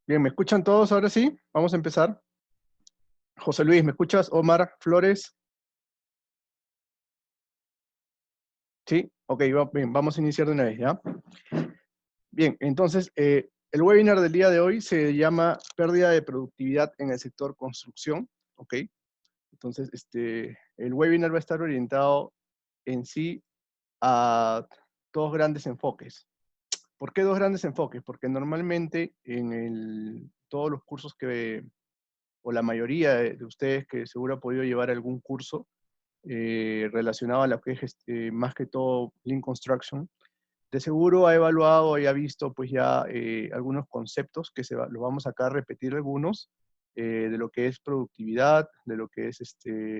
Bien, ¿me escuchan todos ahora sí? Vamos a empezar. José Luis, ¿me escuchas? Omar Flores. Sí, ok, bien, vamos a iniciar de una vez, ¿ya? Bien, entonces, el webinar del día de hoy se llama Pérdida de productividad en el sector construcción, ¿ok? Entonces, el webinar va a estar orientado en sí a dos grandes enfoques. ¿Por qué dos grandes enfoques? Porque normalmente todos los cursos o la mayoría de ustedes que seguro ha podido llevar algún curso, relacionado a lo que es más que todo Lean Construction, de seguro ha evaluado y ha visto pues ya algunos conceptos que los vamos acá a repetir algunos, de lo que es productividad, de lo que es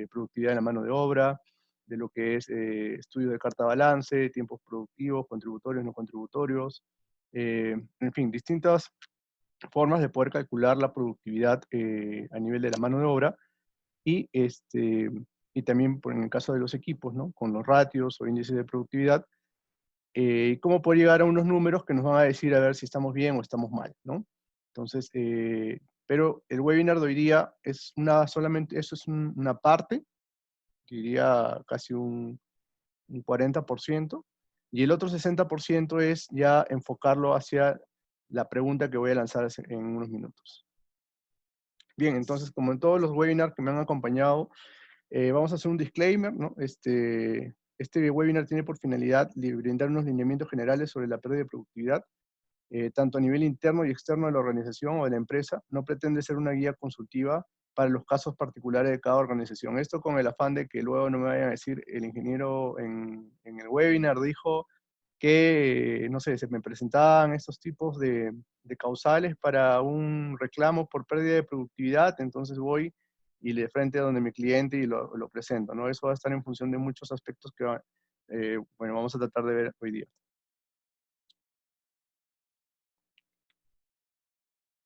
productividad en la mano de obra, de lo que es estudio de carta balance, tiempos productivos, contributorios, no contributorios, en fin, distintas formas de poder calcular la productividad a nivel de la mano de obra y, y también en el caso de los equipos, ¿no? Con los ratios o índices de productividad, y cómo poder llegar a unos números que nos van a decir a ver si estamos bien o estamos mal, ¿no? Entonces, pero el webinar de hoy día es solamente, eso es una parte, diría casi un 40%, y el otro 60% es ya enfocarlo hacia la pregunta que voy a lanzar en unos minutos. Bien, entonces, como en todos los webinars que me han acompañado, vamos a hacer un disclaimer, ¿no? Este webinar tiene por finalidad brindar unos lineamientos generales sobre la pérdida de productividad, tanto a nivel interno y externo de la organización o de la empresa. No pretende ser una guía consultiva para los casos particulares de cada organización. Esto con el afán de que luego no me vayan a decir, el ingeniero en el webinar dijo que, no sé, se me presentaban estos tipos de causales para un reclamo por pérdida de productividad, entonces voy y le frente a donde mi cliente y lo presento, ¿no? Eso va a estar en función de muchos aspectos que, bueno, vamos a tratar de ver hoy día.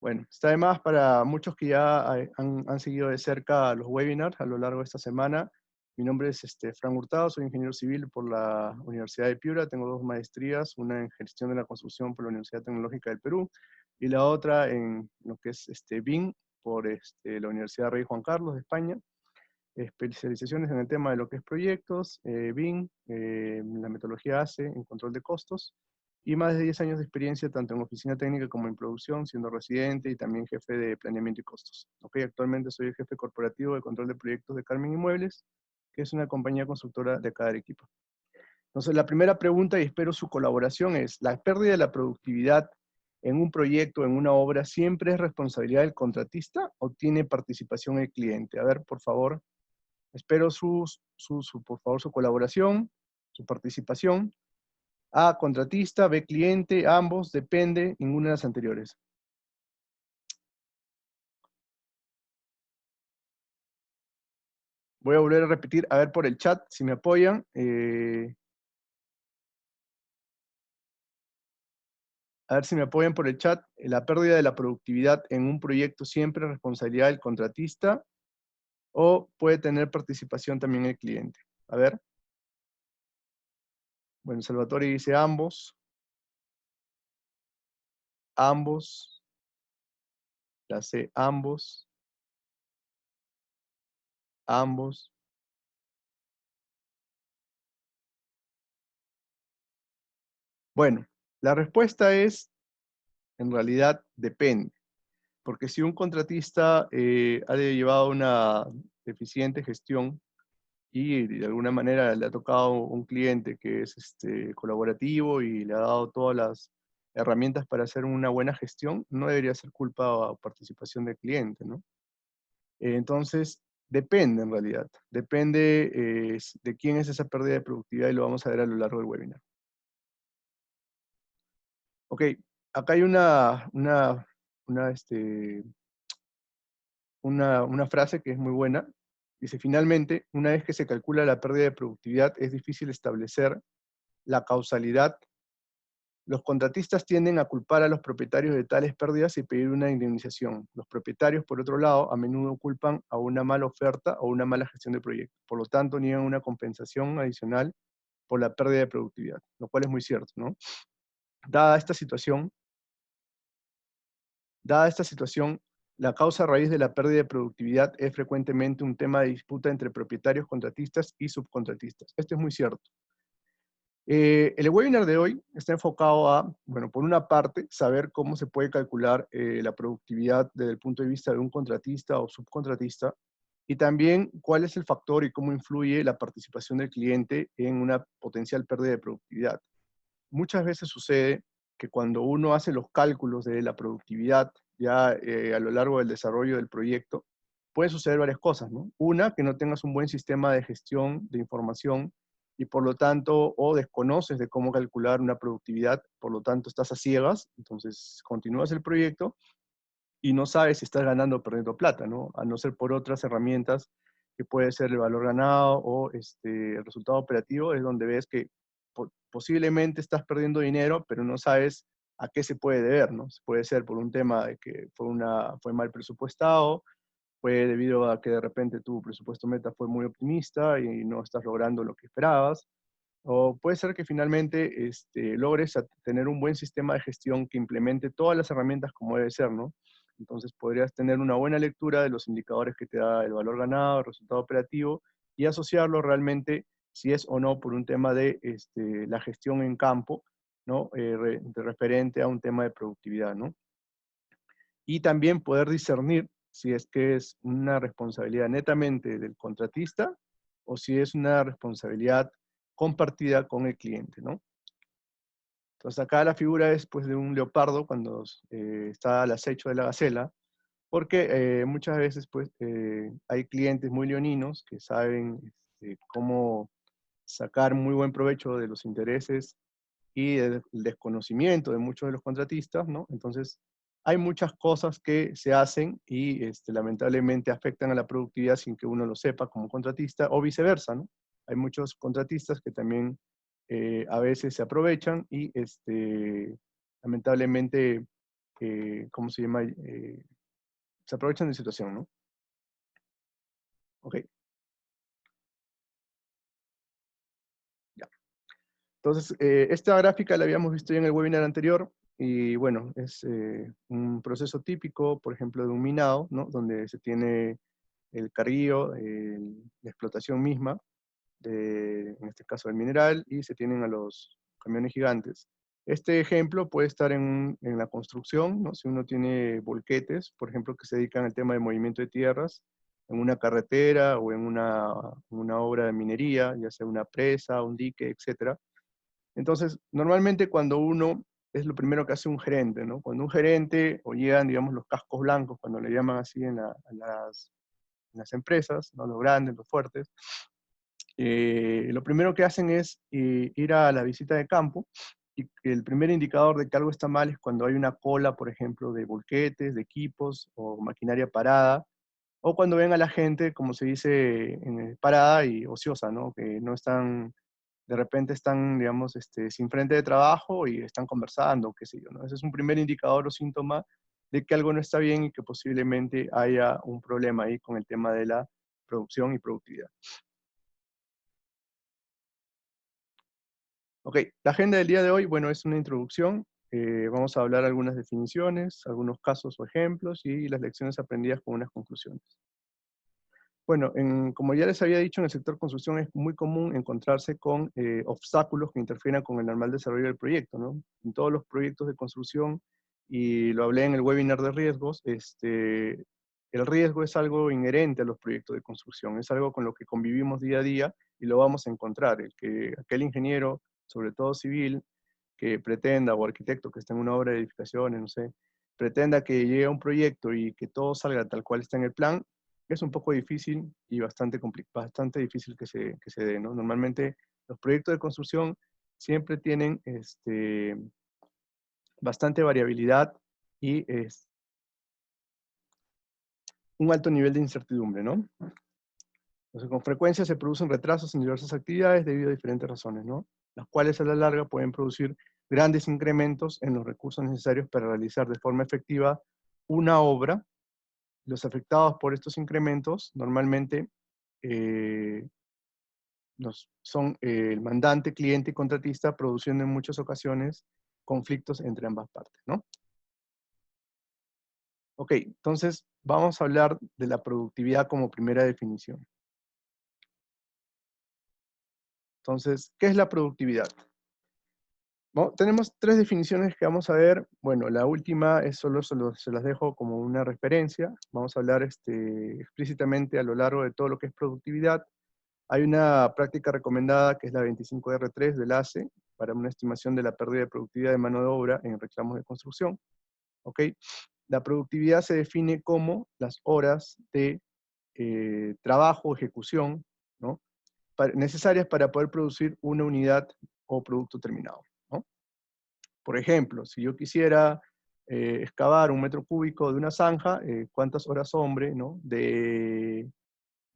Bueno, está de más para muchos que ya han seguido de cerca los webinars a lo largo de esta semana. Mi nombre es Fran Hurtado, soy ingeniero civil por la Universidad de Piura, tengo dos maestrías, una en gestión de la construcción por la Universidad Tecnológica del Perú y la otra en lo que es BIM por la Universidad Rey Juan Carlos de España. Especializaciones en el tema de lo que es proyectos, BIM, la metodología ACE en control de costos, y más de 10 años de experiencia tanto en oficina técnica como en producción, siendo residente y también jefe de planeamiento y costos. Okay, actualmente soy el jefe corporativo de control de proyectos de Carmen Inmuebles, que es una compañía constructora de acá de Arequipa. Entonces, la primera pregunta, y espero su colaboración, es: ¿la pérdida de la productividad en un proyecto, en una obra, siempre es responsabilidad del contratista o tiene participación el cliente? A ver, por favor, espero por favor, su colaboración, su participación. A, contratista; B, cliente; ambos; depende; ninguna de las anteriores. Voy a volver a repetir, a ver por el chat, si me apoyan. A ver si me apoyan por el chat. ¿La pérdida de la productividad en un proyecto siempre es responsabilidad del contratista o puede tener participación también el cliente? A ver. Bueno, Salvatore dice ambos. Ambos. La C, ambos. Ambos. Bueno, la respuesta es, en realidad, depende. Porque si un contratista ha llevado una deficiente gestión y de alguna manera le ha tocado un cliente que es colaborativo y le ha dado todas las herramientas para hacer una buena gestión, no debería ser culpa o participación del cliente, ¿no? Entonces, depende en realidad. Depende de quién es esa pérdida de productividad y lo vamos a ver a lo largo del webinar. Ok, acá hay una frase que es muy buena. Dice: finalmente, una vez que se calcula la pérdida de productividad, es difícil establecer la causalidad. Los contratistas tienden a culpar a los propietarios de tales pérdidas y pedir una indemnización. Los propietarios, por otro lado, a menudo culpan a una mala oferta o una mala gestión de proyecto. Por lo tanto, niegan una compensación adicional por la pérdida de productividad, lo cual es muy cierto, ¿no? Dada esta situación, Dada esta situación, la causa raíz de la pérdida de productividad es frecuentemente un tema de disputa entre propietarios, contratistas y subcontratistas. Esto es muy cierto. El webinar de hoy está enfocado a, bueno, por una parte, saber cómo se puede calcular la productividad desde el punto de vista de un contratista o subcontratista, y también cuál es el factor y cómo influye la participación del cliente en una potencial pérdida de productividad. Muchas veces sucede que cuando uno hace los cálculos de la productividad ya a lo largo del desarrollo del proyecto, pueden suceder varias cosas, ¿no? Una, que no tengas un buen sistema de gestión de información y por lo tanto, o desconoces de cómo calcular una productividad, por lo tanto estás a ciegas, entonces continúas el proyecto y no sabes si estás ganando o perdiendo plata, ¿no? A no ser por otras herramientas que puede ser el valor ganado o el resultado operativo, es donde ves que posiblemente estás perdiendo dinero, pero no sabes a qué se puede deber, ¿no? Puede ser por un tema de que fue mal presupuestado, fue debido a que de repente tu presupuesto meta fue muy optimista y no estás logrando lo que esperabas, o puede ser que finalmente logres tener un buen sistema de gestión que implemente todas las herramientas como debe ser, ¿no? Entonces podrías tener una buena lectura de los indicadores que te da el valor ganado, el resultado operativo, y asociarlo realmente si es o no por un tema de la gestión en campo, ¿no? De referente a un tema de productividad, ¿no? Y también poder discernir si es que es una responsabilidad netamente del contratista o si es una responsabilidad compartida con el cliente, ¿no? Entonces acá la figura es pues de un leopardo cuando está al acecho de la gacela, porque muchas veces pues hay clientes muy leoninos que saben cómo sacar muy buen provecho de los intereses y el desconocimiento de muchos de los contratistas, ¿no? Entonces, hay muchas cosas que se hacen y lamentablemente afectan a la productividad sin que uno lo sepa como contratista, o viceversa, ¿no? Hay muchos contratistas que también a veces se aprovechan y lamentablemente, ¿cómo se llama? Se aprovechan de situación, ¿no? Ok, ya. Entonces, esta gráfica la habíamos visto ya en el webinar anterior, y bueno, es un proceso típico, por ejemplo, de un minado, ¿no? Donde se tiene el carguillo, la explotación misma, en este caso del mineral, y se tienen a los camiones gigantes. Este ejemplo puede estar en la construcción, ¿no? Si uno tiene volquetes, por ejemplo, que se dedican al tema de movimiento de tierras, en una carretera o en una obra de minería, ya sea una presa, un dique, etcétera. Entonces, normalmente cuando uno, es lo primero que hace un gerente, ¿no? Cuando un gerente, o llegan, digamos, los cascos blancos, cuando le llaman así en las empresas, ¿no? Los grandes, los fuertes, lo primero que hacen es ir a la visita de campo, y el primer indicador de que algo está mal es cuando hay una cola, por ejemplo, de volquetes, de equipos, o maquinaria parada, o cuando ven a la gente, como se dice, parada y ociosa, ¿no? Que no están, de repente están, digamos, sin frente de trabajo y están conversando, qué sé yo, ¿no? Ese es un primer indicador o síntoma de que algo no está bien y que posiblemente haya un problema ahí con el tema de la producción y productividad. Ok, la agenda del día de hoy, bueno, es una introducción. Vamos a hablar algunas definiciones, algunos casos o ejemplos y las lecciones aprendidas con unas conclusiones. Bueno, como ya les había dicho, en el sector construcción es muy común encontrarse con obstáculos que interfieran con el normal desarrollo del proyecto, ¿no? En todos los proyectos de construcción, y lo hablé en el webinar de riesgos, el riesgo es algo inherente a los proyectos de construcción, es algo con lo que convivimos día a día y lo vamos a encontrar. Aquel ingeniero, sobre todo civil, que pretenda, o arquitecto que está en una obra de edificaciones, no sé, pretenda que llegue a un proyecto y que todo salga tal cual está en el plan, es un poco difícil y bastante difícil que se dé, ¿no? Normalmente los proyectos de construcción siempre tienen bastante variabilidad y un alto nivel de incertidumbre, ¿no? Entonces, con frecuencia se producen retrasos en diversas actividades debido a diferentes razones, ¿no? Las cuales a la larga pueden producir grandes incrementos en los recursos necesarios para realizar de forma efectiva una obra. Los afectados por estos incrementos normalmente eh, son el mandante, cliente y contratista, produciendo en muchas ocasiones conflictos entre ambas partes, ¿no? Ok, entonces vamos a hablar de la productividad como primera definición. Entonces, ¿qué es la productividad? Bueno, tenemos tres definiciones que vamos a ver. Bueno, la última es solo se las dejo como una referencia. Vamos a hablar explícitamente a lo largo de todo lo que es productividad. Hay una práctica recomendada que es la 25R3 del ACE para una estimación de la pérdida de productividad de mano de obra en reclamos de construcción. ¿Ok? La productividad se define como las horas de trabajo, ejecución, ¿no? Necesarias para poder producir una unidad o producto terminado, ¿no? Por ejemplo, si yo quisiera excavar 1 metro cúbico de una zanja, ¿cuántas horas hombre, ¿no? De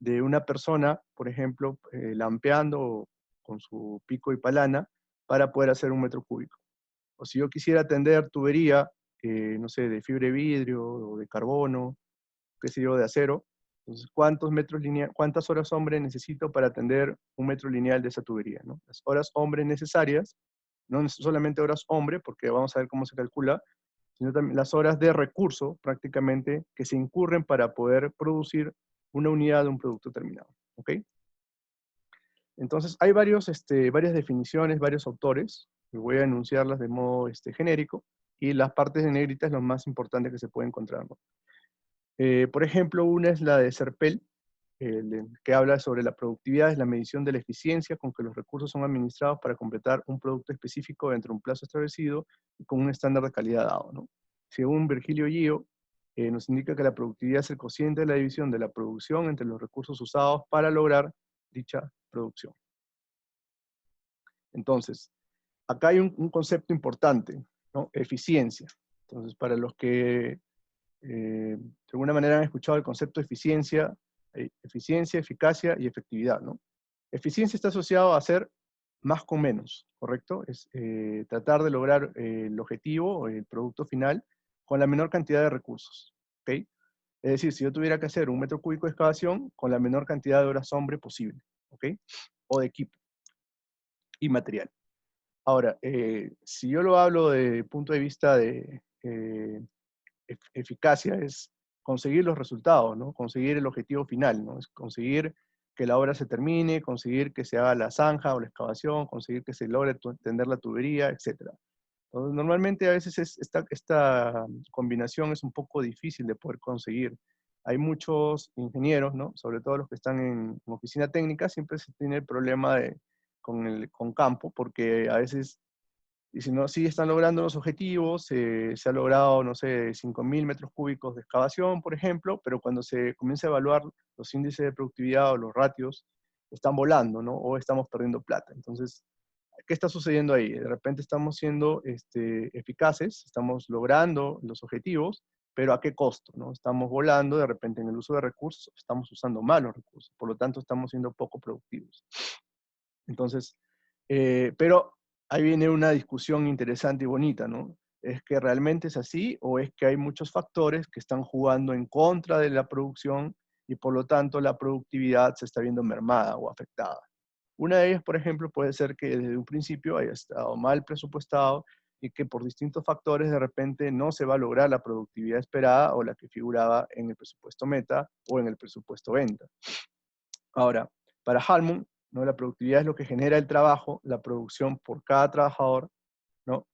una persona, por ejemplo, lampeando con su pico y palana para poder hacer 1 metro cúbico? O si yo quisiera tender tubería, no sé, de fibra de vidrio o de carbono, qué sé yo, de acero, entonces, ¿cuántas horas hombre necesito para tender 1 metro lineal de esa tubería, ¿no? Las horas hombre necesarias, no solamente horas hombre, porque vamos a ver cómo se calcula, sino también las horas de recurso, prácticamente, que se incurren para poder producir una unidad de un producto terminado, ¿ok? Entonces, hay varias definiciones, varios autores, y voy a enunciarlas de modo genérico, y las partes de negrita es lo más importante que se puede encontrar, ¿no? Por ejemplo, una es la de Serpel, que habla sobre la productividad, es la medición de la eficiencia con que los recursos son administrados para completar un producto específico dentro de un plazo establecido y con un estándar de calidad dado, ¿no? Según Virgilio Gio, nos indica que la productividad es el cociente de la división de la producción entre los recursos usados para lograr dicha producción. Entonces, acá hay un concepto importante, ¿no? Eficiencia. Entonces, para los que de alguna manera han escuchado el concepto de eficiencia, eficiencia, eficacia y efectividad, ¿no? Eficiencia está asociado a hacer más con menos, ¿correcto? Es tratar de lograr el objetivo, el producto final, con la menor cantidad de recursos, ¿ok? Es decir, si yo tuviera que hacer 1 metro cúbico de excavación, con la menor cantidad de horas hombre posible, ¿ok? O de equipo y material. Ahora, si yo lo hablo de punto de vista de eficacia, es conseguir los resultados, ¿no? Conseguir el objetivo final, ¿no? Es conseguir que la obra se termine, conseguir que se haga la zanja o la excavación, conseguir que se logre tender la tubería, etc. Entonces, normalmente a veces esta combinación es un poco difícil de poder conseguir. Hay muchos ingenieros, ¿no? Sobre todo los que están en oficina técnica, siempre se tiene el problema con campo, porque a veces y si no, sí están logrando los objetivos, se ha logrado, no sé, 5.000 metros cúbicos de excavación, por ejemplo, pero cuando se comienza a evaluar los índices de productividad o los ratios, están volando, ¿no? O estamos perdiendo plata. Entonces, ¿qué está sucediendo ahí? De repente estamos siendo eficaces, estamos logrando los objetivos, pero ¿a qué costo? ¿No? Estamos volando, de repente en el uso de recursos, estamos usando mal los recursos, por lo tanto estamos siendo poco productivos. Entonces, pero ahí viene una discusión interesante y bonita, ¿no? ¿Es que realmente es así o es que hay muchos factores que están jugando en contra de la producción y por lo tanto la productividad se está viendo mermada o afectada? Una de ellas, por ejemplo, puede ser que desde un principio haya estado mal presupuestado y que por distintos factores de repente no se va a lograr la productividad esperada o la que figuraba en el presupuesto meta o en el presupuesto venta. Ahora, para Hallman, ¿no? La productividad es lo que genera el trabajo, la producción por cada trabajador, ¿no?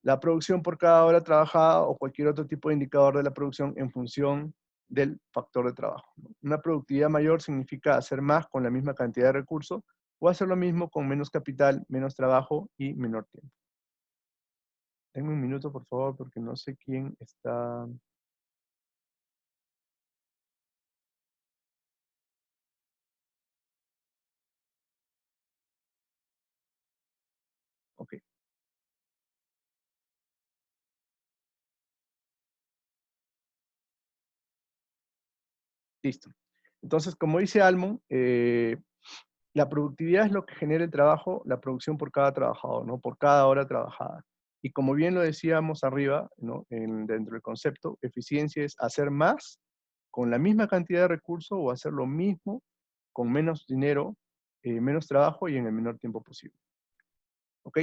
La producción por cada hora trabajada o cualquier otro tipo de indicador de la producción en función del factor de trabajo, ¿no? Una productividad mayor significa hacer más con la misma cantidad de recursos o hacer lo mismo con menos capital, menos trabajo y menor tiempo. Denme un minuto, por favor, porque no sé quién está... Ok, listo. Entonces, como dice Almon, la productividad es lo que genera el trabajo, la producción por cada trabajador, ¿no? Por cada hora trabajada. Y como bien lo decíamos arriba, ¿no? Dentro del concepto, eficiencia es hacer más con la misma cantidad de recursos o hacer lo mismo con menos dinero, menos trabajo y en el menor tiempo posible. ¿Ok?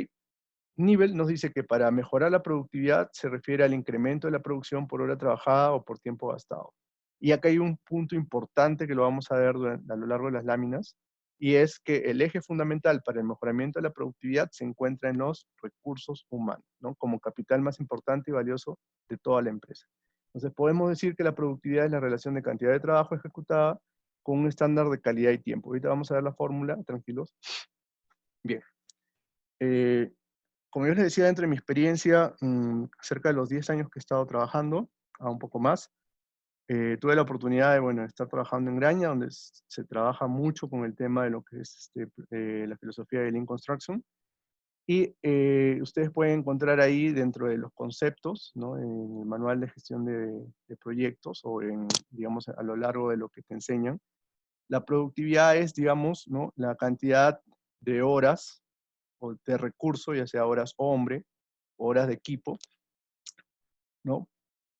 Nibel nos dice que para mejorar la productividad se refiere al incremento de la producción por hora trabajada o por tiempo gastado. Y acá hay un punto importante que lo vamos a ver a lo largo de las láminas, y es que el eje fundamental para el mejoramiento de la productividad se encuentra en los recursos humanos, ¿no? Como capital más importante y valioso de toda la empresa. Entonces podemos decir que la productividad es la relación de cantidad de trabajo ejecutada con un estándar de calidad y tiempo. Ahorita vamos a ver la fórmula, tranquilos. Bien. Eh, Como yo les decía, dentro de mi experiencia, cerca de los 10 años que he estado trabajando, a un poco más, tuve la oportunidad de, bueno, estar trabajando en Graña, donde se trabaja mucho con el tema de lo que es la filosofía de Lean Construction. Y ustedes pueden encontrar ahí dentro de los conceptos, ¿no? En el manual de gestión de proyectos o en, digamos, a lo largo de lo que te enseñan. La productividad es, digamos, ¿no? La cantidad de horas o de recurso, ya sea horas hombre, horas de equipo, ¿no?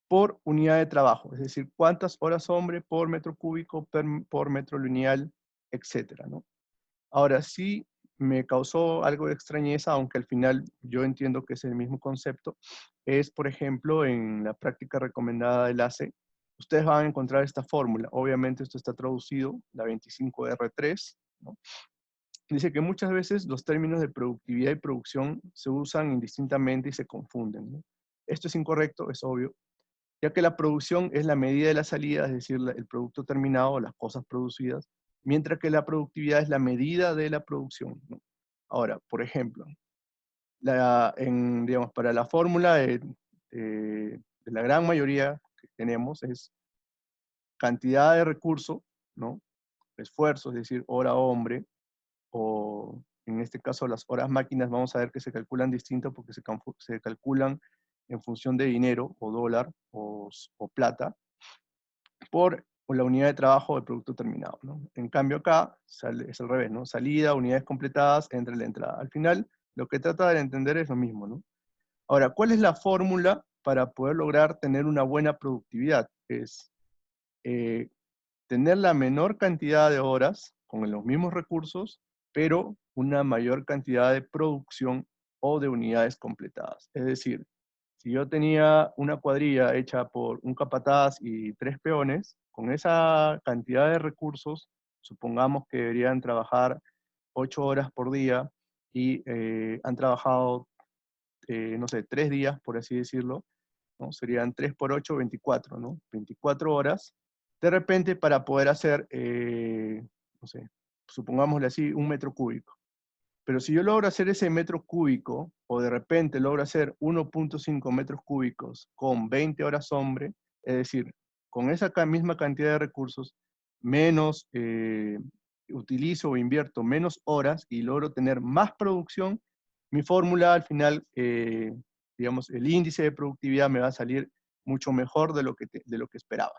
Por unidad de trabajo, es decir, cuántas horas hombre por metro cúbico, por metro lineal, etcétera, ¿no? Ahora sí me causó algo de extrañeza, aunque al final yo entiendo que es el mismo concepto, es, por ejemplo, en la práctica recomendada del ACE, ustedes van a encontrar esta fórmula. Obviamente esto está traducido, la 25R3, ¿no? Dice que muchas veces los términos de productividad y producción se usan indistintamente y se confunden, ¿no? Esto es incorrecto, es obvio, ya que la producción es la medida de la salida, es decir, el producto terminado, las cosas producidas, mientras que la productividad es la medida de la producción, ¿no? Ahora, por ejemplo, digamos, para la fórmula de la gran mayoría que tenemos es cantidad de recurso, ¿no? Esfuerzo, es decir, hora hombre, o en este caso las horas máquinas, vamos a ver que se calculan distinto porque se calculan en función de dinero, o dólar, o plata, por la unidad de trabajo del producto terminado, ¿no? En cambio acá es al revés, ¿no? Salida, unidades completadas, entre la entrada. Al final, lo que trata de entender es lo mismo, ¿no? Ahora, ¿cuál es la fórmula para poder lograr tener una buena productividad? Es eh, tener la menor cantidad de horas con los mismos recursos, pero una mayor cantidad de producción o de unidades completadas. Es decir, si yo tenía una cuadrilla hecha por un capataz y 3 peones, con esa cantidad de recursos, supongamos que deberían trabajar 8 horas por día y han trabajado, no sé, 3 días, por así decirlo, ¿no? Serían 3 por 8, 24, ¿no? 24 horas. De repente, para poder hacer, no sé, supongámosle así, un metro cúbico. Pero si yo logro hacer ese metro cúbico, o de repente logro hacer 1.5 metros cúbicos con 20 horas hombre, es decir, con esa misma cantidad de recursos, menos utilizo o invierto menos horas y logro tener más producción, mi fórmula al final, digamos, el índice de productividad me va a salir mucho mejor de lo que esperaba.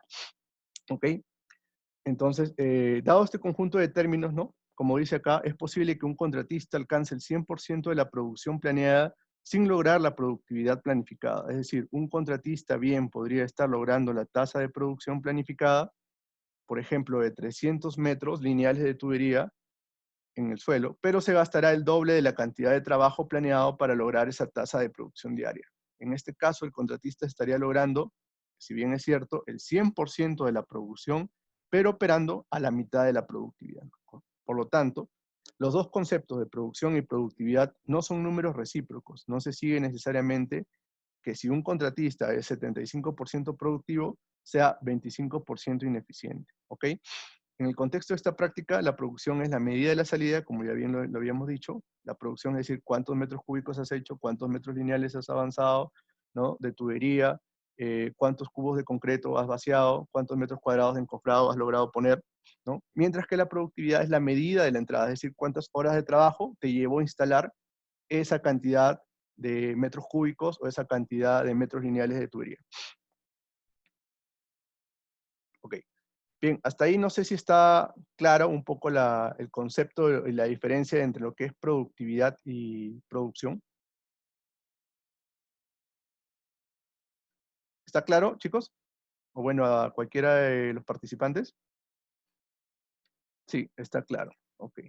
¿Ok? Entonces, dado este conjunto de términos, ¿no? Como dice acá, es posible que un contratista alcance el 100% de la producción planeada sin lograr la productividad planificada. Es decir, un contratista bien podría estar logrando la tasa de producción planificada, por ejemplo, de 300 metros lineales de tubería en el suelo, pero se gastará el doble de la cantidad de trabajo planeado para lograr esa tasa de producción diaria. En este caso, el contratista estaría logrando, si bien es cierto, el 100% de la producción, pero operando a la mitad de la productividad. Por lo tanto, los dos conceptos de producción y productividad no son números recíprocos. No se sigue necesariamente que si un contratista es 75% productivo, sea 25% ineficiente. ¿Ok? En el contexto de esta práctica, la producción es la medida de la salida, como ya bien lo habíamos dicho. La producción es decir, cuántos metros cúbicos has hecho, cuántos metros lineales has avanzado, ¿no? De tubería, cuántos cubos de concreto has vaciado, cuántos metros cuadrados de encofrado has logrado poner, ¿no? Mientras que la productividad es la medida de la entrada, es decir, cuántas horas de trabajo te llevó a instalar esa cantidad de metros cúbicos o esa cantidad de metros lineales de tubería. Ok. Bien, hasta ahí no sé si está claro un poco el concepto y la diferencia entre lo que es productividad y producción. ¿Está claro, chicos? O bueno, a cualquiera de los participantes. Sí, está claro. Ok,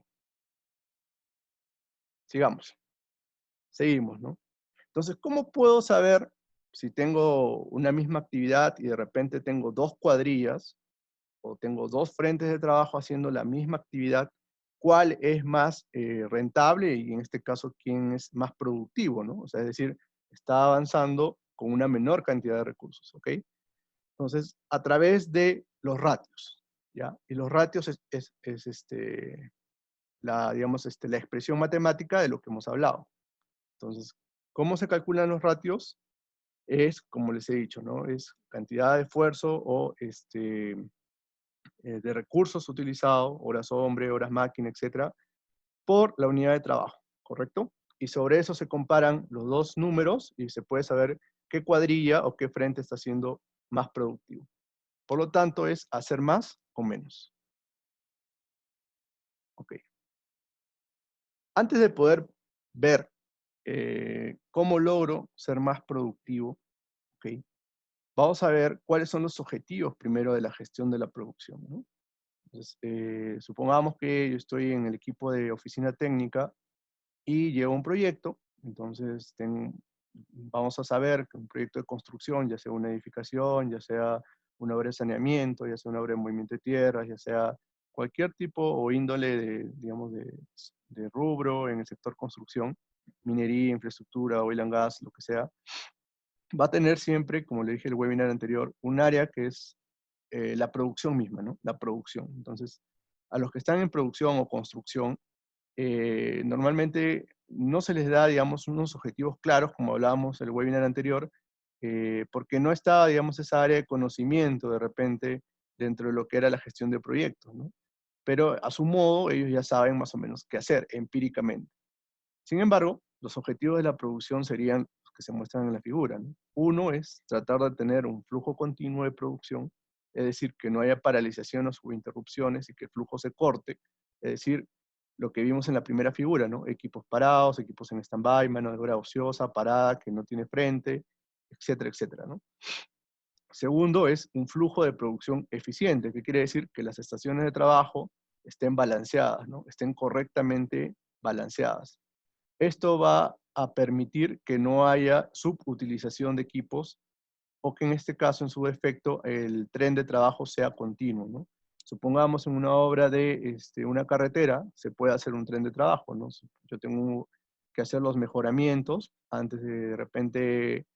sigamos. Seguimos, ¿no? Entonces, ¿cómo puedo saber si tengo una misma actividad y de repente tengo dos cuadrillas o tengo dos frentes de trabajo haciendo la misma actividad? ¿Cuál es más rentable y en este caso quién es más productivo, ¿no? O sea, es decir, está avanzando con una menor cantidad de recursos, ¿ok? Entonces, a través de los ratios, ¿ya? Y los ratios digamos, la expresión matemática de lo que hemos hablado. Entonces, ¿cómo se calculan los ratios? Es, como les he dicho, ¿no? Es cantidad de esfuerzo o de recursos utilizados, horas hombre, horas máquina, etcétera, por la unidad de trabajo, ¿correcto? Y sobre eso se comparan los dos números y se puede saber qué cuadrilla o qué frente está siendo más productivo. Por lo tanto, es hacer más o menos. Ok. Antes de poder ver cómo logro ser más productivo, ok, vamos a ver cuáles son los objetivos primero de la gestión de la producción, ¿no? Entonces, supongamos que yo estoy en el equipo de oficina técnica y llevo un proyecto, entonces vamos a saber que un proyecto de construcción, ya sea una edificación, ya sea una obra de saneamiento, ya sea una obra de movimiento de tierras, ya sea cualquier tipo o índole de, digamos, de rubro en el sector construcción, minería, infraestructura, oil and gas, lo que sea, va a tener siempre, como le dije en el webinar anterior, un área que es la producción misma, ¿no? La producción. Entonces, a los que están en producción o construcción, normalmente no se les da, digamos, unos objetivos claros, como hablábamos en el webinar anterior, porque no está, digamos, esa área de conocimiento de repente dentro de lo que era la gestión de proyectos, ¿no? Pero a su modo, ellos ya saben más o menos qué hacer empíricamente. Sin embargo, los objetivos de la producción serían los que se muestran en la figura, ¿no? Uno es tratar de tener un flujo continuo de producción, es decir, que no haya paralizaciones o interrupciones y que el flujo se corte, es decir, lo que vimos en la primera figura, ¿no? Equipos parados, equipos en stand-by, mano de obra ociosa, parada, que no tiene frente, etcétera, etcétera, ¿no? Segundo es un flujo de producción eficiente, que quiere decir que las estaciones de trabajo estén balanceadas, ¿no? Estén correctamente balanceadas. Esto va a permitir que no haya subutilización de equipos o que en este caso, en su defecto, el tren de trabajo sea continuo, ¿no? Supongamos en una obra de una carretera, se puede hacer un tren de trabajo, ¿no? Yo tengo que hacer los mejoramientos antes de repente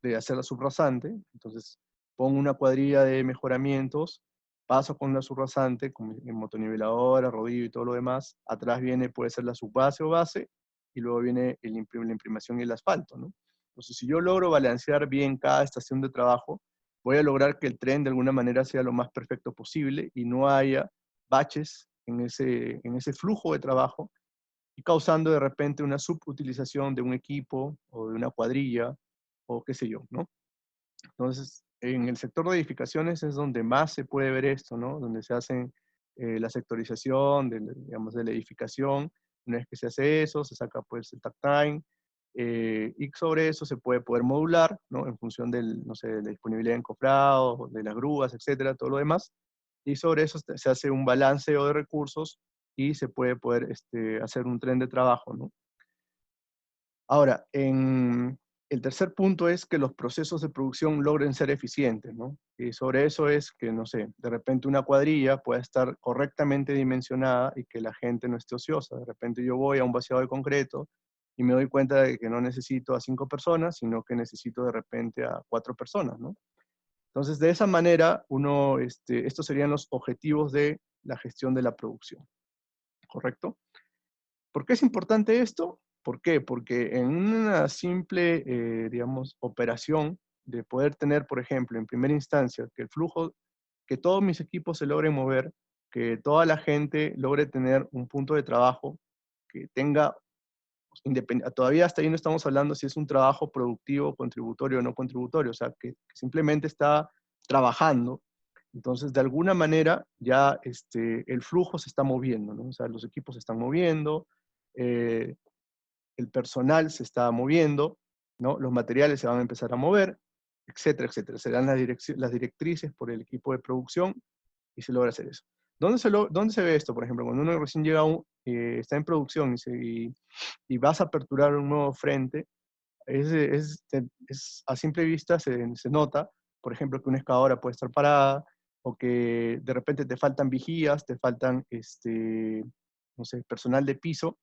de hacer la subrasante, entonces pongo una cuadrilla de mejoramientos, paso con la subrasante, con mi motoniveladora, rodillo y todo lo demás, atrás viene, puede ser la subbase o base, y luego viene la imprimación y el asfalto, ¿no? Entonces, si yo logro balancear bien cada estación de trabajo, voy a lograr que el tren de alguna manera sea lo más perfecto posible y no haya baches en ese flujo de trabajo y causando de repente una subutilización de un equipo o de una cuadrilla o qué sé yo, ¿no? Entonces, en el sector de edificaciones es donde más se puede ver esto, ¿no? Donde se hacen la sectorización digamos, de la edificación. Una vez que se hace eso, se saca pues el tag time, y sobre eso se puede poder modular, ¿no? En función del, no sé, de la disponibilidad de encofrados, de las grúas, etcétera, todo lo demás. Y sobre eso se hace un balanceo de recursos y se puede poder hacer un tren de trabajo, ¿no? Ahora, el tercer punto es que los procesos de producción logren ser eficientes, ¿no? Y sobre eso es que, no sé, de repente una cuadrilla pueda estar correctamente dimensionada y que la gente no esté ociosa. De repente yo voy a un vaciado de concreto y me doy cuenta de que no necesito a 5 personas, sino que necesito de repente a 4 personas, ¿no? Entonces, de esa manera, estos serían los objetivos de la gestión de la producción, ¿correcto? ¿Por qué es importante esto? ¿Por qué? Porque en una simple, digamos, operación de poder tener, por ejemplo, en primera instancia, que el flujo, que todos mis equipos se logren mover, que toda la gente logre tener un punto de trabajo, que tenga, todavía hasta ahí no estamos hablando si es un trabajo productivo, contributorio o no contributorio, o sea, que simplemente está trabajando. Entonces, de alguna manera, ya el flujo se está moviendo, ¿no? O sea, los equipos se están moviendo, eh, el personal se está moviendo, ¿no? Los materiales se van a empezar a mover, etcétera, etcétera. Se dan las directrices por el equipo de producción y se logra hacer eso. ¿Dónde se ve esto? Por ejemplo, cuando uno recién llega está en producción y vas a aperturar un nuevo frente, a simple vista se nota, por ejemplo, que una excavadora puede estar parada, o que de repente te faltan vigías, te faltan, no sé, personal de piso.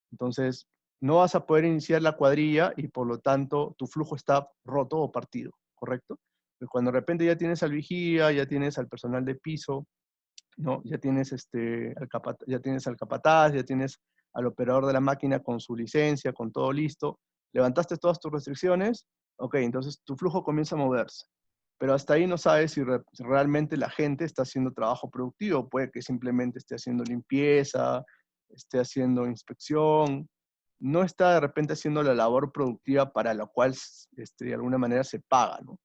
Entonces, no vas a poder iniciar la cuadrilla y por lo tanto tu flujo está roto o partido, ¿correcto? Pero cuando de repente ya tienes al vigía, ya tienes al personal de piso, ¿no? Ya tienes, ya tienes al capataz, ya tienes al operador de la máquina con su licencia, con todo listo, levantaste todas tus restricciones, ok, entonces tu flujo comienza a moverse. Pero hasta ahí no sabes si realmente la gente está haciendo trabajo productivo, puede que simplemente esté haciendo limpieza, esté haciendo inspección, no está de repente haciendo la labor productiva para la cual de alguna manera se paga, ¿no?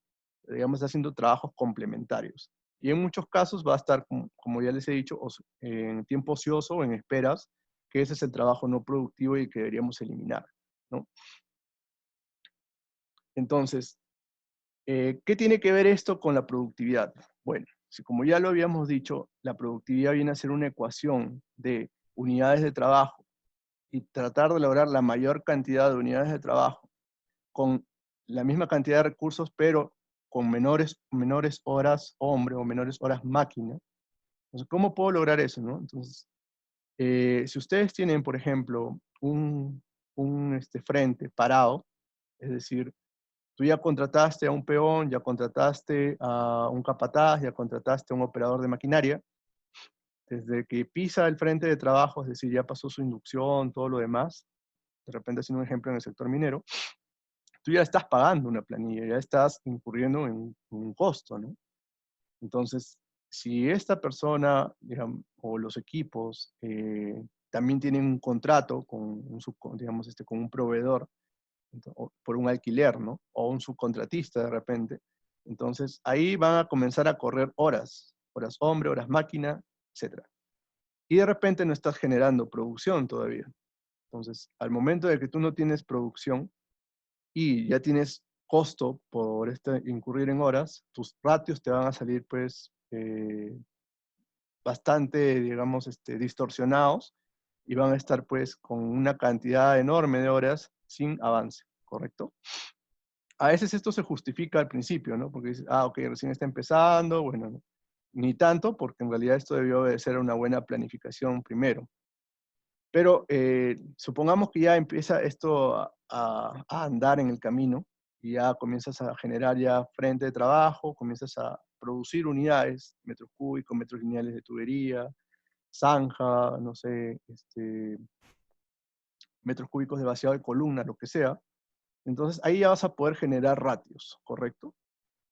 Digamos, está haciendo trabajos complementarios. Y en muchos casos va a estar, como ya les he dicho, en tiempo ocioso o en esperas, que ese es el trabajo no productivo y que deberíamos eliminar, ¿no? Entonces, ¿qué tiene que ver esto con la productividad? Bueno, si como ya lo habíamos dicho, la productividad viene a ser una ecuación de unidades de trabajo y tratar de lograr la mayor cantidad de unidades de trabajo con la misma cantidad de recursos, pero con menores horas hombre o menores horas máquina. Entonces, ¿cómo puedo lograr eso, no? Entonces, si ustedes tienen, por ejemplo, un frente parado, es decir, tú ya contrataste a un peón, ya contrataste a un capataz, ya contrataste a un operador de maquinaria, desde que pisa el frente de trabajo, es decir, ya pasó su inducción, todo lo demás, de repente haciendo un ejemplo en el sector minero, tú ya estás pagando una planilla, ya estás incurriendo en un costo, ¿no? Entonces, si esta persona, digamos, o los equipos también tienen un contrato con digamos, con un proveedor, o por un alquiler, ¿no? O un subcontratista de repente, entonces ahí van a comenzar a correr horas hombre, horas máquina, etc. Y de repente no estás generando producción todavía. Entonces, al momento de que tú no tienes producción, y ya tienes costo por incurrir en horas, tus ratios te van a salir pues bastante, digamos, distorsionados y van a estar pues con una cantidad enorme de horas sin avance, ¿correcto? A veces esto se justifica al principio, ¿no? Porque dices, ah, ok, recién está empezando, bueno, no, ni tanto, porque en realidad esto debió obedecer a una buena planificación primero. Pero supongamos que ya empieza esto a andar en el camino y ya comienzas a generar ya frente de trabajo, comienzas a producir unidades, metros cúbicos, metros lineales de tubería, zanja, no sé, metros cúbicos de vaciado de columna, lo que sea. Entonces ahí ya vas a poder generar ratios, ¿correcto?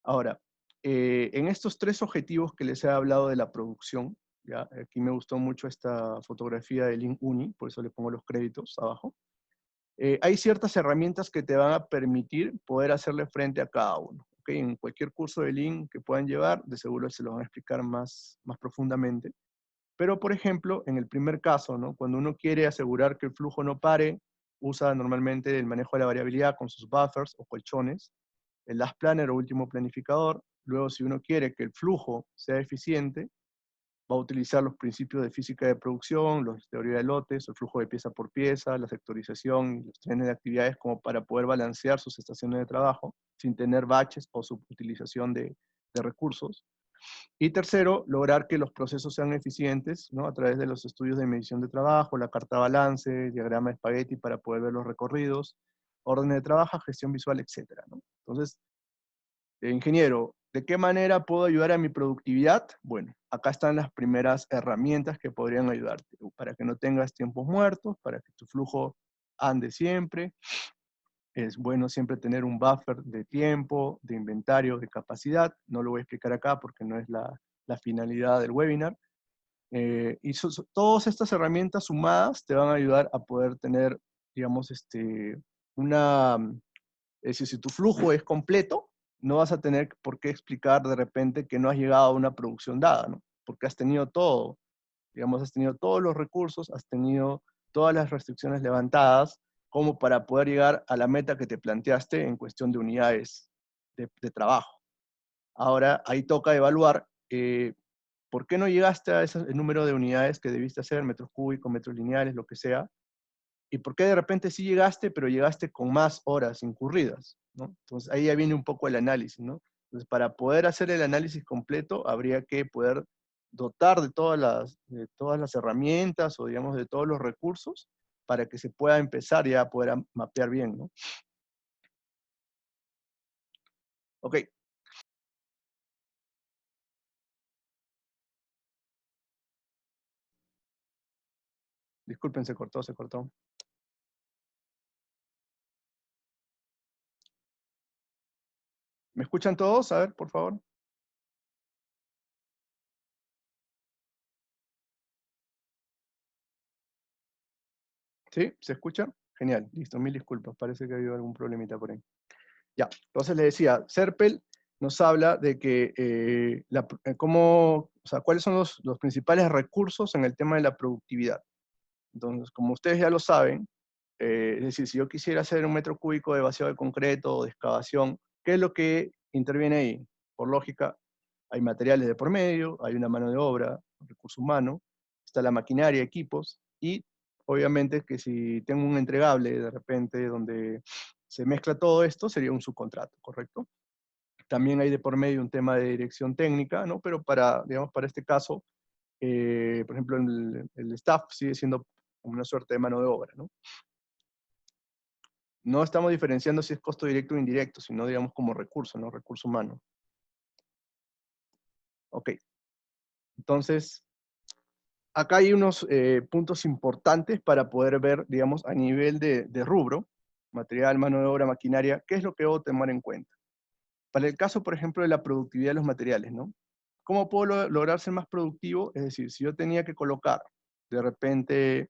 Ahora, en estos tres objetivos que les he hablado de la producción, ¿ya? Aquí me gustó mucho esta fotografía de Link Uni, por eso le pongo los créditos abajo. Hay ciertas herramientas que te van a permitir poder hacerle frente a cada uno. ¿Okay? En cualquier curso de Link que puedan llevar, de seguro se lo van a explicar más profundamente. Pero, por ejemplo, en el primer caso, ¿no? Cuando uno quiere asegurar que el flujo no pare, usa normalmente el manejo de la variabilidad con sus buffers o colchones, el last planner o último planificador. Luego, si uno quiere que el flujo sea eficiente, va a utilizar los principios de física de producción, los teoría de lotes, el flujo de pieza por pieza, la sectorización, los trenes de actividades como para poder balancear sus estaciones de trabajo sin tener baches o subutilización de recursos. Y tercero, lograr que los procesos sean eficientes, ¿no? A través de los estudios de medición de trabajo, la carta balance, diagrama de espagueti para poder ver los recorridos, órdenes de trabajo, gestión visual, etcétera, ¿no? Entonces, ingeniero, ¿de qué manera puedo ayudar a mi productividad? Bueno, acá están las primeras herramientas que podrían ayudarte, para que no tengas tiempos muertos, para que tu flujo ande siempre. Es bueno siempre tener un buffer de tiempo, de inventario, de capacidad. No lo voy a explicar acá porque no es la finalidad del webinar. Todas estas herramientas sumadas te van a ayudar a poder tener, digamos, una, es decir, si tu flujo es completo, no vas a tener por qué explicar de repente que no has llegado a una producción dada, ¿no? Porque has tenido todo, digamos, has tenido todos los recursos, has tenido todas las restricciones levantadas como para poder llegar a la meta que te planteaste en cuestión de unidades de trabajo. Ahora, ahí toca evaluar ¿Por qué no llegaste a ese número de unidades que debiste hacer, metros cúbicos, metros lineales, lo que sea? ¿Y por qué de repente sí llegaste, pero llegaste con más horas incurridas, ¿no? Entonces ahí ya viene un poco el análisis, ¿no? Entonces para poder hacer el análisis completo habría que poder dotar de todas las herramientas o digamos de todos los recursos para que se pueda empezar ya a poder mapear bien, ¿no? Ok, disculpen, se cortó, se cortó. ¿Me escuchan todos? A ver, por favor. ¿Sí? ¿Se escucha? Genial, listo, mil disculpas, parece que ha habido algún problemita por ahí. Ya, entonces le decía, Serpel nos habla de que o sea, cuáles son los principales recursos en el tema de la productividad. Entonces, como ustedes ya lo saben, es decir, si yo quisiera hacer un metro cúbico de vaciado de concreto o de excavación, ¿qué es lo que interviene ahí? Por lógica, hay materiales de por medio, hay una mano de obra, un recurso humano, está la maquinaria, equipos, y obviamente que si tengo un entregable de repente donde se mezcla todo esto, sería un subcontrato, ¿correcto? También hay de por medio un tema de dirección técnica, ¿no? Pero para, digamos, para este caso, por ejemplo, el staff sigue siendo una suerte de mano de obra, ¿no? No estamos diferenciando si es costo directo o indirecto, sino, digamos, como recurso, ¿no? Recurso humano. Ok, entonces, acá hay unos puntos importantes para poder ver, digamos, a nivel de rubro, material, mano de obra, maquinaria, qué es lo que debo tomar en cuenta. Para el caso, por ejemplo, de la productividad de los materiales, ¿no? ¿Cómo puedo lograr ser más productivo? Es decir, si yo tenía que colocar de repente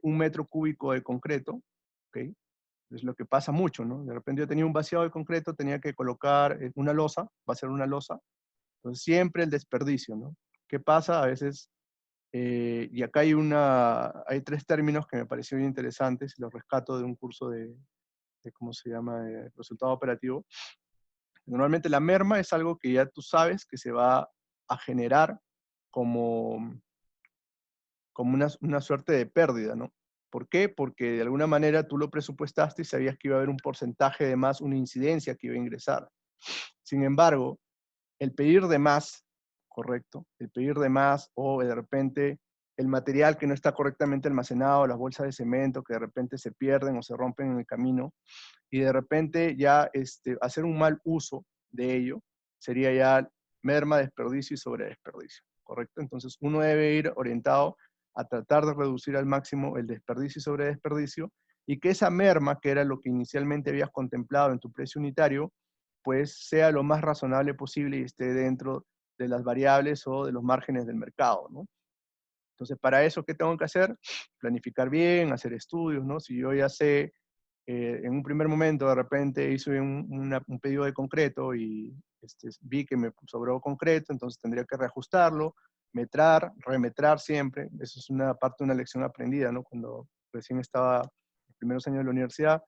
un metro cúbico de concreto, ¿ok? Es lo que pasa mucho, ¿no? De repente yo tenía un vaciado de concreto, tenía que colocar una losa, va a ser una losa, entonces siempre el desperdicio, ¿no? ¿Qué pasa? A veces, y acá hay tres términos que me parecieron interesantes, los rescato de un curso ¿cómo se llama?, de resultado operativo. Normalmente la merma es algo que ya tú sabes que se va a generar como, como una suerte de pérdida, ¿no? ¿Por qué? Porque de alguna manera tú lo presupuestaste y sabías que iba a haber un porcentaje de más, una incidencia que iba a ingresar. Sin embargo, el pedir de más, correcto, el pedir de más o de repente el material que no está correctamente almacenado, las bolsas de cemento que de repente se pierden o se rompen en el camino, y de repente ya hacer un mal uso de ello sería ya merma, desperdicio y sobredesperdicio, ¿correcto? Entonces uno debe ir orientado a tratar de reducir al máximo el desperdicio y sobredesperdicio y que esa merma, que era lo que inicialmente habías contemplado en tu precio unitario, pues sea lo más razonable posible y esté dentro de las variables o de los márgenes del mercado, ¿no? Entonces, para eso, ¿qué tengo que hacer? Planificar bien, hacer estudios, ¿no? Si yo ya sé en un primer momento de repente hice un pedido de concreto y vi que me sobró concreto, entonces tendría que reajustarlo, metrar, remetrar siempre. Eso es una parte de una lección aprendida, ¿no? Cuando recién estaba en los primeros años de la universidad,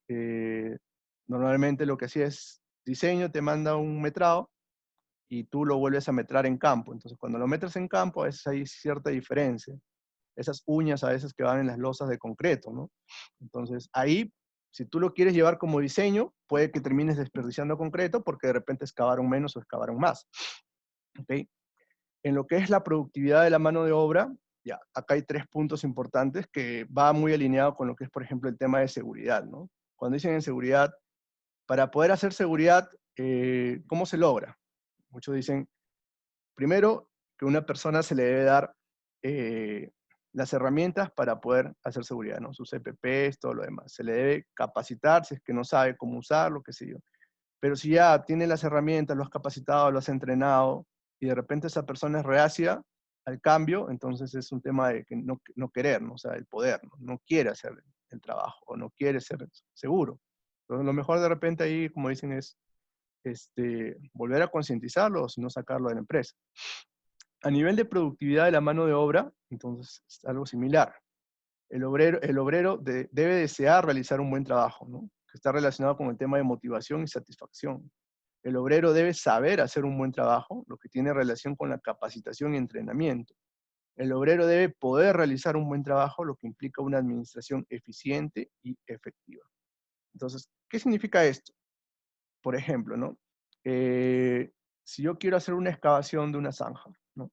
eh, normalmente lo que hacía es diseño, te manda un metrado y tú lo vuelves a metrar en campo. Entonces cuando lo metes en campo, a veces hay cierta diferencia esas uñas a veces que van en las losas de concreto, ¿no? Entonces, ahí, si tú lo quieres llevar como diseño, puede que termines desperdiciando concreto porque de repente excavaron menos o excavaron más, ¿ok? En lo que es la productividad de la mano de obra, ya, acá hay tres puntos importantes que va muy alineado con lo que es, por ejemplo, el tema de seguridad, ¿no? Cuando dicen en seguridad, para poder hacer seguridad, ¿cómo se logra? Muchos dicen, primero, que una persona se le debe dar las herramientas para poder hacer seguridad, ¿no? Sus EPPs, todo lo demás. Se le debe capacitar si es que no sabe cómo usarlo, qué sé yo. Pero si ya tiene las herramientas, lo has capacitado, lo has entrenado, y de repente esa persona es reacia al cambio, entonces es un tema de que no querer, ¿no? O sea, el poder, ¿no? No quiere hacer el trabajo, o no quiere ser seguro. Entonces, lo mejor de repente ahí, como dicen, es volver a concientizarlo, o si no sacarlo de la empresa. A nivel de productividad de la mano de obra, entonces es algo similar. El obrero debe desear realizar un buen trabajo, ¿no? Que está relacionado con el tema de motivación y satisfacción. El obrero debe saber hacer un buen trabajo, lo que tiene relación con la capacitación y entrenamiento. El obrero debe poder realizar un buen trabajo, lo que implica una administración eficiente y efectiva. Entonces, ¿qué significa esto? Por ejemplo, ¿no? Si yo quiero hacer una excavación de una zanja, ¿no?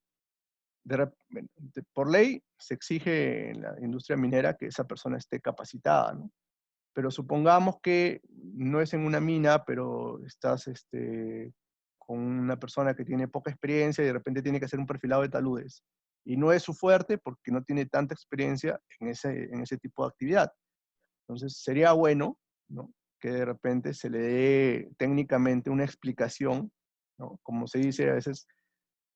Por ley se exige en la industria minera que esa persona esté capacitada, ¿no? Pero supongamos que no es en una mina, pero estás con una persona que tiene poca experiencia y de repente tiene que hacer un perfilado de taludes. Y no es su fuerte porque no tiene tanta experiencia en ese tipo de actividad. Entonces sería bueno, ¿no?, que de repente se le dé técnicamente una explicación, ¿no? Como se dice, a veces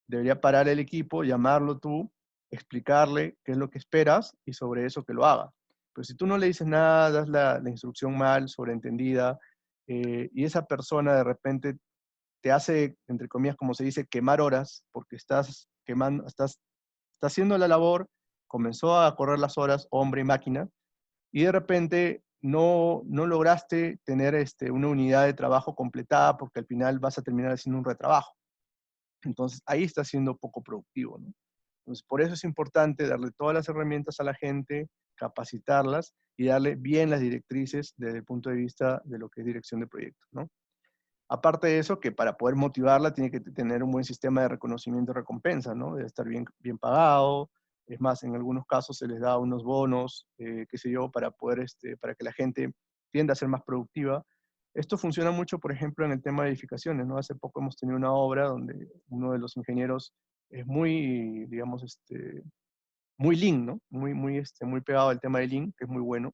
debería parar el equipo, llamarlo tú, explicarle qué es lo que esperas y sobre eso que lo haga. Pero si tú no le dices nada, das la instrucción mal, sobreentendida, y esa persona de repente te hace, entre comillas, como se dice, quemar horas, porque estás quemando, estás haciendo la labor, comenzó a correr las horas, hombre y máquina, y de repente no lograste tener una unidad de trabajo completada porque al final vas a terminar haciendo un retrabajo. Entonces ahí está siendo poco productivo, ¿no? Entonces por eso es importante darle todas las herramientas a la gente, capacitarlas y darle bien las directrices desde el punto de vista de lo que es dirección de proyectos, ¿no? Aparte de eso, que para poder motivarla tiene que tener un buen sistema de reconocimiento y recompensa, ¿no? Debe estar bien pagado. Es más, en algunos casos se les da unos bonos, qué sé yo, para poder, para que la gente tienda a ser más productiva. Esto funciona mucho, por ejemplo, en el tema de edificaciones, ¿no? Hace poco hemos tenido una obra donde uno de los ingenieros es muy, digamos, muy lean, ¿no? Muy pegado al tema de lean, que es muy bueno.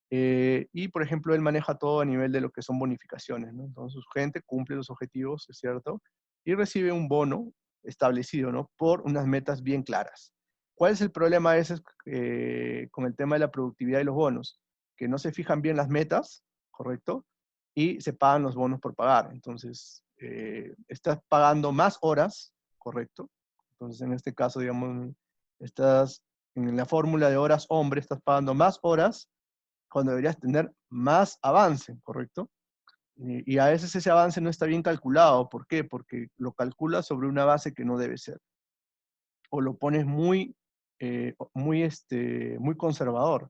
Y, por ejemplo, él maneja todo a nivel de lo que son bonificaciones, ¿no? Entonces, su gente cumple los objetivos, es cierto, y recibe un bono establecido, ¿no? Por unas metas bien claras. ¿Cuál es el problema a veces con el tema de la productividad y los bonos? Que no se fijan bien las metas, ¿correcto? Y se pagan los bonos por pagar. Entonces, estás pagando más horas, ¿correcto? Entonces, en este caso, digamos, estás en la fórmula de horas hombre, estás pagando más horas cuando deberías tener más avance, ¿correcto? Y a veces ese avance no está bien calculado. ¿Por qué? Porque lo calculas sobre una base que no debe ser. O lo pones muy conservador.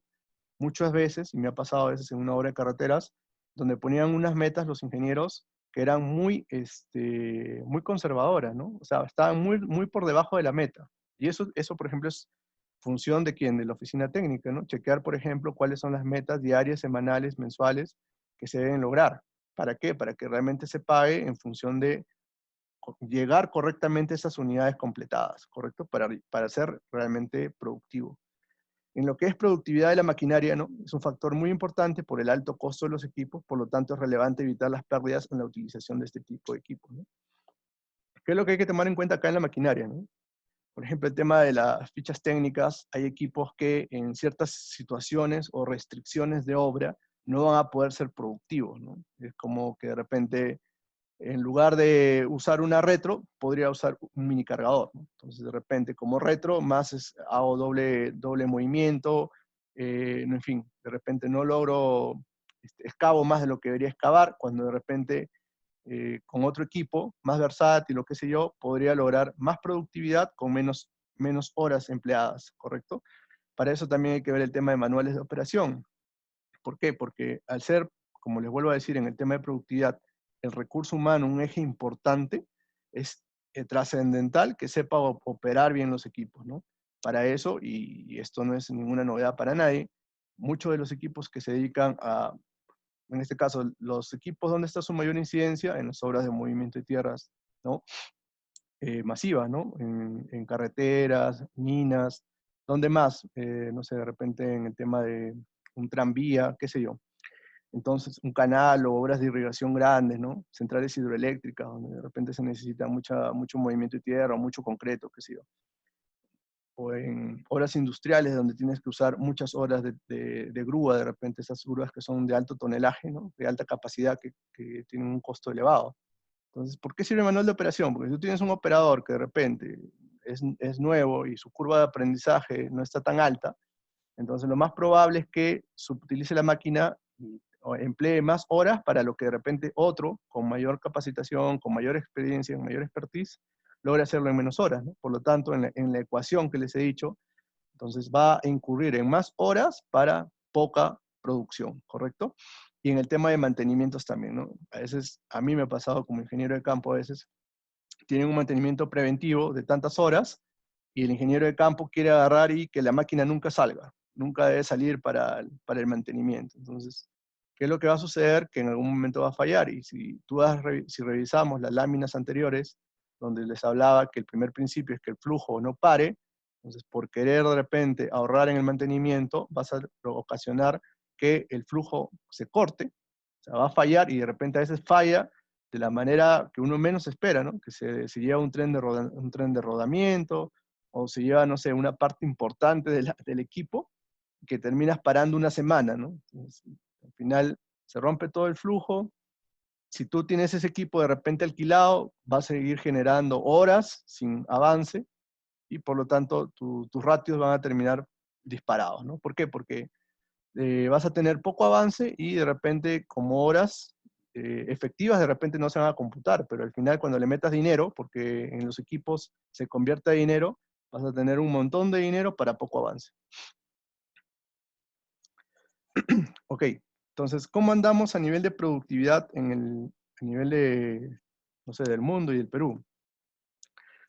Muchas veces, y me ha pasado a veces en una obra de carreteras, donde ponían unas metas los ingenieros que eran muy conservadoras, ¿no? O sea, estaban muy por debajo de la meta. Y eso, por ejemplo, es función de quién, de la oficina técnica, ¿no? Chequear, por ejemplo, cuáles son las metas diarias, semanales, mensuales que se deben lograr. ¿Para qué? Para que realmente se pague en función de llegar correctamente a esas unidades completadas, ¿correcto? Para ser realmente productivo. En lo que es productividad de la maquinaria, ¿no? Es un factor muy importante por el alto costo de los equipos, por lo tanto es relevante evitar las pérdidas en la utilización de este tipo de equipos, ¿no? ¿Qué es lo que hay que tomar en cuenta acá en la maquinaria, ¿no? Por ejemplo, el tema de las fichas técnicas, hay equipos que en ciertas situaciones o restricciones de obra no van a poder ser productivos, ¿no? Es como que de repente, en lugar de usar una retro, podría usar un mini cargador, ¿no? Entonces, de repente, como retro, hago doble movimiento, no, en fin, de repente no logro, excavo más de lo que debería excavar, cuando de repente con otro equipo más versátil o qué sé yo, podría lograr más productividad con menos horas empleadas, ¿correcto? Para eso también hay que ver el tema de manuales de operación. ¿Por qué? Porque al ser, como les vuelvo a decir, en el tema de productividad, el recurso humano un eje importante, es trascendental que sepa operar bien los equipos, ¿no? Para eso, y esto no es ninguna novedad para nadie, muchos de los equipos que se dedican a, en este caso, los equipos donde está su mayor incidencia, en las obras de movimiento de tierras, ¿no? Masivas, ¿no? En carreteras, minas, ¿dónde más? No sé, de repente en el tema de un tranvía, qué sé yo. Entonces, un canal o obras de irrigación grandes, ¿no? Centrales hidroeléctricas, donde de repente se necesita mucho movimiento de tierra o mucho concreto, qué sé yo. O en obras industriales donde tienes que usar muchas horas de grúa, de repente esas grúas que son de alto tonelaje, ¿no? De alta capacidad que tienen un costo elevado. Entonces, ¿por qué sirve el manual de operación? Porque si tú tienes un operador que de repente es nuevo y su curva de aprendizaje no está tan alta, entonces lo más probable es que utilice la máquina y o emplee más horas para lo que de repente otro, con mayor capacitación, con mayor experiencia, con mayor expertise, logre hacerlo en menos horas, ¿no? Por lo tanto, en la ecuación que les he dicho, entonces va a incurrir en más horas para poca producción, ¿correcto? Y en el tema de mantenimientos también, ¿no? A veces, a mí me ha pasado como ingeniero de campo, a veces tienen un mantenimiento preventivo de tantas horas y el ingeniero de campo quiere agarrar y que la máquina nunca salga, nunca debe salir para el mantenimiento. Entonces, ¿qué es lo que va a suceder? Que en algún momento va a fallar. Y si si revisamos las láminas anteriores, donde les hablaba que el primer principio es que el flujo no pare, entonces por querer de repente ahorrar en el mantenimiento, vas a ocasionar que el flujo se corte, o sea, va a fallar y de repente a veces falla de la manera que uno menos espera, ¿no? Que se lleva un tren un tren de rodamiento, o se lleva, no sé, una parte importante del equipo, que terminas parando una semana, ¿no? Entonces, al final se rompe todo el flujo. Si tú tienes ese equipo de repente alquilado, va a seguir generando horas sin avance, y por lo tanto tus ratios van a terminar disparados, ¿no? ¿Por qué? Porque vas a tener poco avance y de repente como horas efectivas de repente no se van a computar, pero al final cuando le metas dinero, porque en los equipos se convierte a dinero, vas a tener un montón de dinero para poco avance. Ok, entonces, ¿cómo andamos a nivel de productividad a nivel de, no sé, del mundo y del Perú?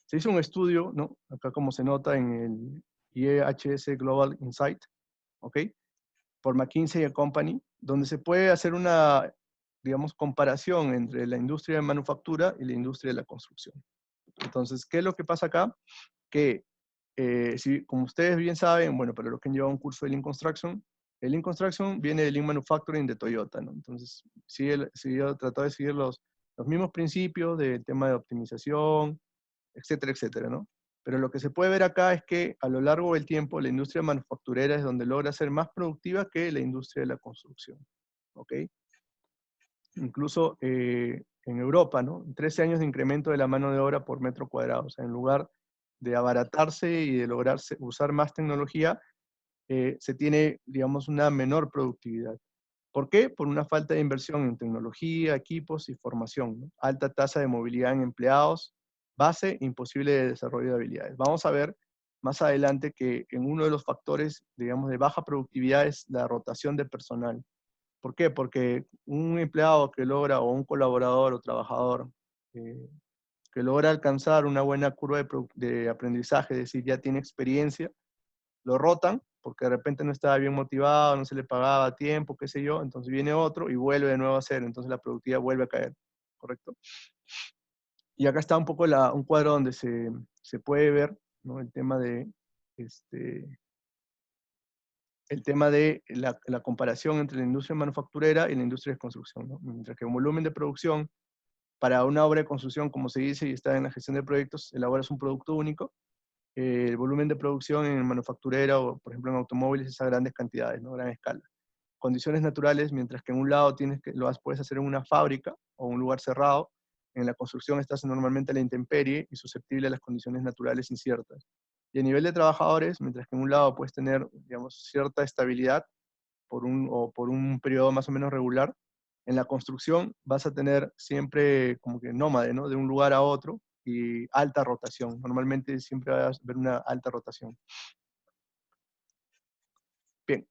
Se hizo un estudio, ¿no? Acá como se nota en el IEHS Global Insight, ¿ok? Por McKinsey & Company, donde se puede hacer una, digamos, comparación entre la industria de manufactura y la industria de la construcción. Entonces, ¿qué es lo que pasa acá? Que, si, como ustedes bien saben, bueno, para los que han llevado un curso de Lean Construction, el Lean Construction viene del Lean Manufacturing de Toyota, ¿no? Entonces, trató de seguir los mismos principios del tema de optimización, etcétera, etcétera, ¿no? Pero lo que se puede ver acá es que a lo largo del tiempo la industria manufacturera es donde logra ser más productiva que la industria de la construcción, ¿ok? Incluso en Europa, ¿no? 13 años de incremento de la mano de obra por metro cuadrado, o sea, en lugar de abaratarse y de lograr usar más tecnología, se tiene, digamos, una menor productividad. ¿Por qué? Por una falta de inversión en tecnología, equipos y formación, ¿no? Alta tasa de movilidad en empleados, base imposible de desarrollo de habilidades. Vamos a ver más adelante que en uno de los factores, digamos, de baja productividad es la rotación de personal. ¿Por qué? Porque un empleado que logra, o un colaborador o trabajador, eh, que logra alcanzar una buena curva de aprendizaje, es decir, ya tiene experiencia, lo rotan porque de repente no estaba bien motivado, no se le pagaba a tiempo, qué sé yo, entonces viene otro y vuelve de nuevo a hacer, entonces la productividad vuelve a caer, ¿correcto? Y acá está un poco un cuadro donde se puede ver, ¿no? Este, el tema de la comparación entre la industria manufacturera y la industria de construcción, ¿no? Mientras que el volumen de producción para una obra de construcción, como se dice y está en la gestión de proyectos, elaboras un producto único. El volumen de producción en manufacturera o, por ejemplo, en automóviles es a grandes cantidades, ¿no? Gran escala. Condiciones naturales, mientras que en un lado puedes hacer en una fábrica o un lugar cerrado, en la construcción estás normalmente a la intemperie y susceptible a las condiciones naturales inciertas. Y a nivel de trabajadores, mientras que en un lado puedes tener, digamos, cierta estabilidad por un periodo más o menos regular, en la construcción vas a tener siempre como que nómade, ¿no? De un lugar a otro y alta rotación. Normalmente siempre vas a ver una alta rotación. Bien,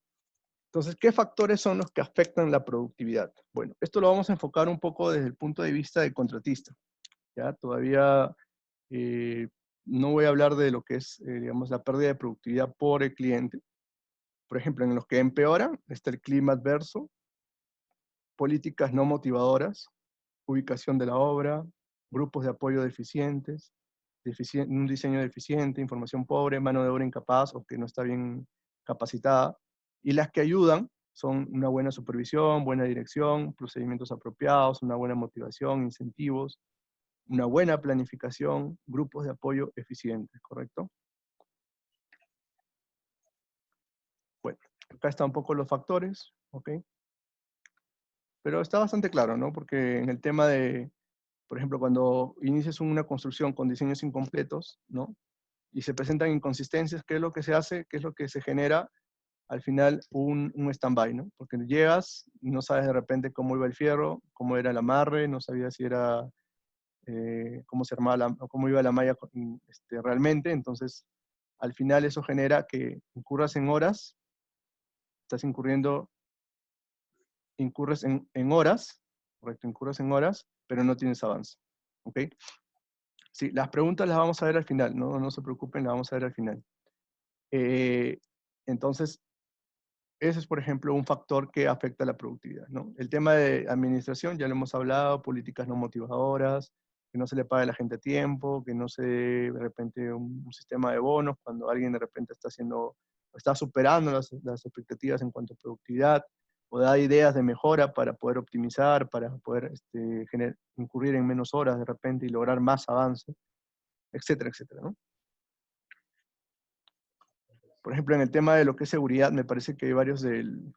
entonces, ¿qué factores son los que afectan la productividad? Bueno, esto lo vamos a enfocar un poco desde el punto de vista del contratista. ¿Ya? Todavía eh, no voy a hablar de lo que es, digamos, la pérdida de productividad por el cliente. Por ejemplo, en los que empeoran está el clima adverso, políticas no motivadoras, ubicación de la obra, grupos de apoyo deficientes, un diseño deficiente, información pobre, mano de obra incapaz o que no está bien capacitada. Y las que ayudan son una buena supervisión, buena dirección, procedimientos apropiados, una buena motivación, incentivos, una buena planificación, grupos de apoyo eficientes, ¿correcto? Bueno, acá están un poco los factores, ¿ok? Pero está bastante claro, ¿no? Porque en el tema de, por ejemplo, cuando inicias una construcción con diseños incompletos, ¿no? Y se presentan inconsistencias, ¿qué es lo que se hace? ¿Qué es lo que se genera? al final un stand-by, ¿no? Porque llegas y no sabes de repente cómo iba el fierro, cómo era el amarre, no sabías si era, cómo se armaba cómo iba la malla realmente, entonces al final eso genera que incurras en horas, estás incurres en horas, correcto, incurres en horas, pero no tienes avance, ¿ok? Sí, las preguntas las vamos a ver al final, no se preocupen, las vamos a ver al final. Entonces, ese es, por ejemplo, un factor que afecta la productividad, ¿no? El tema de administración, ya lo hemos hablado, políticas no motivadoras, que no se le pague a la gente a tiempo, que no se dé de repente un sistema de bonos cuando alguien de repente está superando las expectativas en cuanto a productividad, o da ideas de mejora para poder optimizar, para poder incurrir en menos horas de repente y lograr más avance, etcétera, etcétera, ¿no? Por ejemplo, en el tema de lo que es seguridad, me parece que hay varios del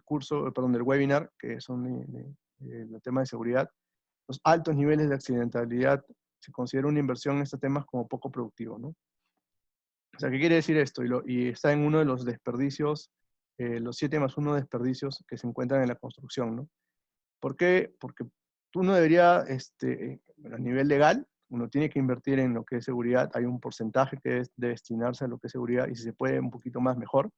curso, perdón, del webinar, que son el tema de seguridad. Los altos niveles de accidentalidad se considera una inversión en estos temas como poco productivo, ¿no? O sea, ¿qué quiere decir esto? Y está en uno de los desperdicios, los 7+1 desperdicios que se encuentran en la construcción, ¿no? ¿Por qué? Porque tú no deberías, a nivel legal, uno tiene que invertir en lo que es seguridad, hay un porcentaje que es de destinarse a lo que es seguridad, y si se puede un poquito más, mejor.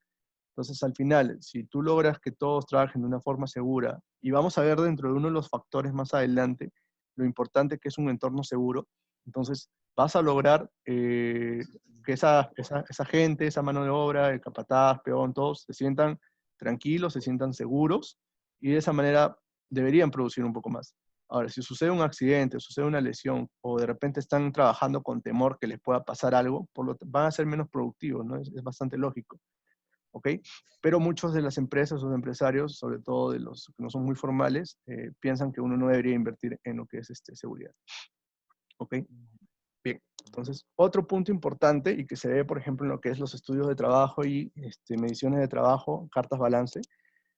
Entonces, al final, si tú logras que todos trabajen de una forma segura, y vamos a ver dentro de uno de los factores más adelante, lo importante que es un entorno seguro, entonces vas a lograr que esa gente, esa mano de obra, el capataz, peón, todos se sientan tranquilos, se sientan seguros, y de esa manera deberían producir un poco más. Ahora, si sucede un accidente, sucede una lesión, o de repente están trabajando con temor que les pueda pasar algo, van a ser menos productivos, ¿no? Es bastante lógico. ¿Ok? Pero muchos de las empresas o de empresarios, sobre todo de los que no son muy formales, piensan que uno no debería invertir en lo que es seguridad. ¿Ok? Bien, entonces, otro punto importante y que se ve, por ejemplo, en lo que es los estudios de trabajo y mediciones de trabajo, cartas balance,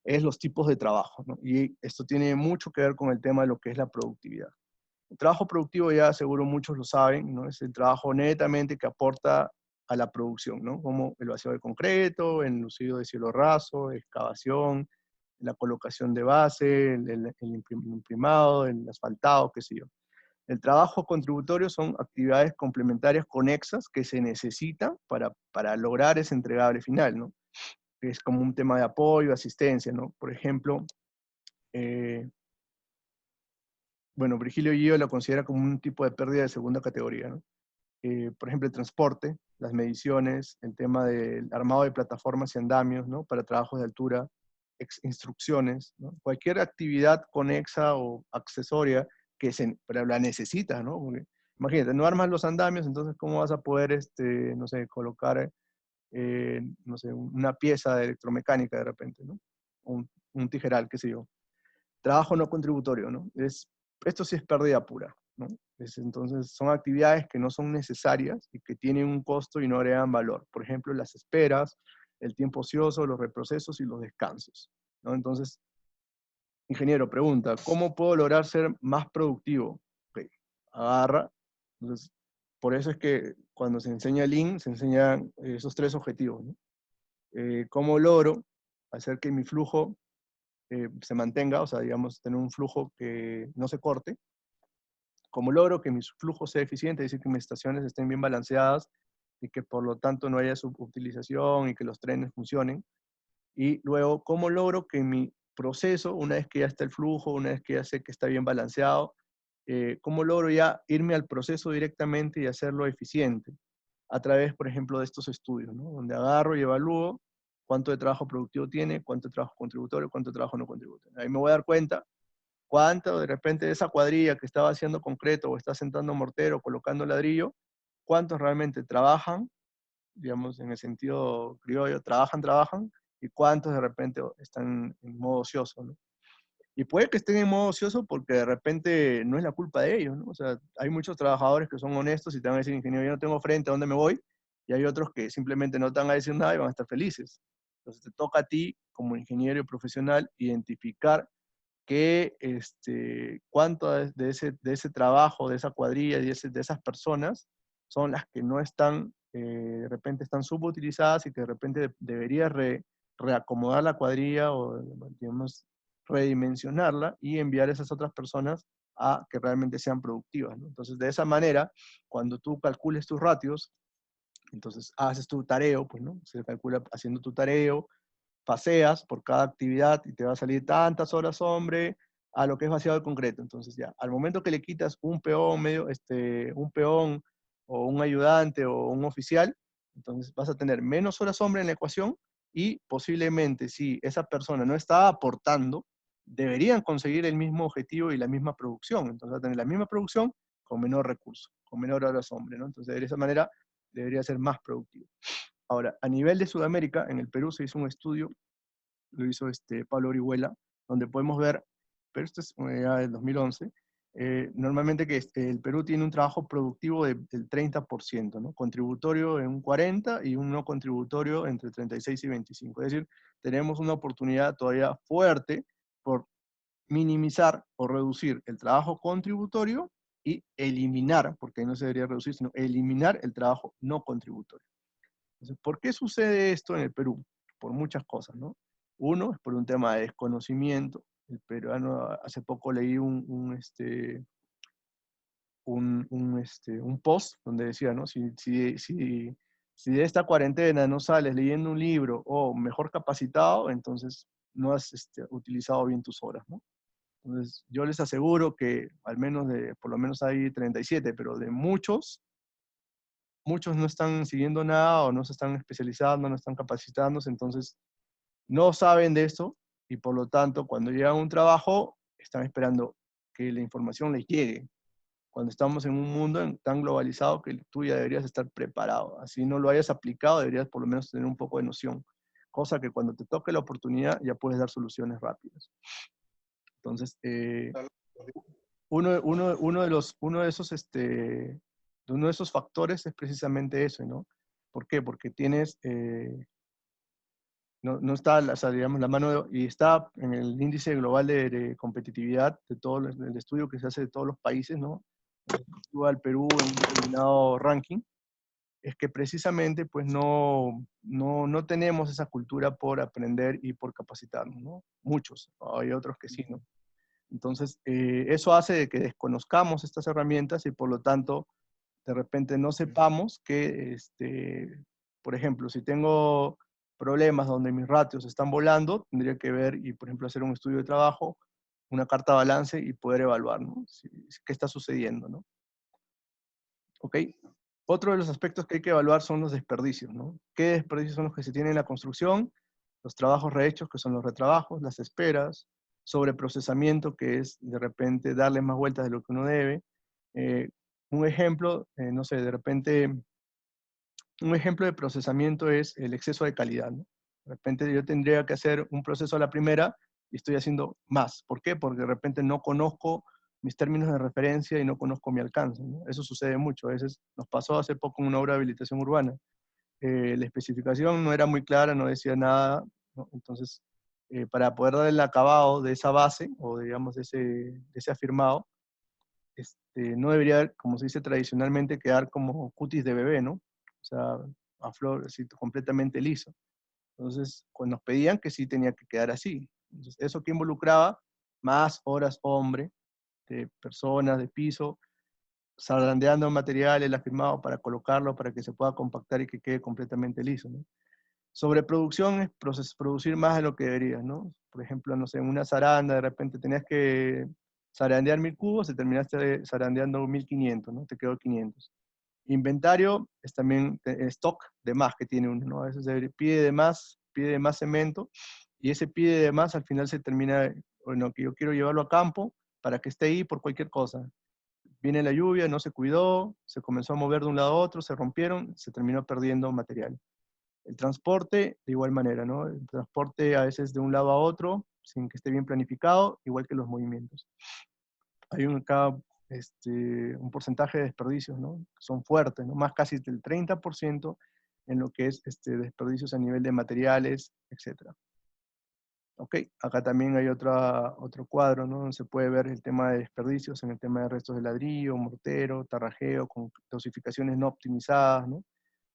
es los tipos de trabajo, ¿no? Y esto tiene mucho que ver con el tema de lo que es la productividad. El trabajo productivo, ya seguro muchos lo saben, ¿no? Es el trabajo netamente que aporta a la producción, ¿no? Como el vacío de concreto, el lucido de cielo raso, excavación, la colocación de base, el imprimado, el asfaltado, qué sé yo. El trabajo contributorio son actividades complementarias conexas que se necesitan para lograr ese entregable final, ¿no? Es como un tema de apoyo, asistencia, ¿no? Por ejemplo, bueno, Virgilio Gio lo considera como un tipo de pérdida de segunda categoría, ¿no? Por ejemplo, el transporte, las mediciones, el tema del armado de plataformas y andamios, ¿no? Para trabajos de altura, instrucciones, ¿no? Cualquier actividad conexa o accesoria pero la necesitas, ¿no? Porque, imagínate, no armas los andamios, entonces ¿cómo vas a poder, no sé, colocar, no sé, una pieza de electromecánica de repente, ¿no? Un tijeral, qué sé yo. Trabajo no contributorio, ¿no? Esto sí es pérdida pura, ¿no? Entonces, son actividades que no son necesarias y que tienen un costo y no agregan valor. Por ejemplo, las esperas, el tiempo ocioso, los reprocesos y los descansos, ¿no? Entonces, ingeniero, pregunta, ¿cómo puedo lograr ser más productivo? Ok, agarra. Entonces, por eso es que cuando se enseña Lean, se enseñan esos 3 objetivos, ¿no? ¿Cómo logro hacer que mi flujo se mantenga, o sea, digamos, tener un flujo que no se corte? Como logro que mi flujo sea eficiente, es decir, que mis estaciones estén bien balanceadas y que por lo tanto no haya subutilización y que los trenes funcionen. Y luego, ¿cómo logro que mi proceso, una vez que ya está el flujo, una vez que ya sé que está bien balanceado, cómo logro ya irme al proceso directamente y hacerlo eficiente? A través, por ejemplo, de estos estudios, ¿no? Donde agarro y evalúo cuánto de trabajo productivo tiene, cuánto de trabajo contributorio, cuánto de trabajo no contributorio. Ahí me voy a dar cuenta cuánto de repente de esa cuadrilla que estaba haciendo concreto o está sentando mortero, colocando ladrillo, cuántos realmente trabajan, digamos, en el sentido criollo, trabajan, y cuántos de repente están en modo ocioso, ¿no? Y puede que estén en modo ocioso porque de repente no es la culpa de ellos, ¿no? O sea, hay muchos trabajadores que son honestos y te van a decir, ingeniero, yo no tengo frente, ¿a dónde me voy? Y hay otros que simplemente no te van a decir nada y van a estar felices. Entonces te toca a ti, como ingeniero y profesional, identificar que cuánto de ese trabajo, de esa cuadrilla, de esas personas, son las que no están, de repente están subutilizadas y que de repente deberías reacomodar la cuadrilla o, digamos, redimensionarla y enviar a esas otras personas a que realmente sean productivas, ¿no? Entonces, de esa manera, cuando tú calcules tus ratios, entonces haces tu tareo, pues, ¿no? Se calcula haciendo tu tareo, paseas por cada actividad y te va a salir tantas horas, hombre, a lo que es vaciado de concreto. Entonces ya, al momento que le quitas un peón, un peón o un ayudante o un oficial, entonces vas a tener menos horas hombre en la ecuación y posiblemente si esa persona no está aportando, deberían conseguir el mismo objetivo y la misma producción. Entonces va a tener la misma producción con menor recurso, con menor horas hombre, ¿no? Entonces de esa manera debería ser más productivo. Ahora, a nivel de Sudamérica, en el Perú se hizo un estudio, lo hizo Pablo Orihuela, donde podemos ver, pero esto es ya del 2011, normalmente que el Perú tiene un trabajo productivo del 30%, ¿no? Contributorio en un 40% y un no contributorio entre 36 y 25%. Es decir, tenemos una oportunidad todavía fuerte por minimizar o reducir el trabajo contributorio y eliminar, porque no se debería reducir, sino eliminar el trabajo no contributorio. Entonces, ¿por qué sucede esto en el Perú? Por muchas cosas, ¿no? Uno, es por un tema de desconocimiento. El peruano, hace poco leí un post donde decía, ¿no? Si de esta cuarentena no sales leyendo un libro o mejor capacitado, entonces no has utilizado bien tus horas, ¿no? Entonces, yo les aseguro que al menos por lo menos hay 37, pero de muchos no están siguiendo nada o no se están especializando, no están capacitándose, entonces no saben de eso y por lo tanto cuando llegan a un trabajo están esperando que la información les llegue. Cuando estamos en un mundo tan globalizado que tú ya deberías estar preparado. Así no lo hayas aplicado, deberías por lo menos tener un poco de noción. Cosa que cuando te toque la oportunidad ya puedes dar soluciones rápidas. Entonces, uno de esos factores es precisamente eso, ¿no? ¿Por qué? Porque no está, o sea, digamos, la mano, y está en el índice global de competitividad de todo el estudio que se hace de todos los países, ¿no? Al Perú en un determinado ranking, es que precisamente pues no tenemos esa cultura por aprender y por capacitarnos, ¿no? Muchos, hay otros que sí, ¿no? Entonces, eso hace de que desconozcamos estas herramientas y por lo tanto, de repente no sepamos que, por ejemplo, si tengo problemas donde mis ratios están volando, tendría que ver y, por ejemplo, hacer un estudio de trabajo, una carta balance y poder evaluar, ¿no? ¿Qué está sucediendo, ¿no? ¿Ok? Otro de los aspectos que hay que evaluar son los desperdicios, ¿no? ¿Qué desperdicios son los que se tienen en la construcción? Los trabajos rehechos, que son los retrabajos, las esperas, sobreprocesamiento, que es de repente darle más vueltas de lo que uno debe. Eh, un ejemplo, no sé, de repente, un ejemplo de procesamiento es el exceso de calidad, ¿no? De repente yo tendría que hacer un proceso a la primera y estoy haciendo más. ¿Por qué? Porque de repente no conozco mis términos de referencia y no conozco mi alcance, ¿no? Eso sucede mucho. A veces nos pasó hace poco en una obra de habilitación urbana. La especificación no era muy clara, no decía nada, ¿no? Entonces, para poder dar el acabado de esa base, o digamos de ese afirmado, no debería, como se dice tradicionalmente, quedar como cutis de bebé, ¿no? O sea, a flor, así, completamente liso. Entonces, cuando nos pedían que sí tenía que quedar así. Entonces, eso que involucraba más horas hombre, de personas, de piso, zarandeando material, el afirmado para colocarlo, para que se pueda compactar y que quede completamente liso, ¿no? Sobreproducción es producir más de lo que deberías, ¿no? Por ejemplo, no sé, en una zaranda de repente tenías que zarandear 1000 cubos y terminaste zarandeando 1500, ¿no? Te quedó 500. Inventario es también stock de más que tiene uno, ¿no? A veces se pide de más cemento y ese pide de más al final se termina, bueno, que yo quiero llevarlo a campo para que esté ahí por cualquier cosa. Viene la lluvia, no se cuidó, se comenzó a mover de un lado a otro, se rompieron, se terminó perdiendo material. El transporte, de igual manera, ¿no? El transporte a veces de un lado a otro, sin que esté bien planificado, igual que los movimientos. Hay un porcentaje de desperdicios, ¿no? Que son fuertes, ¿no? Más casi del 30% en lo que es desperdicios a nivel de materiales, etc. Ok, acá también hay otro cuadro, ¿no? Donde se puede ver el tema de desperdicios en el tema de restos de ladrillo, mortero, tarrajeo, con dosificaciones no optimizadas, ¿no?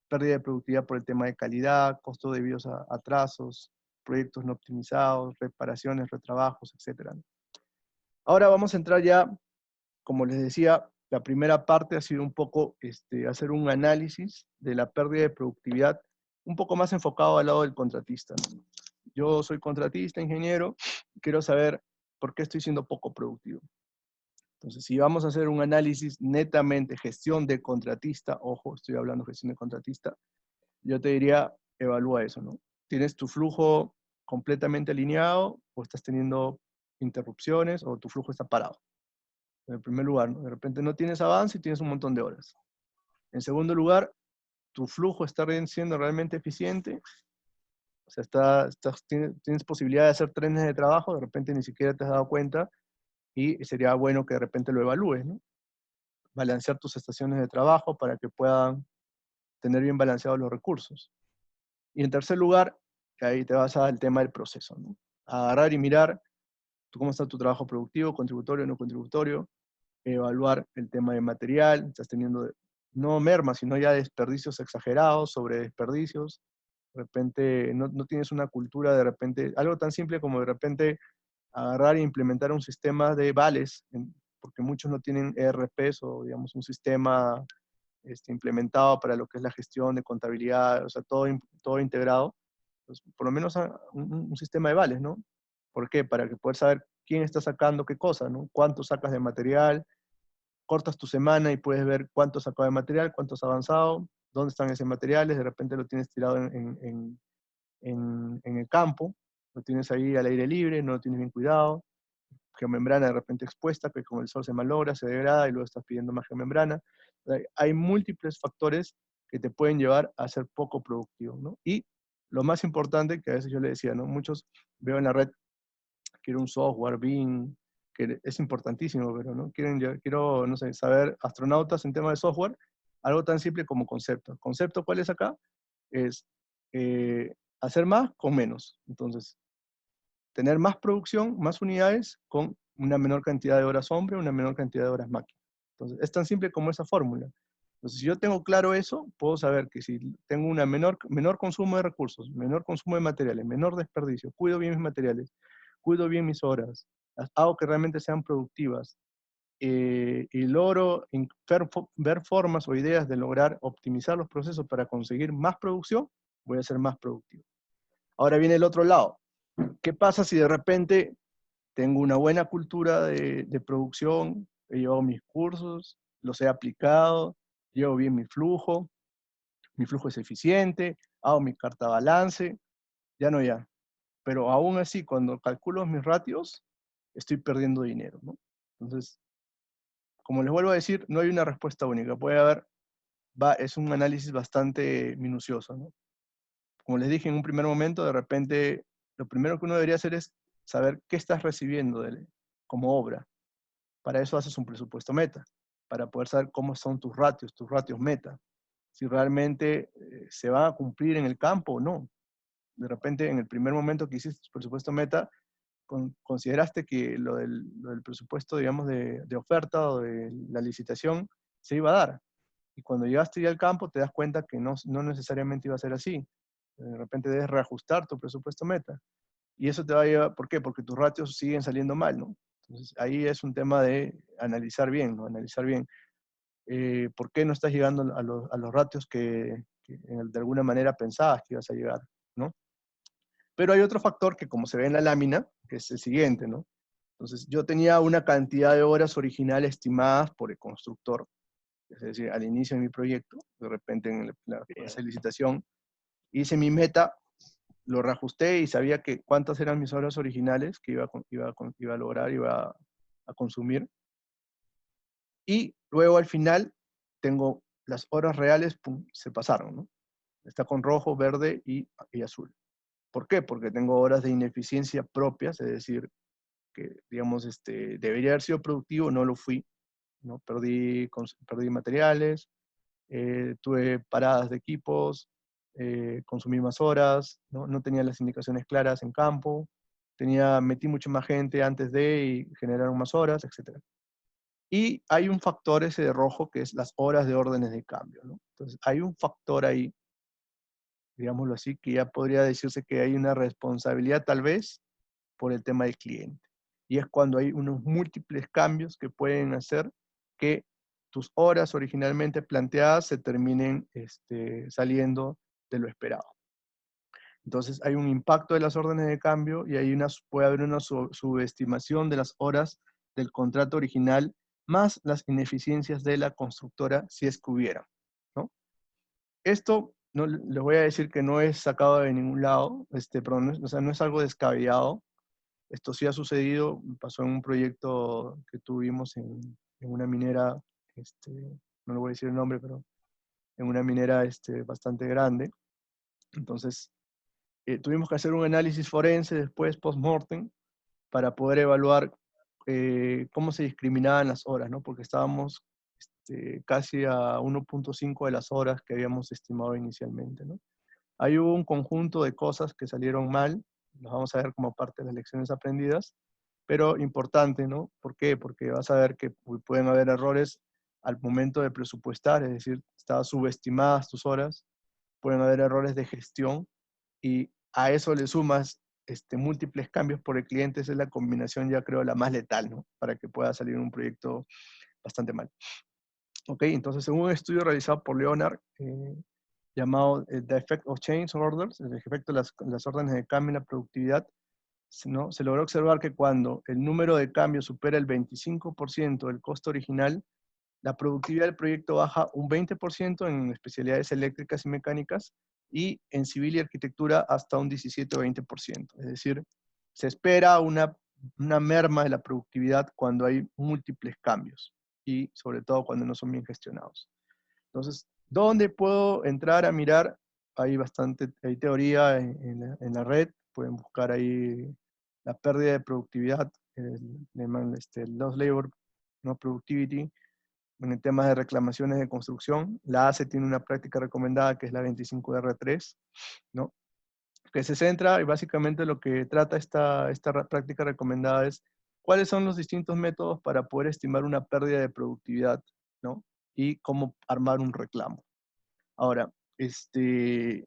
Pérdida de productividad por el tema de calidad, costos debidos a atrasos, proyectos no optimizados, reparaciones, retrabajos, etc. Ahora vamos a entrar ya, como les decía, la primera parte ha sido un poco hacer un análisis de la pérdida de productividad, un poco más enfocado al lado del contratista, ¿no? Yo soy contratista, ingeniero, quiero saber por qué estoy siendo poco productivo. Entonces, si vamos a hacer un análisis netamente gestión de contratista, ojo, estoy hablando de gestión de contratista, yo te diría, evalúa eso, ¿no? ¿Tienes tu flujo completamente alineado o estás teniendo interrupciones o tu flujo está parado? En primer lugar, ¿no? De repente no tienes avance y tienes un montón de horas. En segundo lugar, tu flujo está siendo realmente eficiente. O sea, tienes posibilidad de hacer trenes de trabajo, de repente ni siquiera te has dado cuenta y sería bueno que de repente lo evalúes, ¿no? Balancear tus estaciones de trabajo para que puedan tener bien balanceados los recursos. Y en tercer lugar, ahí te vas al tema del proceso, ¿no? Agarrar y mirar cómo está tu trabajo productivo, contributorio, no contributorio, evaluar el tema de material, estás teniendo no merma, sino ya desperdicios exagerados, sobre desperdicios, de repente no tienes una cultura, de repente, algo tan simple como de repente agarrar e implementar un sistema de vales, porque muchos no tienen ERPs o digamos un sistema implementado para lo que es la gestión de contabilidad, o sea, todo integrado, pues, por lo menos un sistema de vales, ¿no? ¿Por qué? Para que poder saber quién está sacando qué cosa, ¿no? Cuánto sacas de material, cortas tu semana y puedes ver cuánto has sacado de material, cuánto has avanzado, dónde están esos materiales, de repente lo tienes tirado en el campo, lo tienes ahí al aire libre, no lo tienes bien cuidado, geomembrana de repente expuesta, que con el sol se malogra, se degrada y luego estás pidiendo más geomembrana. Hay múltiples factores que te pueden llevar a ser poco productivo, ¿no? Y lo más importante, que a veces yo le decía, ¿no? Muchos veo en la red, quiero un software, BIM, que es importantísimo, pero no quiero, no sé, saber astronautas en tema de software, algo tan simple como concepto. ¿El concepto cuál es acá? Es hacer más con menos. Entonces, tener más producción, más unidades, con una menor cantidad de horas hombre, una menor cantidad de horas máquina. Entonces, es tan simple como esa fórmula. Entonces, si yo tengo claro eso, puedo saber que si tengo una menor consumo de recursos, menor consumo de materiales, menor desperdicio, cuido bien mis materiales, cuido bien mis horas, las hago que realmente sean productivas, y logro ver formas o ideas de lograr optimizar los procesos para conseguir más producción, voy a ser más productivo. Ahora viene el otro lado. ¿Qué pasa si de repente tengo una buena cultura de producción, he llevado mis cursos, los he aplicado, llevo bien mi flujo es eficiente, hago mi carta balance, ya no ya. Pero aún así, cuando calculo mis ratios, estoy perdiendo dinero, ¿no? Entonces, como les vuelvo a decir, no hay una respuesta única. Puede haber, es un análisis bastante minucioso, ¿no? Como les dije en un primer momento, de repente, lo primero que uno debería hacer es saber qué estás recibiendo como obra. Para eso haces un presupuesto meta, para poder saber cómo son tus ratios meta. Si realmente se van a cumplir en el campo o no. De repente, en el primer momento que hiciste tu presupuesto meta, consideraste que lo del presupuesto, digamos, de oferta o de la licitación se iba a dar. Y cuando llegaste ya al campo, te das cuenta que no necesariamente iba a ser así. De repente debes reajustar tu presupuesto meta. Y eso te va a llevar, ¿por qué? Porque tus ratios siguen saliendo mal, ¿no? Entonces ahí es un tema de analizar bien, ¿no? Analizar bien por qué no estás llegando a los ratios que de alguna manera pensabas que ibas a llegar, ¿no? Pero hay otro factor que, como se ve en la lámina, que es el siguiente, ¿no? Entonces yo tenía una cantidad de horas originales estimadas por el constructor, es decir, al inicio de mi proyecto, de repente en la fase de licitación, hice mi meta, lo reajusté y sabía que cuántas eran mis horas originales que iba a lograr, iba a consumir. Y luego al final tengo las horas reales, pum, se pasaron, ¿no? Está con rojo, verde y azul. ¿Por qué? Porque tengo horas de ineficiencia propias, es decir, que, digamos, debería haber sido productivo, no lo fui, ¿no? Perdí materiales, tuve paradas de equipos, consumí más horas, ¿no? Tenía las indicaciones claras en campo, metí mucha más gente antes de y generaron más horas, etc. Y hay un factor ese de rojo que es las horas de órdenes de cambio, ¿no? Entonces, hay un factor ahí digámoslo así, que ya podría decirse que hay una responsabilidad tal vez por el tema del cliente. Y es cuando hay unos múltiples cambios que pueden hacer que tus horas originalmente planteadas se terminen saliendo de lo esperado. Entonces hay un impacto de las órdenes de cambio y puede haber una subestimación de las horas del contrato original más las ineficiencias de la constructora si es que hubiera, ¿no? Esto no, les voy a decir que no es sacado de ningún lado, perdón, o sea, no es algo descabellado. Esto sí ha sucedido, pasó en un proyecto que tuvimos en una minera, no le voy a decir el nombre, pero en una minera bastante grande. Entonces, tuvimos que hacer un análisis forense después, post-mortem, para poder evaluar cómo se discriminaban las horas, ¿no? Porque estábamos casi a 1.5 de las horas que habíamos estimado inicialmente, ¿no? Ahí hubo un conjunto de cosas que salieron mal, los vamos a ver como parte de las lecciones aprendidas, pero importante, ¿no? ¿Por qué? Porque vas a ver que pueden haber errores al momento de presupuestar, es decir, estaban subestimadas tus horas, pueden haber errores de gestión, y a eso le sumas múltiples cambios por el cliente. Esa es la combinación, ya creo, la más letal, ¿no? Para que pueda salir un proyecto bastante mal. Ok, entonces, según un estudio realizado por Leonard, llamado The Effect of Change Orders, el efecto de las órdenes de cambio en la productividad, ¿no? Se logró observar que cuando el número de cambios supera el 25% del costo original, la productividad del proyecto baja un 20% en especialidades eléctricas y mecánicas, y en civil y arquitectura hasta un 17 o 20%. Es decir, se espera una merma de la productividad cuando hay múltiples cambios, y sobre todo cuando no son bien gestionados. Entonces, ¿dónde puedo entrar a mirar? Hay teoría en la red, pueden buscar ahí la pérdida de productividad, lost labor, no productivity, en el tema de reclamaciones de construcción. La ACE tiene una práctica recomendada que es la 25R3, ¿no? Que se centra, y básicamente lo que trata esta práctica recomendada es cuáles son los distintos métodos para poder estimar una pérdida de productividad, ¿no? Y cómo armar un reclamo. Ahora, este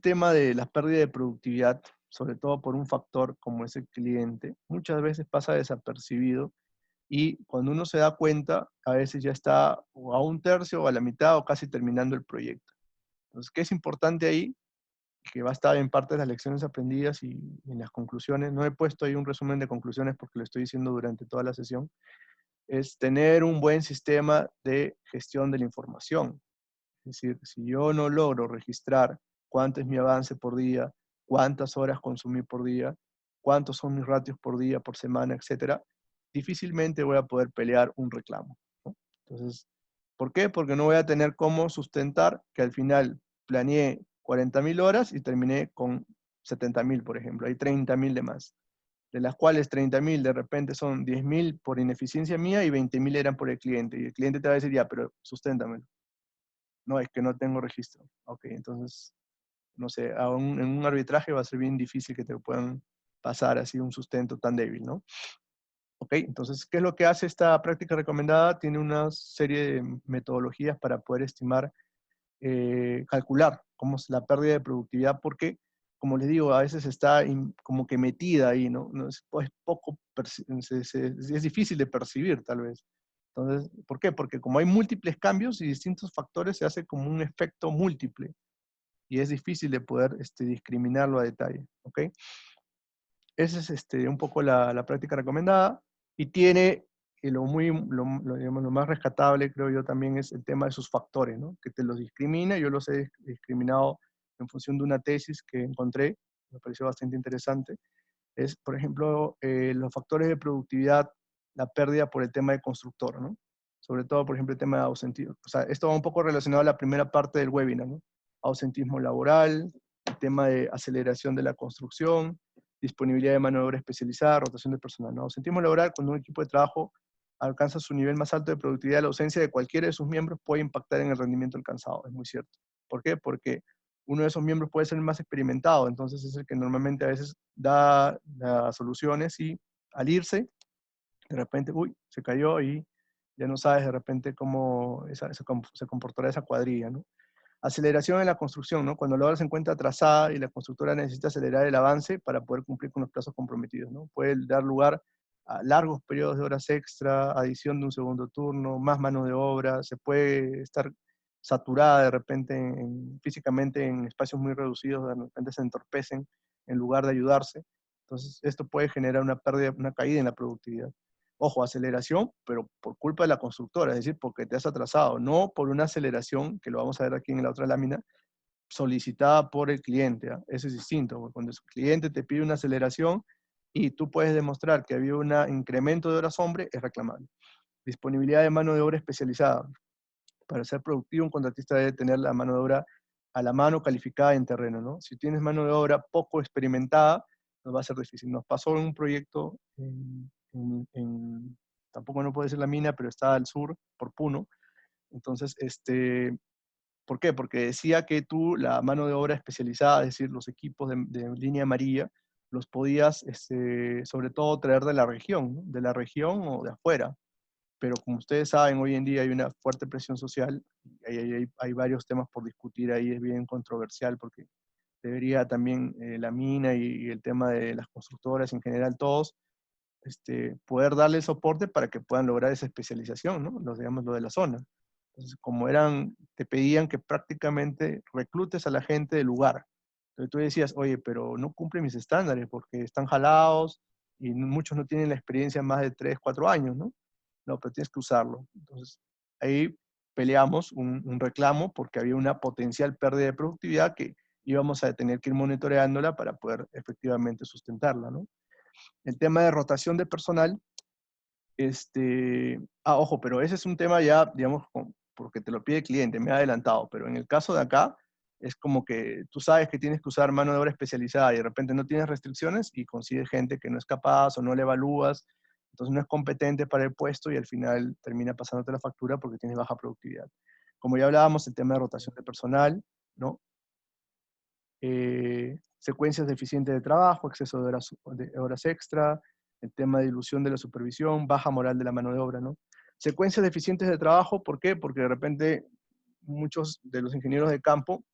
tema de la pérdida de productividad, sobre todo por un factor como es el cliente, muchas veces pasa desapercibido, y cuando uno se da cuenta, a veces ya está o a un tercio o a la mitad o casi terminando el proyecto. Entonces, ¿qué es importante ahí? Que va a estar en parte de las lecciones aprendidas y en las conclusiones. No he puesto ahí un resumen de conclusiones porque lo estoy diciendo durante toda la sesión. Es tener un buen sistema de gestión de la información. Es decir, si yo no logro registrar cuánto es mi avance por día, cuántas horas consumí por día, cuántos son mis ratios por día, por semana, etcétera, difícilmente voy a poder pelear un reclamo, ¿no? Entonces, ¿por qué? Porque no voy a tener cómo sustentar que al final planeé 40.000 horas y terminé con 70.000, por ejemplo. Hay 30.000 de más, de las cuales 30.000 de repente son 10.000 por ineficiencia mía y 20.000 eran por el cliente. Y el cliente te va a decir, ya, pero susténtamelo. No, es que no tengo registro. Ok, entonces, no sé, en un arbitraje va a ser bien difícil que te puedan pasar así un sustento tan débil, ¿no? Ok, entonces, ¿qué es lo que hace esta práctica recomendada? Tiene una serie de metodologías para poder estimar, calcular cómo es la pérdida de productividad, porque, como les digo, a veces está como que metida ahí, ¿no? No es, pues, poco, es difícil de percibir, tal vez. Entonces, ¿por qué? Porque como hay múltiples cambios y distintos factores, se hace como un efecto múltiple, y es difícil de poder discriminarlo a detalle, ¿ok? Esa es un poco la práctica recomendada, y tiene digamos, lo más rescatable, creo yo, también es el tema de sus factores, ¿no? Que te los discrimina. Yo los he discriminado en función de una tesis que encontré, me pareció bastante interesante. Es, por ejemplo, los factores de productividad, la pérdida por el tema de constructor, ¿no? Sobre todo, por ejemplo, el tema de ausentismo. O sea, esto va un poco relacionado a la primera parte del webinar, ¿no? Ausentismo laboral, el tema de aceleración de la construcción, disponibilidad de mano de obra especializada, rotación de personal, ¿no? Ausentismo laboral, cuando un equipo de trabajo alcanza su nivel más alto de productividad, la ausencia de cualquiera de sus miembros puede impactar en el rendimiento alcanzado. Es muy cierto. ¿Por qué? Porque uno de esos miembros puede ser el más experimentado, entonces es el que normalmente a veces da las soluciones, y al irse, de repente, uy, se cayó y ya no sabes de repente cómo se comportará esa cuadrilla, ¿no? Aceleración en la construcción, ¿no? Cuando la obra se encuentra atrasada y la constructora necesita acelerar el avance para poder cumplir con los plazos comprometidos, ¿no? Puede dar lugar a largos periodos de horas extra, adición de un segundo turno, más mano de obra, se puede estar saturada de repente físicamente en espacios muy reducidos, de repente se entorpecen en lugar de ayudarse. Entonces, esto puede generar una pérdida, una caída en la productividad. Ojo, aceleración, pero por culpa de la constructora, es decir, porque te has atrasado, no por una aceleración, que lo vamos a ver aquí en la otra lámina, solicitada por el cliente. ¿Ah? Eso es distinto, porque cuando el cliente te pide una aceleración y tú puedes demostrar que había un incremento de horas hombre, es reclamable. Disponibilidad de mano de obra especializada. Para ser productivo, un contratista debe tener la mano de obra a la mano calificada en terreno, ¿no? Si tienes mano de obra poco experimentada, nos va a ser difícil. Nos pasó en un proyecto tampoco no puede ser la mina, pero está al sur, por Puno. Entonces, ¿por qué? Porque decía que tú la mano de obra especializada, es decir, los equipos de línea amarilla, los podías, sobre todo, traer de la región, ¿no? De la región o de afuera. Pero como ustedes saben, hoy en día hay una fuerte presión social, hay varios temas por discutir ahí, es bien controversial porque debería también la mina y el tema de las constructoras en general, todos, poder darle soporte para que puedan lograr esa especialización, ¿no? Digamos, lo de la zona. Entonces, como te pedían que prácticamente reclutes a la gente del lugar. Entonces tú decías, oye, pero no cumplen mis estándares porque están jalados y muchos no tienen la experiencia más de 3, 4 años, ¿no? No, pero tienes que usarlo. Entonces, ahí peleamos un reclamo porque había una potencial pérdida de productividad que íbamos a tener que ir monitoreándola para poder efectivamente sustentarla, ¿no? El tema de rotación de personal, ojo, pero ese es un tema ya, digamos, porque te lo pide el cliente, me ha adelantado, pero en el caso de acá, es como que tú sabes que tienes que usar mano de obra especializada y de repente no tienes restricciones y consigues gente que no es capaz o no le evalúas, entonces no es competente para el puesto y al final termina pasándote la factura porque tienes baja productividad. Como ya hablábamos, el tema de rotación de personal, ¿no? Secuencias deficientes de trabajo, exceso de horas extra, el tema de dilución de la supervisión, baja moral de la mano de obra, ¿no? Secuencias deficientes de trabajo, ¿por qué? Porque de repente muchos de los ingenieros de campo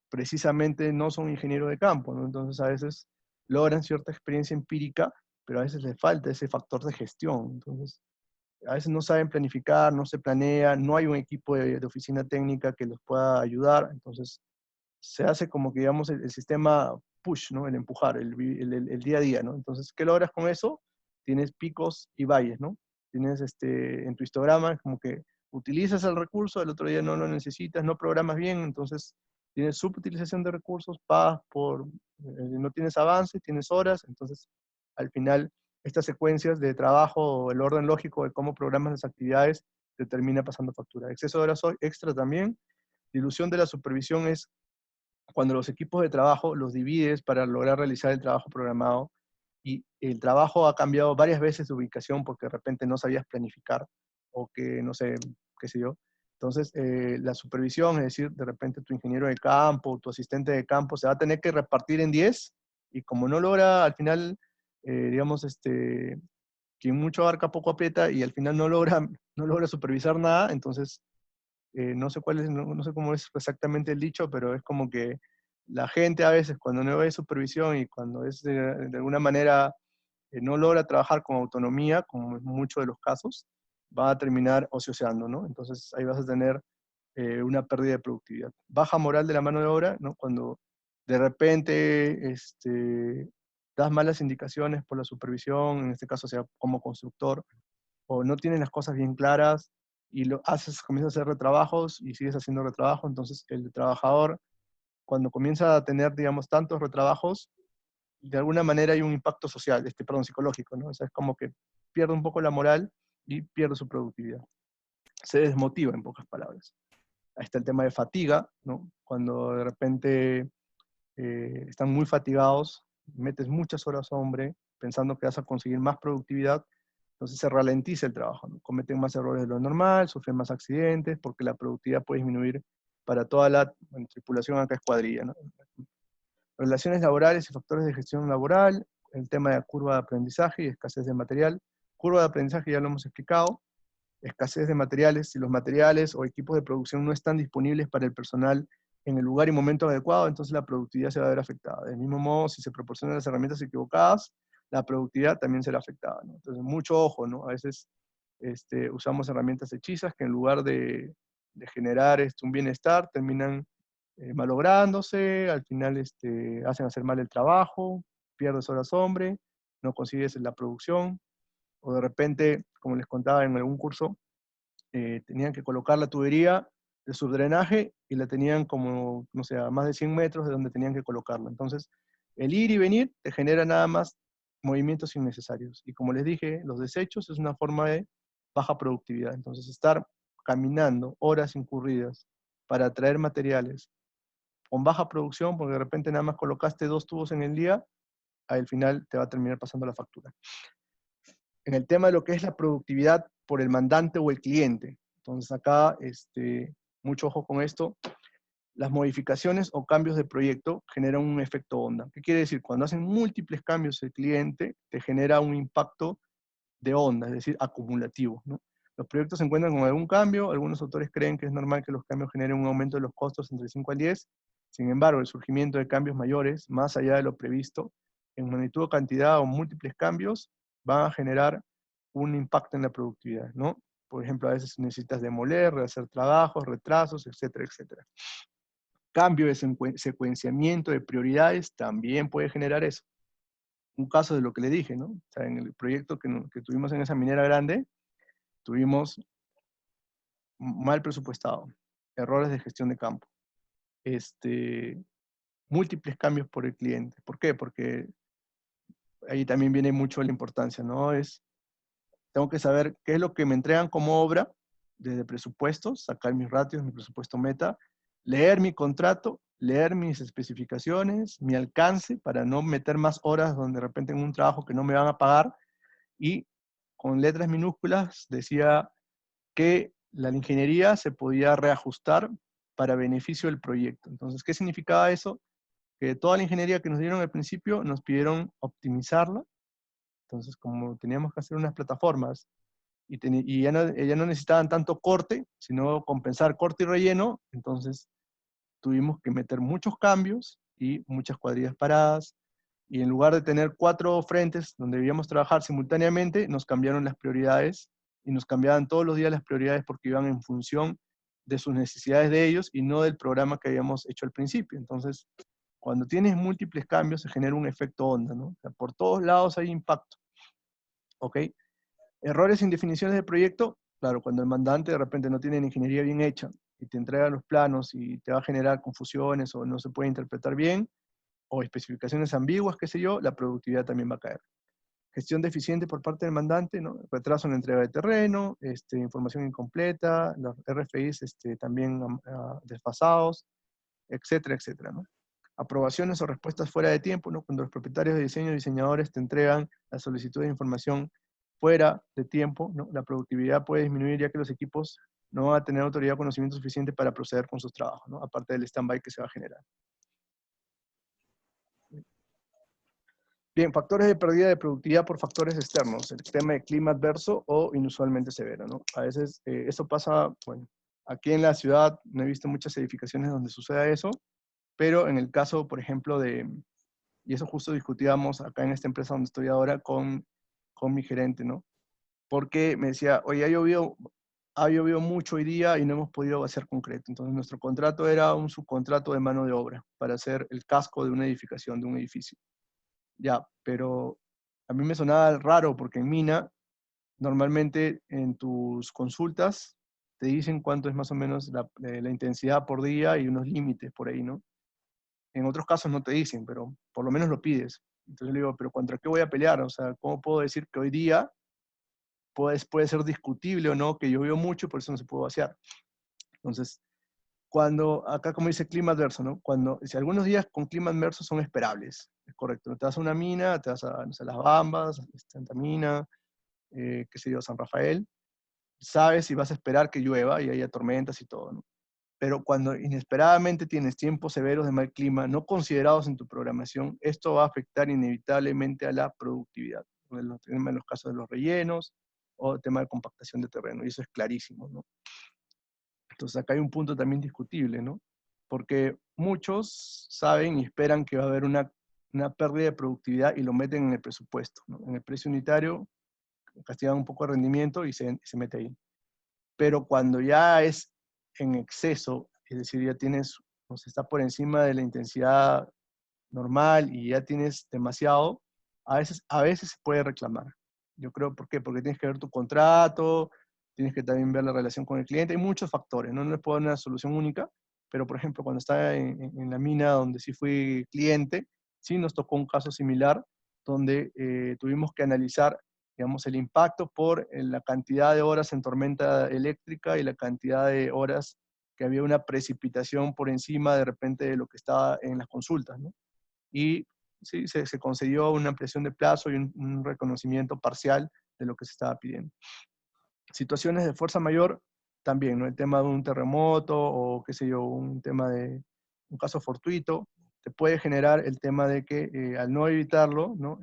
precisamente no son ingenieros de campo, ¿no? Entonces a veces logran cierta experiencia empírica, pero a veces les falta ese factor de gestión. Entonces, a veces no saben planificar, no se planea, no hay un equipo de oficina técnica que los pueda ayudar, entonces se hace como que, digamos, el sistema push, ¿no? El empujar, el día a día, ¿no? Entonces, ¿qué logras con eso? Tienes picos y valles, ¿no? Tienes en tu histograma como que utilizas el recurso, el otro día no lo necesitas, no programas bien, entonces tienes subutilización de recursos, pagas no tienes avance, tienes horas, entonces al final estas secuencias de trabajo, el orden lógico de cómo programas las actividades, te termina pasando factura. Exceso de horas extra también. Dilución de la supervisión es cuando los equipos de trabajo los divides para lograr realizar el trabajo programado y el trabajo ha cambiado varias veces de ubicación porque de repente no sabías planificar o que no sé, qué sé yo. Entonces, la supervisión, es decir, de repente tu ingeniero de campo, tu asistente de campo se va a tener que repartir en 10 y como no logra al final, digamos, quien mucho abarca poco aprieta y al final no logra supervisar nada, entonces no sé no sé cómo es exactamente el dicho, pero es como que la gente a veces cuando no hay supervisión y cuando es de alguna manera no logra trabajar con autonomía, como en muchos de los casos, va a terminar ocioseando, ¿no? Entonces ahí vas a tener una pérdida de productividad. Baja moral de la mano de obra, ¿no? Cuando de repente das malas indicaciones por la supervisión, en este caso sea como constructor, o no tienes las cosas bien claras y comienzas a hacer retrabajos y sigues haciendo retrabajo, entonces el trabajador cuando comienza a tener, digamos, tantos retrabajos, de alguna manera hay un impacto social, perdón, psicológico, ¿no? O sea, es como que pierde un poco la moral y pierde su productividad. Se desmotiva, en pocas palabras. Ahí está el tema de fatiga, ¿no? Cuando de repente están muy fatigados, metes muchas horas hombre, pensando que vas a conseguir más productividad, entonces se ralentiza el trabajo, ¿no? Cometen más errores de lo normal, sufren más accidentes, porque la productividad puede disminuir para toda la tripulación, acá es cuadrilla, ¿no? Relaciones laborales y factores de gestión laboral, el tema de curva de aprendizaje y escasez de material. Curva de aprendizaje ya lo hemos explicado, escasez de materiales, si los materiales o equipos de producción no están disponibles para el personal en el lugar y momento adecuado, entonces la productividad se va a ver afectada. Del mismo modo, si se proporcionan las herramientas equivocadas, la productividad también será afectada, ¿no? Entonces, mucho ojo, ¿no? A veces usamos herramientas hechizas que en lugar de generar un bienestar, terminan malográndose, al final hacen hacer mal el trabajo, pierdes horas hombre, no consigues la producción, o de repente, como les contaba en algún curso, tenían que colocar la tubería de subdrenaje y la tenían como, no sé, a más de 100 metros de donde tenían que colocarla. Entonces, el ir y venir te genera nada más movimientos innecesarios. Y como les dije, los desechos es una forma de baja productividad. Entonces, estar caminando horas incurridas para traer materiales con baja producción, porque de repente nada más colocaste 2 tubos en el día, al final te va a terminar pasando la factura. En el tema de lo que es la productividad por el mandante o el cliente. Entonces acá, mucho ojo con esto. Las modificaciones o cambios de proyecto generan un efecto onda. ¿Qué quiere decir? Cuando hacen múltiples cambios el cliente, te genera un impacto de onda, es decir, acumulativo, ¿no? Los proyectos se encuentran con algún cambio, algunos autores creen que es normal que los cambios generen un aumento de los costos entre 5 al 10, sin embargo, el surgimiento de cambios mayores, más allá de lo previsto, en magnitud o cantidad o múltiples cambios, van a generar un impacto en la productividad, ¿no? Por ejemplo, a veces necesitas demoler, rehacer trabajos, retrasos, etcétera, etcétera. Cambio de secuenciamiento de prioridades también puede generar eso. Un caso de lo que le dije, ¿no? O sea, en el proyecto que tuvimos en esa minera grande, tuvimos mal presupuestado, errores de gestión de campo, múltiples cambios por el cliente. ¿Por qué? Porque ahí también viene mucho la importancia, ¿no? Tengo que saber qué es lo que me entregan como obra, desde presupuestos, sacar mis ratios, mi presupuesto meta, leer mi contrato, leer mis especificaciones, mi alcance, para no meter más horas donde de repente en un trabajo que no me van a pagar, y con letras minúsculas decía que la ingeniería se podía reajustar para beneficio del proyecto. Entonces, ¿qué significaba eso? Que toda la ingeniería que nos dieron al principio nos pidieron optimizarla. Entonces, como teníamos que hacer unas plataformas y ya no necesitaban tanto corte, sino compensar corte y relleno, entonces tuvimos que meter muchos cambios y muchas cuadrillas paradas, y en lugar de tener 4 frentes donde debíamos trabajar simultáneamente, nos cambiaron las prioridades, y nos cambiaban todos los días las prioridades porque iban en función de sus necesidades de ellos y no del programa que habíamos hecho al principio. Entonces, cuando tienes múltiples cambios, se genera un efecto onda, ¿no? O sea, por todos lados hay impacto, ¿ok? Errores sin definiciones de proyecto, claro, cuando el mandante de repente no tiene la ingeniería bien hecha y te entrega los planos y te va a generar confusiones o no se puede interpretar bien, o especificaciones ambiguas, qué sé yo, la productividad también va a caer. Gestión deficiente por parte del mandante, ¿no? Retraso en la entrega de terreno, información incompleta, los RFIs también desfasados, etcétera, etcétera, ¿no? Aprobaciones o respuestas fuera de tiempo, ¿no? Cuando los propietarios de diseño y diseñadores te entregan la solicitud de información fuera de tiempo, ¿no? La productividad puede disminuir ya que los equipos no van a tener autoridad o conocimiento suficiente para proceder con sus trabajos, ¿no? Aparte del stand-by que se va a generar. Bien, factores de pérdida de productividad por factores externos, el tema de clima adverso o inusualmente severo, ¿no? A veces eso pasa, bueno, aquí en la ciudad no he visto muchas edificaciones donde suceda eso, pero en el caso, por ejemplo, y eso justo discutíamos acá en esta empresa donde estoy ahora con mi gerente, ¿no? Porque me decía, oye, ha llovido mucho hoy día y no hemos podido hacer concreto. Entonces nuestro contrato era un subcontrato de mano de obra para hacer el casco de una edificación, de un edificio. Ya, pero a mí me sonaba raro porque en Mina, normalmente en tus consultas te dicen cuánto es más o menos la intensidad por día y unos límites por ahí, ¿no? En otros casos no te dicen, pero por lo menos lo pides. Entonces le digo, pero ¿contra qué voy a pelear? O sea, ¿cómo puedo decir que hoy día puede ser discutible o no, que llovió mucho y por eso no se puede vaciar? Entonces, acá como dice clima adverso, ¿no? Si algunos días con clima adverso son esperables, es correcto, ¿no? Te vas a una mina, te vas a, no sé, Las Bambas, Santa Mina, qué sé yo, San Rafael, sabes si vas a esperar que llueva y haya tormentas y todo, ¿no? Pero cuando inesperadamente tienes tiempos severos de mal clima no considerados en tu programación, esto va a afectar inevitablemente a la productividad. En los casos de los rellenos o el tema de compactación de terreno, y eso es clarísimo, ¿no? Entonces acá hay un punto también discutible, ¿no? porque muchos saben y esperan que va a haber una pérdida de productividad y lo meten en el presupuesto, ¿no? En el precio unitario, castigan un poco el rendimiento y se mete ahí. Pero cuando ya es en exceso, es decir, ya tienes, o sea, está por encima de la intensidad normal y ya tienes demasiado, a veces se puede reclamar. Yo creo, ¿por qué? Porque tienes que ver tu contrato, tienes que también ver la relación con el cliente, hay muchos factores, no les puedo dar una solución única, pero por ejemplo, cuando estaba en la mina donde sí fui cliente, sí nos tocó un caso similar, donde tuvimos que analizar, digamos, el impacto por la cantidad de horas en tormenta eléctrica y la cantidad de horas que había una precipitación por encima de repente de lo que estaba en las consultas, ¿no? Y sí, se concedió una ampliación de plazo y un reconocimiento parcial de lo que se estaba pidiendo. Situaciones de fuerza mayor, también, ¿no? El tema de un terremoto o, qué sé yo, un tema de un caso fortuito, te puede generar el tema de que al no evitarlo, ¿no?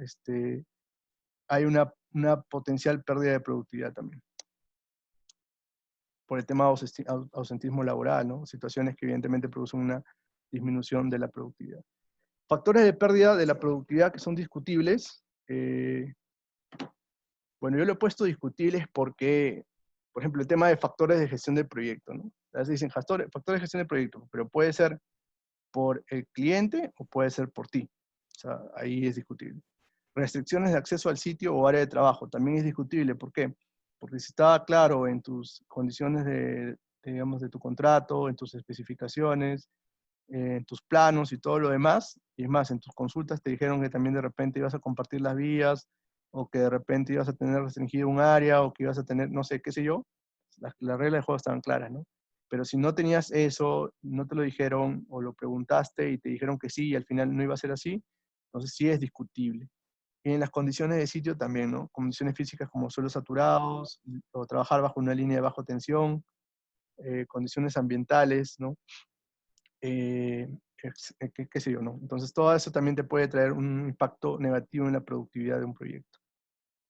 Hay una potencial pérdida de productividad también. Por el tema de ausentismo laboral, ¿no? Situaciones que evidentemente producen una disminución de la productividad. Factores de pérdida de la productividad que son discutibles. Bueno, yo lo he puesto discutibles porque, por ejemplo, el tema de factores de gestión del proyecto, ¿no? A veces dicen factores de gestión del proyecto, pero puede ser por el cliente o puede ser por ti. O sea, ahí es discutible. Restricciones de acceso al sitio o área de trabajo, también es discutible. ¿Por qué? Porque si estaba claro en tus condiciones digamos, de tu contrato, en tus especificaciones, en tus planos y todo lo demás, y es más, en tus consultas te dijeron que también de repente ibas a compartir las vías, o que de repente ibas a tener restringido un área, o que ibas a tener, no sé, qué sé yo, las reglas de juego estaban claras, ¿no? Pero si no tenías eso, no te lo dijeron, o lo preguntaste y te dijeron que sí, y al final no iba a ser así, entonces sí es discutible. Y en las condiciones de sitio también, ¿no? Condiciones físicas como suelos saturados, o trabajar bajo una línea de baja tensión, condiciones ambientales, ¿no? Qué sé yo, ¿no? Entonces todo eso también te puede traer un impacto negativo en la productividad de un proyecto.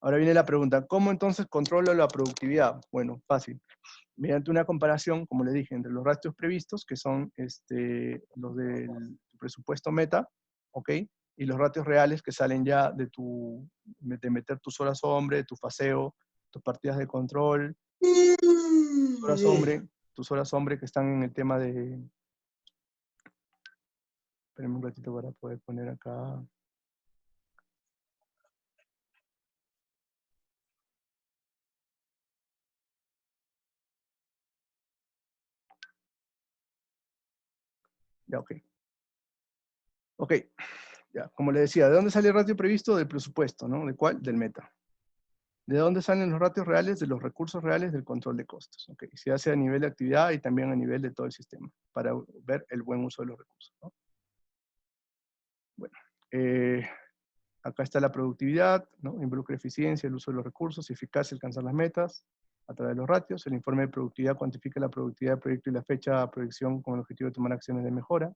Ahora viene la pregunta, ¿cómo entonces controlo la productividad? Bueno, fácil. Mediante una comparación, como le dije, entre los ratios previstos, que son los del presupuesto meta, ¿ok? Y los ratios reales que salen ya de meter tus horas hombre, tu faseo, tus partidas de control, tus horas hombre que están en el tema de... Espérenme un ratito para poder poner acá... Ya, ok. Ok, ya, como le decía, ¿de dónde sale el ratio previsto? Del presupuesto, ¿no? ¿De cuál? Del meta. ¿De dónde salen los ratios reales? De los recursos reales del control de costos. Ok, se hace a nivel de actividad y también a nivel de todo el sistema, para ver el buen uso de los recursos, ¿no? Bueno, acá está la productividad, ¿no? Involucra eficiencia, el uso de los recursos, eficacia, alcanzar las metas a través de los ratios. El informe de productividad cuantifica la productividad del proyecto y la fecha de proyección con el objetivo de tomar acciones de mejora.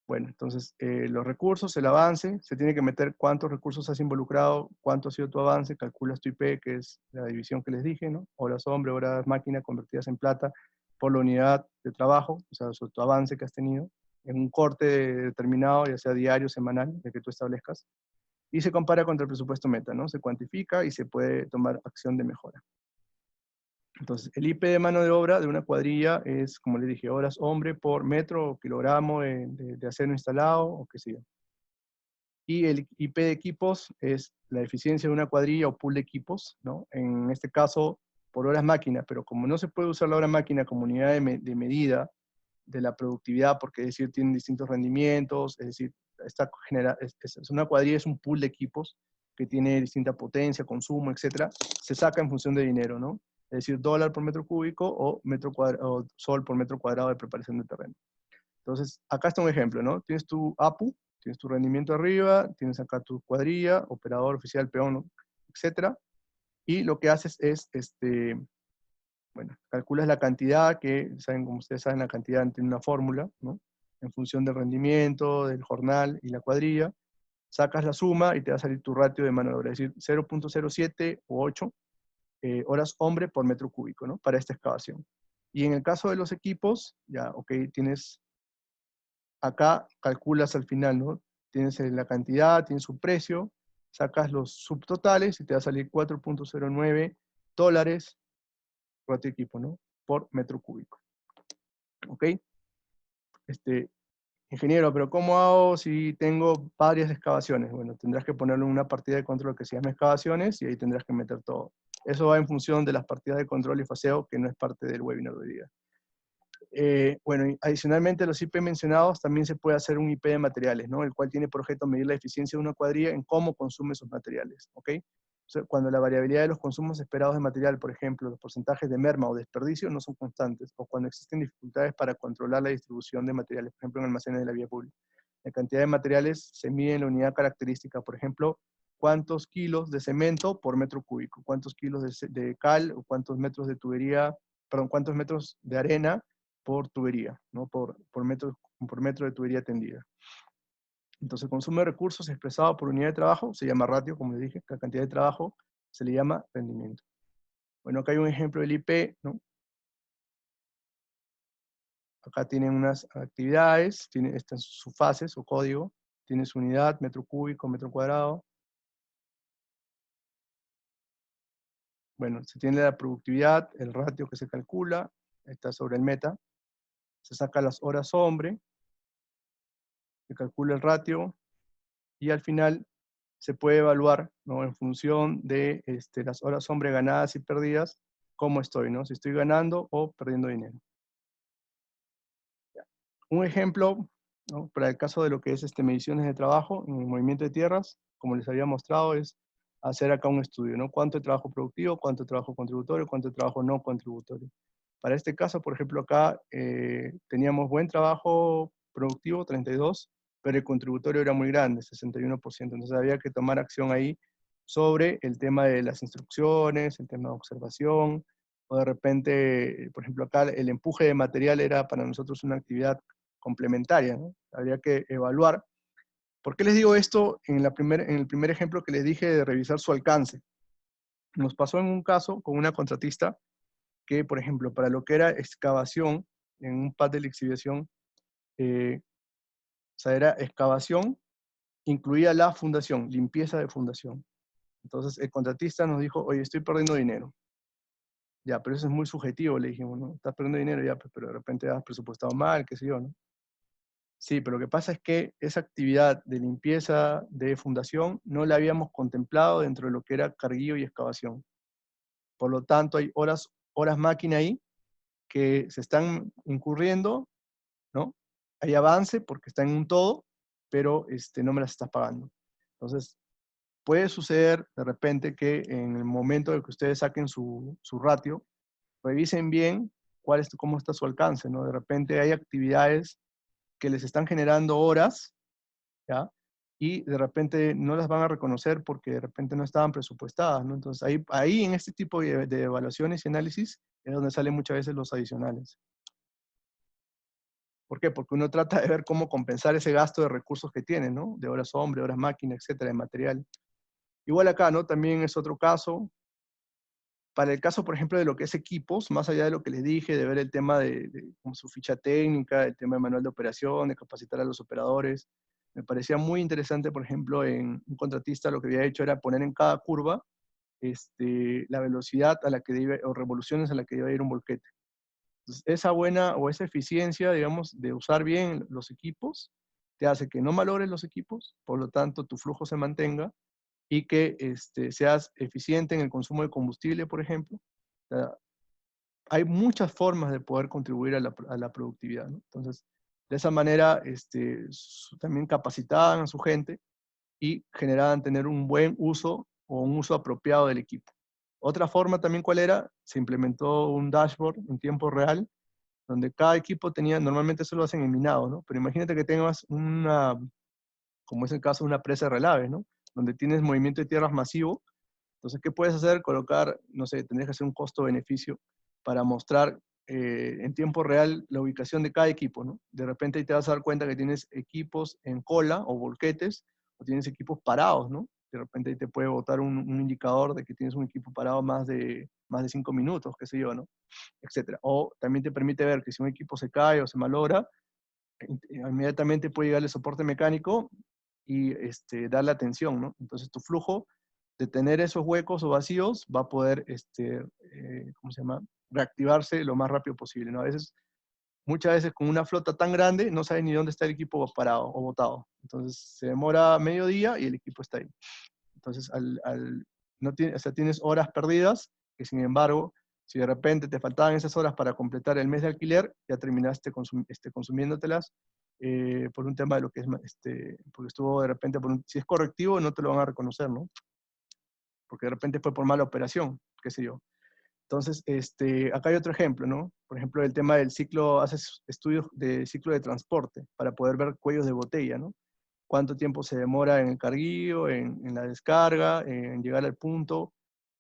Bueno, entonces los recursos, el avance, se tiene que meter cuántos recursos has involucrado, cuánto ha sido tu avance, calculas tu IP, que es la división que les dije, ¿no? Horas hombre, horas máquina convertidas en plata por la unidad de trabajo, o sea, tu avance que has tenido, en un corte determinado, ya sea diario, semanal, de que tú establezcas, y se compara contra el presupuesto meta, ¿no? Se cuantifica y se puede tomar acción de mejora. Entonces, el IP de mano de obra de una cuadrilla es, como les dije, horas hombre por metro o kilogramo de acero instalado o qué sé yo. Y el IP de equipos es la eficiencia de una cuadrilla o pool de equipos, ¿no? En este caso, por horas máquina, pero como no se puede usar la hora máquina como unidad de medida de la productividad, porque es decir, tienen distintos rendimientos, es decir, es una cuadrilla, es un pool de equipos que tiene distinta potencia, consumo, etcétera, se saca en función de dinero, ¿no? Es decir, dólar por metro cúbico o, o sol por metro cuadrado de preparación de terreno. Entonces, acá está un ejemplo, ¿no? Tienes tu APU, tienes tu rendimiento arriba, tienes acá tu cuadrilla, operador, oficial, peón, etcétera, y lo que haces es, bueno, calculas la cantidad, que saben, como ustedes saben, la cantidad tiene una fórmula, ¿no? En función del rendimiento, del jornal y la cuadrilla, sacas la suma y te va a salir tu ratio de mano de obra, es decir, 0.07 o 8 horas hombre por metro cúbico, ¿no? Para esta excavación. Y en el caso de los equipos, ya, ok, tienes, acá calculas al final, ¿no? Tienes la cantidad, tienes su precio, sacas los subtotales y te va a salir $4.09 por tu equipo, ¿no? Por metro cúbico. ¿Ok? Ingeniero, pero ¿cómo hago si tengo varias excavaciones? Bueno, tendrás que ponerle una partida de control que se llama excavaciones y ahí tendrás que meter todo. Eso va en función de las partidas de control y faseo, que no es parte del webinar de hoy día. Bueno, y adicionalmente los IP mencionados, también se puede hacer un IP de materiales, ¿no? El cual tiene por objeto medir la eficiencia de una cuadrilla en cómo consume sus materiales, ¿ok? O sea, cuando la variabilidad de los consumos esperados de material, por ejemplo, los porcentajes de merma o desperdicio no son constantes, o cuando existen dificultades para controlar la distribución de materiales, por ejemplo, en almacenes de la vía pública. La cantidad de materiales se mide en la unidad característica, por ejemplo, cuántos kilos de cemento por metro cúbico, cuántos kilos de cal, o cuántos metros de tubería, perdón, cuántos metros de arena por tubería, ¿no? Por metro de tubería tendida. Entonces, el consumo de recursos expresado por unidad de trabajo se llama ratio, como les dije, la cantidad de trabajo se le llama rendimiento. Bueno, acá hay un ejemplo del IP, ¿no? Acá tienen unas actividades, estas sus fases o código, tiene su unidad, metro cúbico, metro cuadrado. Bueno, se tiene la productividad, el ratio que se calcula, está sobre el meta, se saca las horas hombre, se calcula el ratio, y al final se puede evaluar, ¿no? En función de las horas hombre ganadas y perdidas, cómo estoy, ¿no? Si estoy ganando o perdiendo dinero. Un ejemplo, ¿no? Para el caso de lo que es mediciones de trabajo en el movimiento de tierras, como les había mostrado, es hacer acá un estudio, ¿no? ¿Cuánto de trabajo productivo, cuánto de trabajo contributorio, cuánto de trabajo no contributorio? Para este caso, por ejemplo, acá teníamos buen trabajo productivo, 32, pero el contributorio era muy grande, 61%. Entonces había que tomar acción ahí sobre el tema de las instrucciones, el tema de observación, o de repente, por ejemplo, acá el empuje de material era para nosotros una actividad complementaria, ¿no? Habría que evaluar. ¿Por qué les digo esto en el primer ejemplo que les dije de revisar su alcance? Nos pasó en un caso con una contratista que, por ejemplo, para lo que era excavación, en un pad de la exhibición, o sea, era excavación, incluía la fundación, limpieza de fundación. Entonces el contratista nos dijo, oye, estoy perdiendo dinero. Ya, pero eso es muy subjetivo, le dijimos, ¿no? Estás perdiendo dinero, ya, pero de repente has presupuestado mal, qué sé yo, ¿no? Sí, pero lo que pasa es que esa actividad de limpieza de fundación no la habíamos contemplado dentro de lo que era carguillo y excavación. Por lo tanto, hay horas máquina ahí que se están incurriendo, ¿no? Hay avance porque está en un todo, pero no me las estás pagando. Entonces, puede suceder de repente que en el momento de que ustedes saquen su ratio, revisen bien cómo está su alcance, ¿no? De repente hay actividades que les están generando horas, ¿ya? Y de repente no las van a reconocer porque de repente no estaban presupuestadas, ¿no? Entonces ahí en este tipo de evaluaciones y análisis es donde salen muchas veces los adicionales. ¿Por qué? Porque uno trata de ver cómo compensar ese gasto de recursos que tiene, ¿no? De horas hombre, horas máquina, etcétera, de material. Igual acá, ¿no? También es otro caso. Para el caso, por ejemplo, de lo que es equipos, más allá de lo que les dije, de ver el tema de como su ficha técnica, el tema de manual de operación, de capacitar a los operadores, me parecía muy interesante, por ejemplo, en un contratista lo que había hecho era poner en cada curva la velocidad a la que debe, o revoluciones a la que debe ir un volquete. Entonces, esa buena o esa eficiencia, digamos, de usar bien los equipos, te hace que no malogres los equipos, por lo tanto tu flujo se mantenga y que seas eficiente en el consumo de combustible, por ejemplo. O sea, hay muchas formas de poder contribuir a la productividad, ¿no? Entonces, de esa manera, también capacitaban a su gente y generaban tener un buen uso o un uso apropiado del equipo. Otra forma también, ¿cuál era? Se implementó un dashboard en tiempo real, donde cada equipo tenía, normalmente eso lo hacen en minado, ¿no? Pero imagínate que tengas como es el caso de una presa de relaves, ¿no? Donde tienes movimiento de tierras masivo. Entonces, ¿qué puedes hacer? Colocar, no sé, tendrías que hacer un costo-beneficio para mostrar en tiempo real la ubicación de cada equipo, ¿no? De repente ahí te vas a dar cuenta que tienes equipos en cola o volquetes, o tienes equipos parados, ¿no? de repente ahí te puede botar un indicador de que tienes un equipo parado más de 5 minutos, qué sé yo, ¿no? Etcétera. O también te permite ver que si un equipo se cae o se malogra, inmediatamente puede llegar el soporte mecánico y darle atención, ¿no? Entonces tu flujo de tener esos huecos o vacíos va a poder, ¿cómo se llama? Reactivarse lo más rápido posible, ¿no? Muchas veces con una flota tan grande no sabes ni dónde está el equipo parado o botado. Entonces se demora medio día y el equipo está ahí. Entonces no o sea, tienes horas perdidas que sin embargo, si de repente te faltaban esas horas para completar el mes de alquiler, ya terminaste consumiéndotelas por un tema de lo que es, porque estuvo de repente, si es correctivo no te lo van a reconocer, ¿no? Porque de repente fue por mala operación, qué sé yo. Entonces, acá hay otro ejemplo, ¿no? Por ejemplo, el tema del ciclo, haces estudios de ciclo de transporte para poder ver cuellos de botella, ¿no? Cuánto tiempo se demora en el carguillo, en la descarga, en llegar al punto.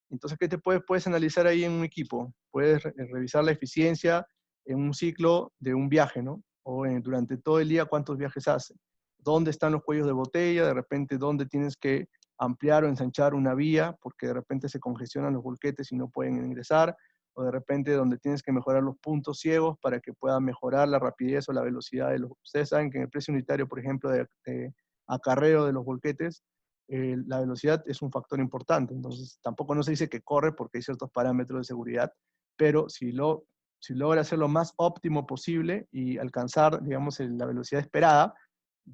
Entonces, ¿qué puedes analizar ahí en un equipo? Puedes revisar la eficiencia en un ciclo de un viaje, ¿no? O durante todo el día, cuántos viajes hace. ¿Dónde están los cuellos de botella? De repente, ¿dónde tienes que ampliar o ensanchar una vía? Porque de repente se congestionan los volquetes y no pueden ingresar. O de repente, donde tienes que mejorar los puntos ciegos para que puedan mejorar la rapidez o la velocidad de los... Ustedes saben que en el precio unitario, por ejemplo, de acarreo de los volquetes, la velocidad es un factor importante, entonces tampoco no se dice que corre porque hay ciertos parámetros de seguridad, pero si logra ser lo más óptimo posible y alcanzar, digamos, la velocidad esperada,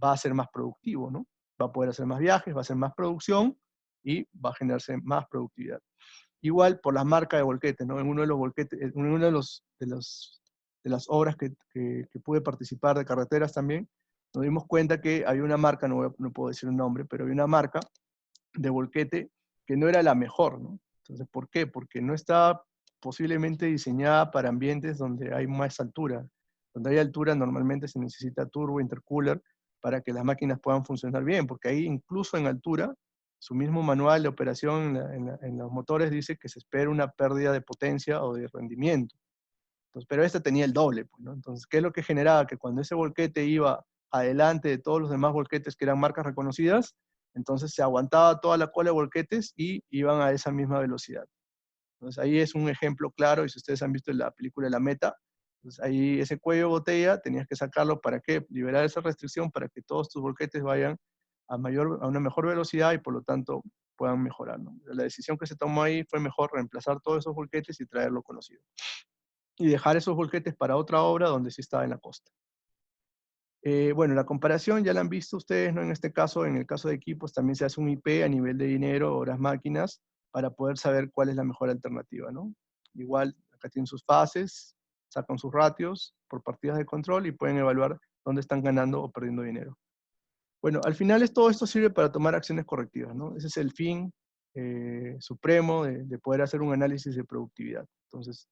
va a ser más productivo, ¿no? Va a poder hacer más viajes, va a hacer más producción y va a generarse más productividad. Igual por las marcas de volquetes, ¿no? En uno de los volquetes, en uno de las obras que pude participar de carreteras también, nos dimos cuenta que había una marca, no puedo decir un nombre, pero había una marca de volquete que no era la mejor, ¿no? Entonces, ¿por qué? Porque no está posiblemente diseñada para ambientes donde hay más altura. Donde hay altura normalmente se necesita turbo, intercooler, para que las máquinas puedan funcionar bien, porque ahí incluso en altura, su mismo manual de operación en los motores dice que se espera una pérdida de potencia o de rendimiento. Entonces, pero este tenía el doble, pues, ¿no? Entonces, ¿qué es lo que generaba? Que cuando ese volquete iba adelante de todos los demás volquetes que eran marcas reconocidas, entonces se aguantaba toda la cola de volquetes y iban a esa misma velocidad. Entonces ahí es un ejemplo claro, y si ustedes han visto la película La Meta, pues ahí ese cuello de botella tenías que sacarlo para qué, liberar esa restricción para que todos tus volquetes vayan a una mejor velocidad y por lo tanto puedan mejorar, ¿no? La decisión que se tomó ahí fue mejor reemplazar todos esos volquetes y traerlo conocido. Y dejar esos volquetes para otra obra donde sí estaba en la costa. Bueno, la comparación ya la han visto ustedes, ¿no? En este caso, en el caso de equipos, también se hace un IP a nivel de dinero, horas máquinas, para poder saber cuál es la mejor alternativa, ¿no? Igual, acá tienen sus fases, sacan sus ratios por partidas de control y pueden evaluar dónde están ganando o perdiendo dinero. Bueno, al final todo esto sirve para tomar acciones correctivas, ¿no? Ese es el fin supremo de poder hacer un análisis de productividad. Entonces,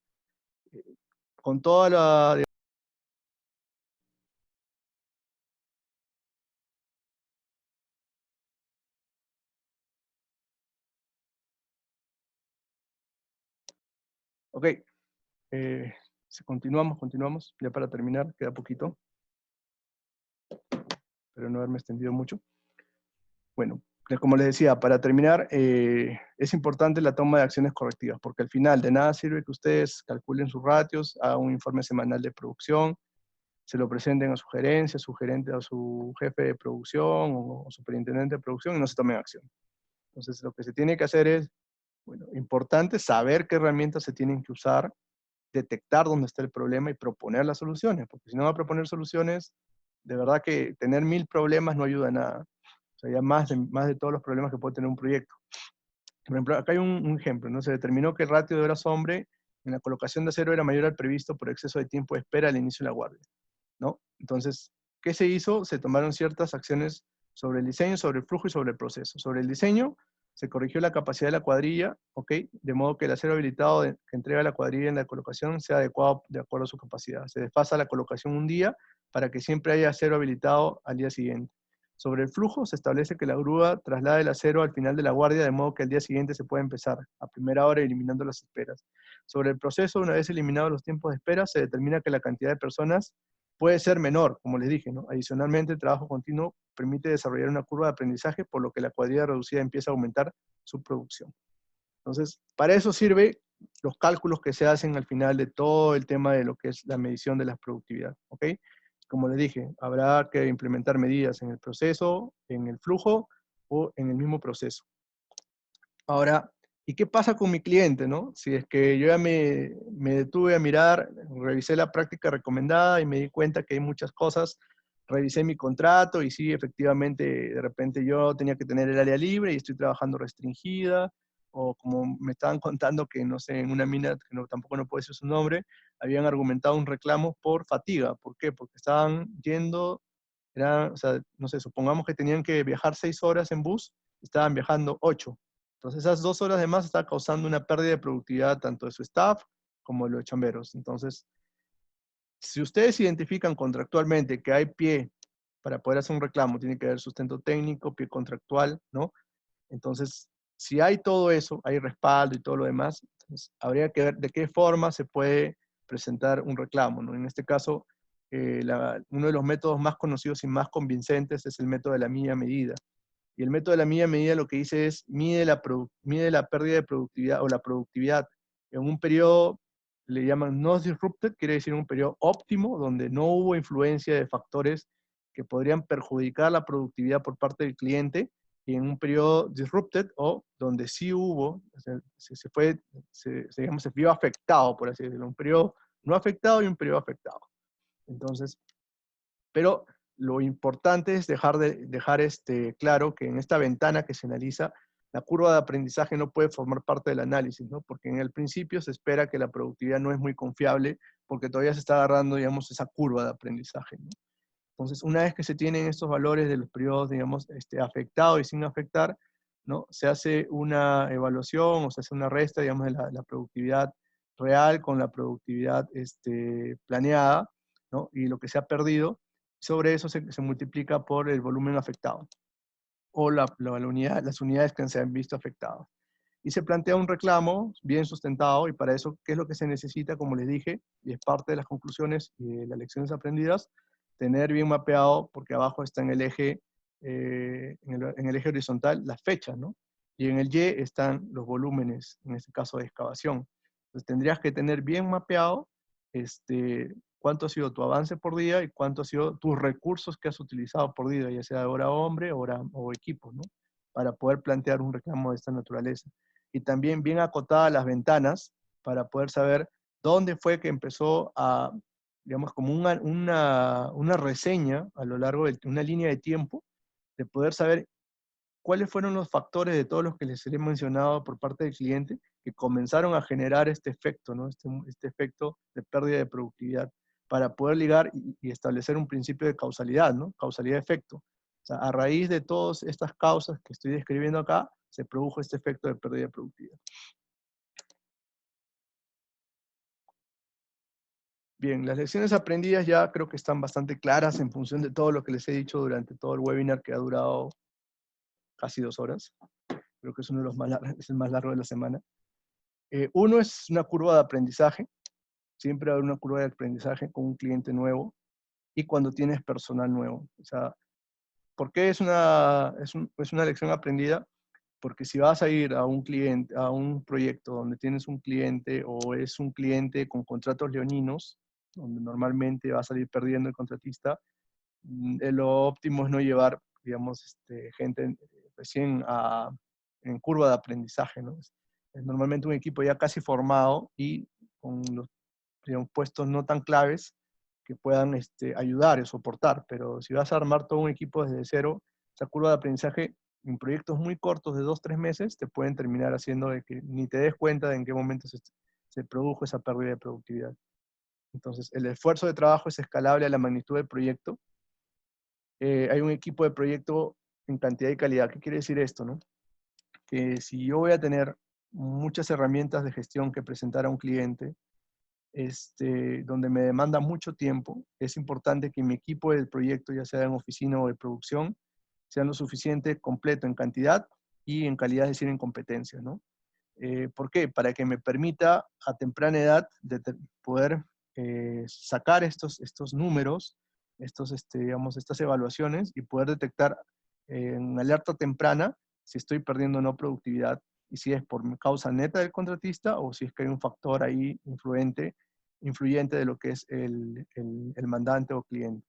eh, con toda la... Ok, continuamos, ya para terminar, queda poquito, pero no haberme extendido mucho. Bueno, como les decía, para terminar, es importante la toma de acciones correctivas, porque al final de nada sirve que ustedes calculen sus ratios, hagan un informe semanal de producción, se lo presenten a su gerencia, a su jefe de producción o superintendente de producción y no se tomen acción. Entonces, lo que se tiene que hacer es, bueno, importante saber qué herramientas se tienen que usar, detectar dónde está el problema y proponer las soluciones, porque si no va a proponer soluciones, de verdad que tener 1000 problemas no ayuda a nada. O sea, ya más de todos los problemas que puede tener un proyecto. Por ejemplo, acá hay un ejemplo, ¿no? Se determinó que el ratio de horas hombre en la colocación de acero era mayor al previsto por exceso de tiempo de espera al inicio de la guardia, ¿no? Entonces, ¿qué se hizo? Se tomaron ciertas acciones sobre el diseño, sobre el flujo y sobre el proceso. Sobre el diseño, se corrigió la capacidad de la cuadrilla, ¿ok? De modo que el acero habilitado que entrega la cuadrilla en la colocación sea adecuado de acuerdo a su capacidad. Se desfasa la colocación un día para que siempre haya acero habilitado al día siguiente. Sobre el flujo, se establece que la grúa traslade el acero al final de la guardia, de modo que al día siguiente se puede empezar a primera hora eliminando las esperas. Sobre el proceso, una vez eliminados los tiempos de espera, se determina que la cantidad de personas puede ser menor, como les dije, ¿no? Adicionalmente, el trabajo continuo permite desarrollar una curva de aprendizaje, por lo que la cuadrilla reducida empieza a aumentar su producción. Entonces, para eso sirve los cálculos que se hacen al final de todo el tema de lo que es la medición de la productividad, ¿ok? Como les dije, habrá que implementar medidas en el proceso, en el flujo o en el mismo proceso. Ahora, ¿y qué pasa con mi cliente, no? Si es que yo ya me detuve a mirar, revisé la práctica recomendada y me di cuenta que hay muchas cosas, revisé mi contrato y sí, efectivamente, de repente yo tenía que tener el área libre y estoy trabajando restringida, o como me estaban contando que, no sé, en una mina, que no, tampoco no puedo decir su nombre, habían argumentado un reclamo por fatiga. ¿Por qué? Porque estaban yendo, o sea, no sé, supongamos que tenían que viajar 6 horas en bus, estaban viajando 8. Entonces esas 2 horas de más está causando una pérdida de productividad tanto de su staff como de los chamberos. Entonces, si ustedes identifican contractualmente que hay pie para poder hacer un reclamo, tiene que haber sustento técnico, pie contractual, ¿no? Entonces, si hay todo eso, hay respaldo y todo lo demás, entonces, habría que ver de qué forma se puede presentar un reclamo, ¿no? En este caso, uno de los métodos más conocidos y más convincentes es el método de la milla medida. Y el método de la milla medida lo que dice es, mide la pérdida de productividad o la productividad en un periodo, le llaman not disrupted, quiere decir un periodo óptimo, donde no hubo influencia de factores que podrían perjudicar la productividad por parte del cliente, y en un periodo disrupted, o donde sí hubo, o sea, digamos, se vio afectado, por así decirlo, un periodo no afectado y un periodo afectado. Entonces, pero lo importante es dejar claro que en esta ventana que se analiza, la curva de aprendizaje no puede formar parte del análisis, ¿no? Porque en el principio se espera que la productividad no es muy confiable porque todavía se está agarrando, digamos, esa curva de aprendizaje, ¿no? Entonces, una vez que se tienen estos valores de los periodos, digamos, afectado y sin afectar, ¿no? Se hace una evaluación o se hace una resta, digamos, de la productividad real con la productividad planeada, ¿no? Y lo que se ha perdido, sobre eso se multiplica por el volumen afectado o las unidades que se han visto afectadas. Y se plantea un reclamo bien sustentado, y para eso, ¿qué es lo que se necesita? Como les dije, y es parte de las conclusiones y de las lecciones aprendidas, tener bien mapeado, porque abajo está en el eje, en el eje horizontal, las fechas, ¿no? Y en el Y están los volúmenes, en este caso de excavación. Entonces tendrías que tener bien mapeado cuánto ha sido tu avance por día y cuánto ha sido tus recursos que has utilizado por día, ya sea hora hombre, hora o equipo, ¿no? Para poder plantear un reclamo de esta naturaleza. Y también bien acotadas las ventanas para poder saber dónde fue que empezó a, digamos, como una reseña a lo largo de una línea de tiempo, de poder saber cuáles fueron los factores de todos los que les he mencionado por parte del cliente que comenzaron a generar este efecto, ¿no? Este efecto de pérdida de productividad, para poder ligar y establecer un principio de causalidad, ¿no? Causalidad-efecto. O sea, a raíz de todas estas causas que estoy describiendo acá, se produjo este efecto de pérdida de productividad. Bien, las lecciones aprendidas ya creo que están bastante claras en función de todo lo que les he dicho durante todo el webinar, que ha durado casi 2 horas. Creo que es uno de los más largos, es el más largo de la semana. Uno es una curva de aprendizaje. Siempre hay una curva de aprendizaje con un cliente nuevo y cuando tienes personal nuevo. O sea, ¿por qué es una lección aprendida? Porque si vas a ir a un cliente, a un proyecto donde tienes un cliente o es un cliente con contratos leoninos, donde normalmente va a salir perdiendo el contratista, lo óptimo es no llevar, digamos, gente recién en curva de aprendizaje, ¿no? Es normalmente un equipo ya casi formado y con los, digamos, puestos no tan claves que puedan ayudar y soportar, pero si vas a armar todo un equipo desde cero, esa curva de aprendizaje en proyectos muy cortos de 2, 3 meses te pueden terminar haciendo de que ni te des cuenta de en qué momento se produjo esa pérdida de productividad. Entonces, el esfuerzo de trabajo es escalable a la magnitud del proyecto. Hay un equipo de proyecto en cantidad y calidad. ¿Qué quiere decir esto, no? Que si yo voy a tener muchas herramientas de gestión que presentar a un cliente, donde me demanda mucho tiempo, es importante que mi equipo del proyecto, ya sea en oficina o de producción, sea lo suficiente completo en cantidad y en calidad, es decir, en competencia, ¿no? ¿Por qué? Para que me permita a temprana edad de poder sacar estos números, digamos, estas evaluaciones y poder detectar en alerta temprana si estoy perdiendo o no productividad y si es por causa neta del contratista o si es que hay un factor ahí influyente de lo que es el mandante o cliente.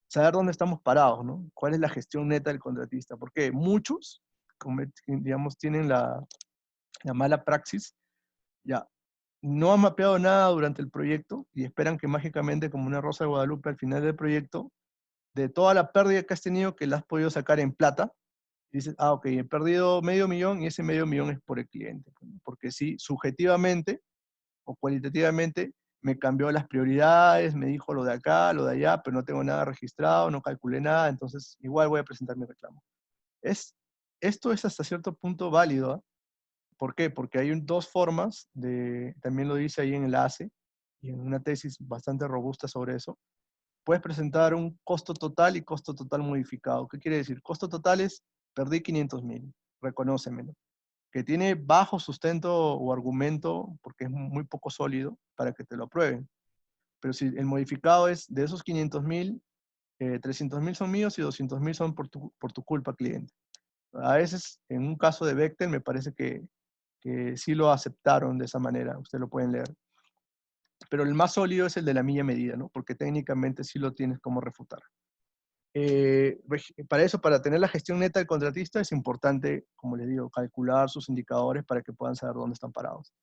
Saber dónde estamos parados, ¿no? ¿Cuál es la gestión neta del contratista? Porque muchos, digamos, tienen la mala praxis, ya, no han mapeado nada durante el proyecto y esperan que mágicamente, como una rosa de Guadalupe al final del proyecto, de toda la pérdida que has tenido, que la has podido sacar en plata, dices, ah, ok, he perdido $500,000 y ese $500,000 es por el cliente. Porque sí, subjetivamente o cualitativamente me cambió las prioridades, me dijo lo de acá, lo de allá, pero no tengo nada registrado, no calculé nada, entonces igual voy a presentar mi reclamo. Esto es hasta cierto punto válido, ¿ah? ¿Por qué? Porque hay dos formas, también lo dice ahí en el ACE, y en una tesis bastante robusta sobre eso. Puedes presentar un costo total y costo total modificado. ¿Qué quiere decir? Costo total es, perdí 500,000, reconócemelo. Que tiene bajo sustento o argumento, porque es muy poco sólido, para que te lo aprueben. Pero si el modificado es, de esos 500,000, 300,000 son míos y 200,000 son por tu culpa, cliente. A veces, en un caso de Bechtel, me parece que sí lo aceptaron de esa manera, ustedes lo pueden leer. Pero el más sólido es el de la milla medida, ¿no? Porque técnicamente sí lo tienes como refutar. Para eso, para tener la gestión neta del contratista, es importante, como les digo, calcular sus indicadores para que puedan saber dónde están parados.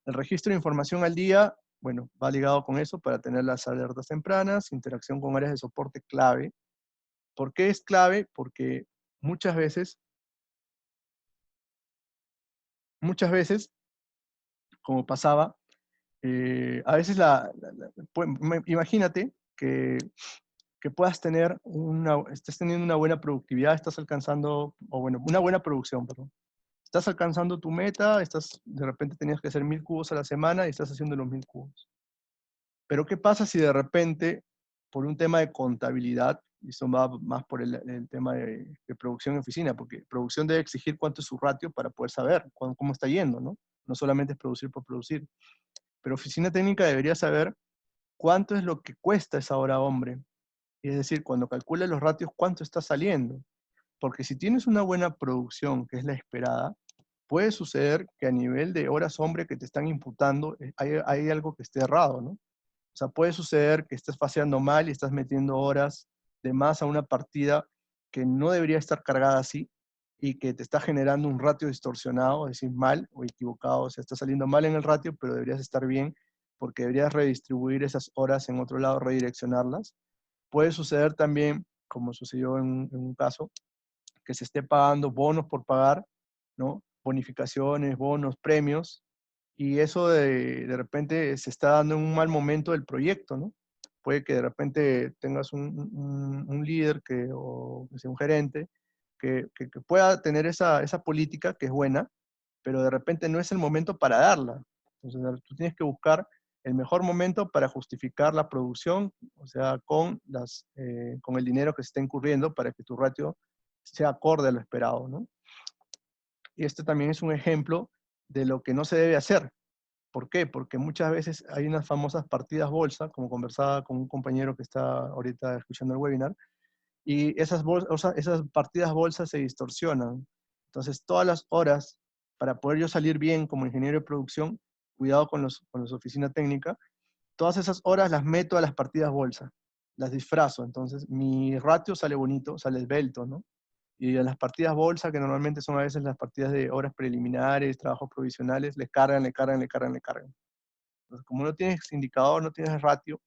El registro de información al día, bueno, va ligado con eso para tener las alertas tempranas, interacción con áreas de soporte clave. ¿Por qué es clave? Porque muchas veces, como pasaba, a veces imagínate que puedas tener estés teniendo una buena productividad, estás alcanzando, o bueno, una buena producción, perdón. Estás alcanzando tu meta, de repente tenías que hacer 1000 cubos a la semana y estás haciendo los 1000 cubos. Pero ¿qué pasa si de repente, por un tema de contabilidad, y eso va más por el tema de producción en oficina, porque producción debe exigir cuánto es su ratio para poder saber cómo está yendo, ¿no? No solamente es producir por producir. Pero oficina técnica debería saber cuánto es lo que cuesta esa hora hombre. Y es decir, cuando calcula los ratios, cuánto está saliendo. Porque si tienes una buena producción, que es la esperada, puede suceder que a nivel de horas hombre que te están imputando, hay algo que esté errado, ¿no? O sea, puede suceder que estés faseando mal y estás metiendo horas de más a una partida que no debería estar cargada así y que te está generando un ratio distorsionado, es decir, mal o equivocado. O sea, está saliendo mal en el ratio, pero deberías estar bien porque deberías redistribuir esas horas en otro lado, redireccionarlas. Puede suceder también, como sucedió en un caso, que se esté pagando bonos por pagar, ¿no? Bonificaciones, bonos, premios, y eso de repente se está dando en un mal momento del proyecto, ¿no? Puede que de repente tengas un líder o que sea un gerente que pueda tener esa política que es buena, pero de repente no es el momento para darla. Entonces tú tienes que buscar el mejor momento para justificar la producción, o sea, con el dinero que se está incurriendo para que tu ratio sea acorde a lo esperado, ¿no? Y este también es un ejemplo de lo que no se debe hacer. ¿Por qué? Porque muchas veces hay unas famosas partidas bolsa, como conversaba con un compañero que está ahorita escuchando el webinar, y esas partidas bolsa se distorsionan. Entonces, todas las horas, para poder yo salir bien como ingeniero de producción, cuidado con los oficina técnica, todas esas horas las meto a las partidas bolsa, las disfrazo. Entonces, mi ratio sale bonito, sale esbelto, ¿no? Y en las partidas bolsa, que normalmente son a veces las partidas de horas preliminares, trabajos provisionales, les cargan, le cargan, le cargan, le cargan. Entonces, como no tienes indicador, no tienes ratio,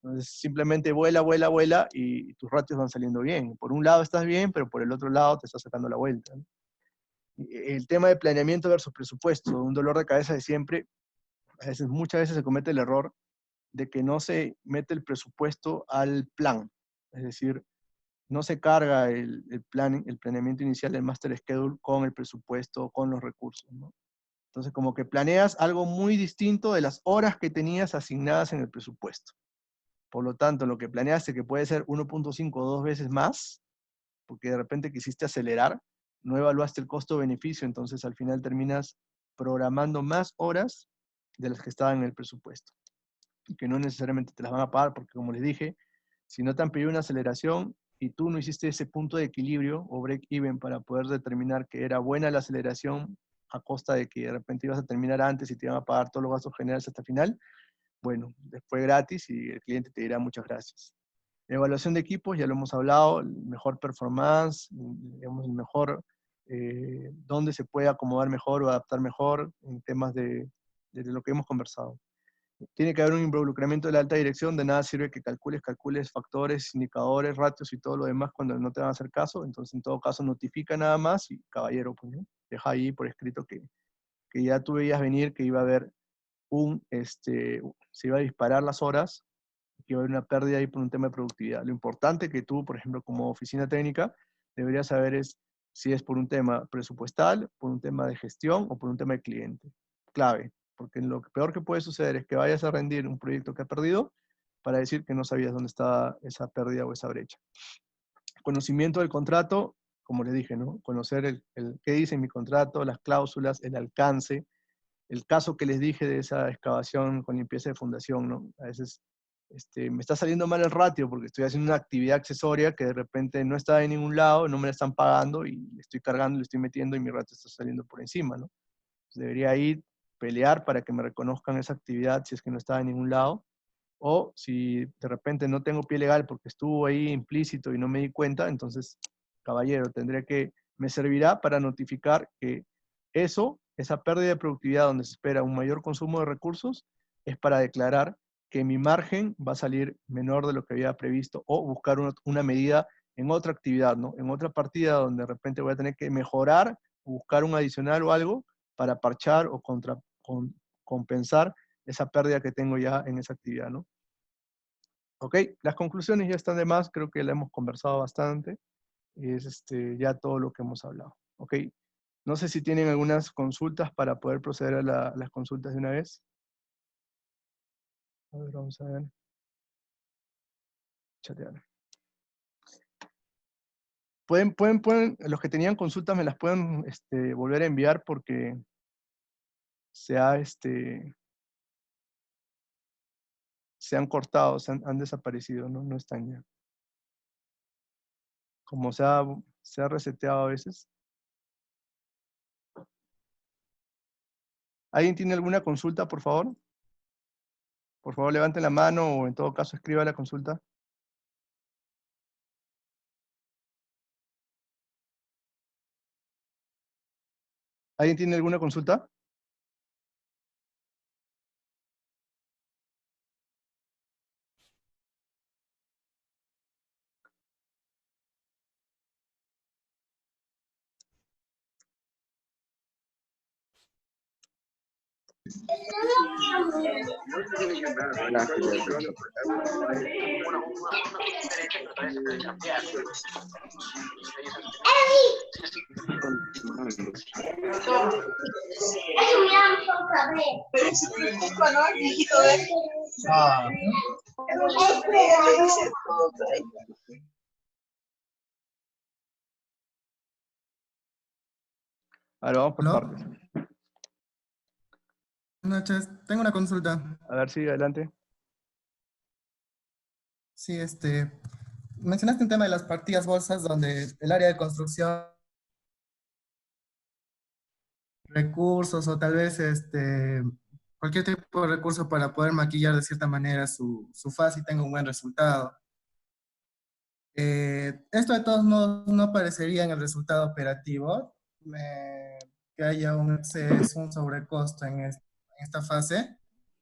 entonces simplemente vuela, vuela, vuela y tus ratios van saliendo bien. Por un lado estás bien, pero por el otro lado te estás sacando la vuelta, ¿no? El tema de planeamiento versus presupuesto, un dolor de cabeza de siempre, muchas veces se comete el error de que no se mete el presupuesto al plan. Es decir, no se carga el planeamiento inicial del master schedule con el presupuesto, con los recursos, ¿no? Entonces, como que planeas algo muy distinto de las horas que tenías asignadas en el presupuesto. Por lo tanto, lo que planeaste, que puede ser 1.5 o 2 veces más, porque de repente quisiste acelerar, no evaluaste el costo-beneficio, entonces al final terminas programando más horas de las que estaban en el presupuesto. y que no necesariamente te las van a pagar, porque como les dije, si no te han pedido una aceleración y tú no hiciste ese punto de equilibrio o break-even para poder determinar que era buena la aceleración a costa de que de repente ibas a terminar antes y te iban a pagar todos los gastos generales hasta el final, bueno, después gratis y el cliente te dirá muchas gracias. Evaluación de equipos, ya lo hemos hablado, el mejor performance, digamos, el mejor, dónde se puede acomodar mejor o adaptar mejor en temas de lo que hemos conversado. Tiene que haber un involucramiento de la alta dirección, de nada sirve que calcules factores, indicadores, ratios y todo lo demás cuando no te van a hacer caso, entonces en todo caso notifica nada más y caballero, pues, ¿no? Deja ahí por escrito que ya tú veías venir que iba a haber se iba a disparar las horas, que iba a haber una pérdida ahí por un tema de productividad. Lo importante que tú, por ejemplo, como oficina técnica, deberías saber es si es por un tema presupuestal, por un tema de gestión o por un tema de cliente. Clave, porque lo peor que puede suceder es que vayas a rendir un proyecto que has perdido para decir que no sabías dónde estaba esa pérdida o esa brecha. Conocimiento del contrato, como les dije, ¿no? Conocer qué dice mi contrato, las cláusulas, el alcance, el caso que les dije de esa excavación con limpieza de fundación, ¿no? A veces me está saliendo mal el ratio porque estoy haciendo una actividad accesoria que de repente no está en ningún lado, no me la están pagando y le estoy cargando, le estoy metiendo y mi ratio está saliendo por encima, ¿no? Entonces debería ir, pelear para que me reconozcan esa actividad si es que no estaba en ningún lado, o si de repente no tengo pie legal porque estuvo ahí implícito y no me di cuenta, entonces, caballero, me servirá para notificar que esa pérdida de productividad donde se espera un mayor consumo de recursos, es para declarar que mi margen va a salir menor de lo que había previsto o buscar una medida en otra actividad, ¿no? En otra partida donde de repente voy a tener que mejorar, buscar un adicional o algo para parchar o compensar esa pérdida que tengo ya en esa actividad, ¿no? Ok, las conclusiones ya están de más, creo que la hemos conversado bastante, es ya todo lo que hemos hablado. Ok, no sé si tienen algunas consultas para poder proceder a las consultas de una vez. A ver, vamos a ver. Chatear. Los que tenían consultas me las pueden volver a enviar porque se han cortado, han desaparecido, ¿no? No están ya. Como se ha reseteado a veces. ¿Alguien tiene alguna consulta, por favor? Por favor, levanten la mano o en todo caso escriba la consulta. ¿Alguien tiene alguna consulta? Ahora vamos por ¿Aló? partes. Buenas noches, tengo una consulta. A ver, sí, adelante. Sí, mencionaste un tema de las partidas bolsas donde el área de construcción, recursos o tal vez cualquier tipo de recurso para poder maquillar de cierta manera su faz y tenga un buen resultado. Esto de todos modos no aparecería en el resultado operativo, que haya un exceso, un sobrecosto en esta fase,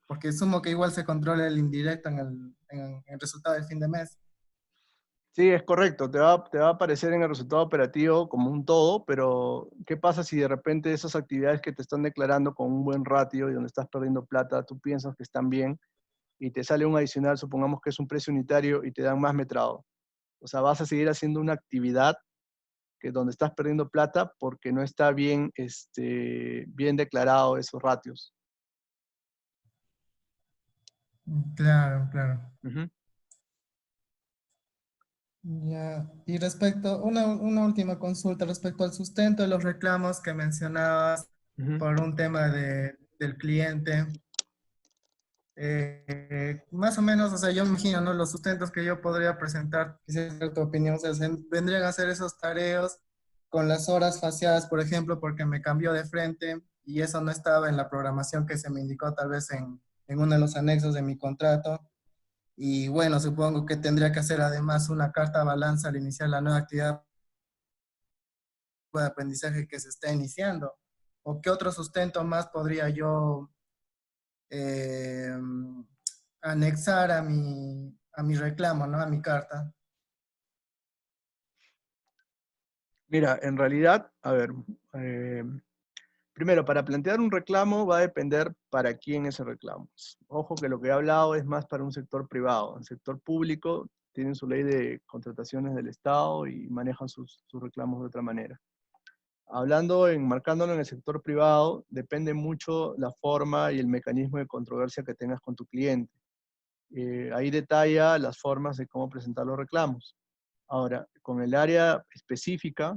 porque sumo que igual se controla el indirecto en el resultado del fin de mes. Sí, es correcto, te va a aparecer en el resultado operativo como un todo, pero ¿qué pasa si de repente esas actividades que te están declarando con un buen ratio y donde estás perdiendo plata, tú piensas que están bien y te sale un adicional, supongamos que es un precio unitario y te dan más metrado? O sea, vas a seguir haciendo una actividad que donde estás perdiendo plata porque no está bien, bien declarado esos ratios. Claro, claro. Ujú, Ya, y respecto, una última consulta respecto al sustento de los reclamos que mencionabas ujú. por un tema del cliente. Más o menos, o sea, yo me imagino, ¿no? Los sustentos que yo podría presentar, quisiera saber tu opinión, o sea, vendrían a hacer esos tareos con las horas faseadas, por ejemplo, porque me cambió de frente y eso no estaba en la programación que se me indicó tal vez en uno de los anexos de mi contrato. Y bueno, supongo que tendría que hacer además una carta balanza al iniciar la nueva actividad de aprendizaje que se está iniciando. ¿O qué otro sustento más podría yo eh, anexar a mi reclamo, ¿no? A mi carta? Mira, en realidad, a ver, eh, primero, para plantear un reclamo va a depender para quién es el reclamo. Ojo que lo que he hablado es más para un sector privado. El sector público tiene su ley de contrataciones del Estado y manejan sus reclamos de otra manera. Enmarcándolo en el sector privado, depende mucho la forma y el mecanismo de controversia que tengas con tu cliente. Ahí detalla las formas de cómo presentar los reclamos. Ahora, con el área específica,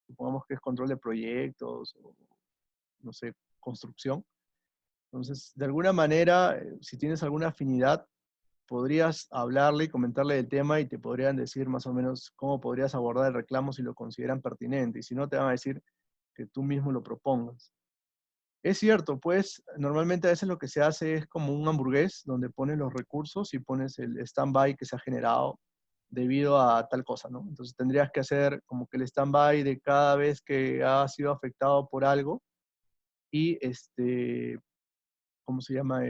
supongamos que es control de proyectos o, no sé, construcción. Entonces, de alguna manera, si tienes alguna afinidad, podrías hablarle y comentarle del tema y te podrían decir más o menos cómo podrías abordar el reclamo si lo consideran pertinente. Y si no, te van a decir que tú mismo lo propongas. Es cierto, pues normalmente a veces lo que se hace es como un hamburgués donde pones los recursos y pones el stand-by que se ha generado debido a tal cosa, ¿no? Entonces tendrías que hacer como que el stand-by de cada vez que ha sido afectado por algo y ¿cómo se llama?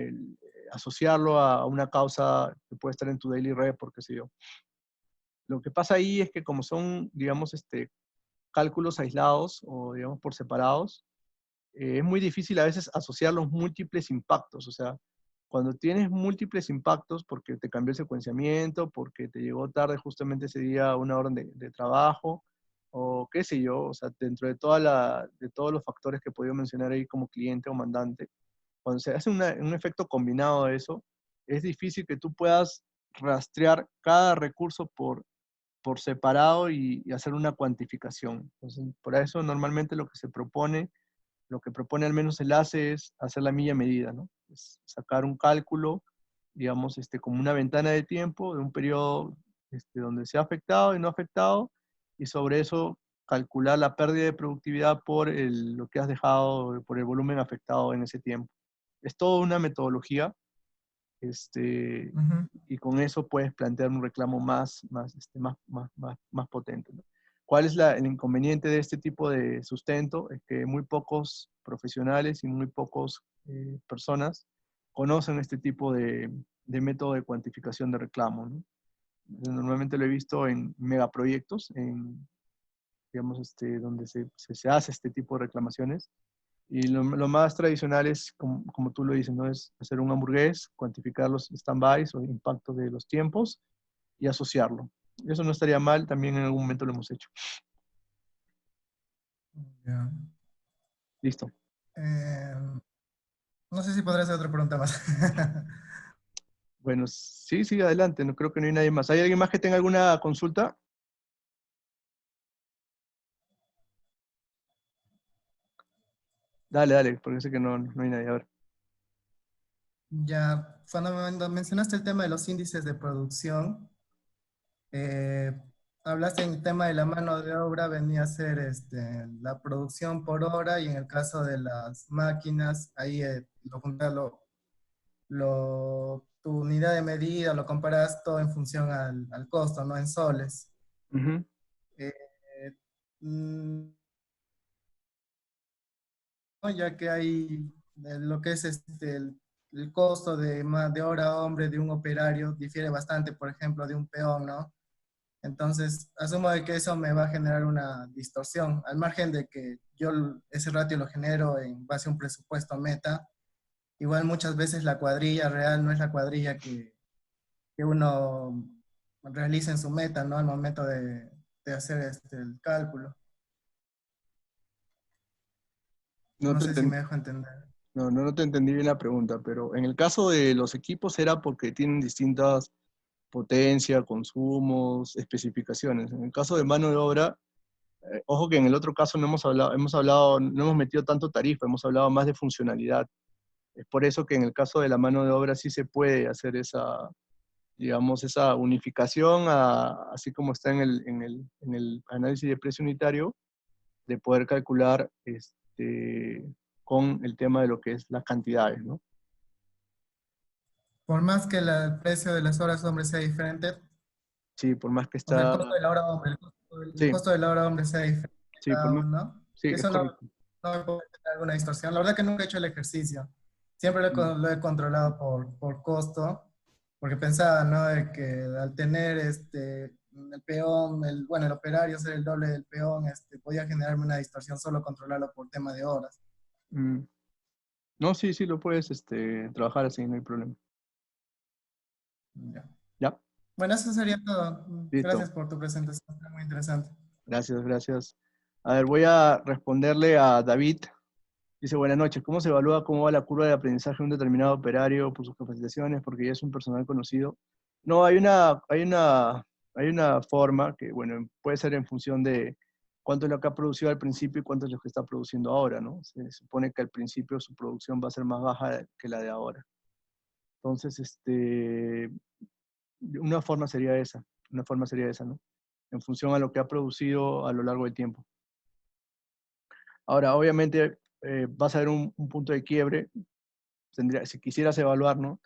Asociarlo a una causa que puede estar en tu daily report, qué sé yo. Lo que pasa ahí es que como son, digamos, cálculos aislados o, digamos, por separados, es muy difícil a veces asociar los múltiples impactos. O sea, cuando tienes múltiples impactos porque te cambió el secuenciamiento, porque te llegó tarde justamente ese día una orden de trabajo, o qué sé yo, o sea, dentro de todos los factores que he podido mencionar ahí como cliente o mandante, cuando se hace un efecto combinado de eso, es difícil que tú puedas rastrear cada recurso por separado y hacer una cuantificación. Entonces, por eso normalmente lo que propone al menos el ACE es hacer la milla medida, ¿no? Es sacar un cálculo, digamos, como una ventana de tiempo de un periodo donde se ha afectado y no afectado, y sobre eso calcular la pérdida de productividad por lo que has dejado, por el volumen afectado en ese tiempo. Es toda una metodología, Ujú. y con eso puedes plantear un reclamo más potente, ¿no? ¿Cuál es el inconveniente de este tipo de sustento? Es que muy pocos profesionales y muy pocas personas conocen este tipo de método de cuantificación de reclamo, ¿no? Normalmente lo he visto en megaproyectos, digamos, donde se hace este tipo de reclamaciones. Y lo más tradicional es, como tú lo dices, ¿no? Es hacer un hamburgués, cuantificar los stand-bys o impactos de los tiempos y asociarlo. Eso no estaría mal, también en algún momento lo hemos hecho. Ya. Listo. Eh, no sé si podré hacer otra pregunta más. Bueno, sí, sí, adelante. No creo que no hay nadie más. ¿Hay alguien más que tenga alguna consulta? Dale, dale, porque sé que no hay nadie. A ver. Ya, cuando mencionaste el tema de los índices de producción, eh, hablaste en el tema de la mano de obra, venía a ser la producción por hora y en el caso de las máquinas, ahí tu unidad de medida, lo comparas todo en función al costo, no en soles. Ujú. Eh, mm, ¿no? Ya que hay lo que es el costo de hora hombre de un operario difiere bastante, por ejemplo, de un peón, ¿no? Entonces, asumo de que eso me va a generar una distorsión, al margen de que yo ese ratio lo genero en base a un presupuesto meta. Igual muchas veces la cuadrilla real no es la cuadrilla que uno realiza en su meta, ¿no? Al momento de hacer el cálculo. No No te sé si enten- me dejo entender. no te entendí bien la pregunta, pero en el caso de los equipos era porque tienen distintas potencia, consumos, especificaciones. En el caso de mano de obra, ojo que en el otro caso no hemos hablado, no hemos metido tanto tarifa, hemos hablado más de funcionalidad. Es por eso que en el caso de la mano de obra sí se puede hacer esa, digamos, esa unificación, así como está en el análisis de precio unitario, de poder calcular con el tema de lo que es las cantidades, ¿no? Por más que el precio de las horas hombre sea diferente, Sí, por más que o sea, el está... costo de la hora hombre, el Sí, costo de la hora hombre sea diferente sí, por cada más... uno, Sí, es eso no, correcto. no me puede tener alguna distorsión. La verdad que nunca he hecho el ejercicio. Siempre lo he, Mm, lo he controlado por costo, porque pensaba, ¿no? De que al tener el peón, bueno, el operario ser el doble del peón, podía generarme una distorsión solo controlarlo por tema de horas. mm. No, sí, sí, lo puedes trabajar así, no hay problema. Ya. ¿Ya? Bueno, eso sería todo. Listo. Gracias por tu presentación, fue muy interesante. Gracias, gracias. A ver, voy a responderle a David. Dice, buenas noches. ¿Cómo se evalúa cómo va la curva de aprendizaje de un determinado operario por sus capacitaciones? Porque ya es un personal conocido. No, hay una forma que, bueno, puede ser en función de cuánto es lo que ha producido al principio y cuánto es lo que está produciendo ahora, ¿no? Se supone que al principio su producción va a ser más baja que la de ahora. Entonces, una forma sería esa, ¿no? En función a lo que ha producido a lo largo del tiempo. Ahora, obviamente, vas a ver un punto de quiebre, si quisieras evaluar, ¿no?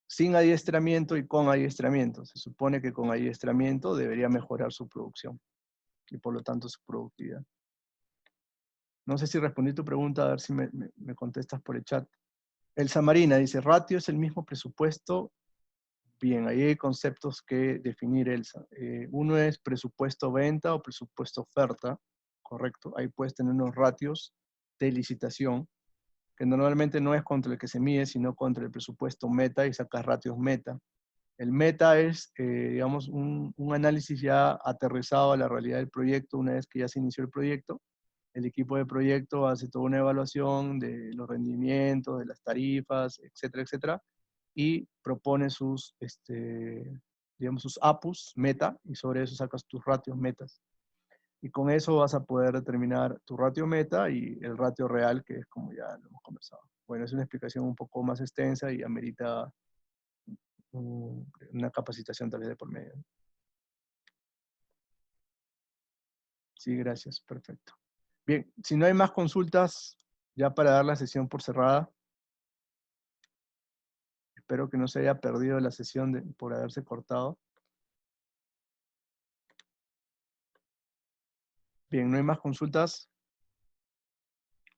Sin adiestramiento y con adiestramiento. Se supone que con adiestramiento debería mejorar su producción y por lo tanto su productividad. No sé si respondí tu pregunta, a ver si me contestas por el chat. Elsa Marina dice, ratio es el mismo presupuesto. Bien, ahí hay conceptos que definir, Elsa. Uno es presupuesto venta o presupuesto oferta, correcto. Ahí puedes tener unos ratios de licitación, que normalmente no es contra el que se mide, sino contra el presupuesto meta y sacas ratios meta. El meta es, digamos, un análisis ya aterrizado a la realidad del proyecto una vez que ya se inició el proyecto. El equipo de proyecto hace toda una evaluación de los rendimientos, de las tarifas, etcétera, etcétera, y propone digamos, sus APUs meta, y sobre eso sacas tus ratios metas. Y con eso vas a poder determinar tu ratio meta y el ratio real, que es como ya lo hemos conversado. Bueno, es una explicación un poco más extensa y amerita una capacitación tal vez de por medio. Sí, gracias, perfecto. Bien, si no hay más consultas, ya para dar la sesión por cerrada, espero que no se haya perdido la sesión por haberse cortado. Bien, no hay más consultas.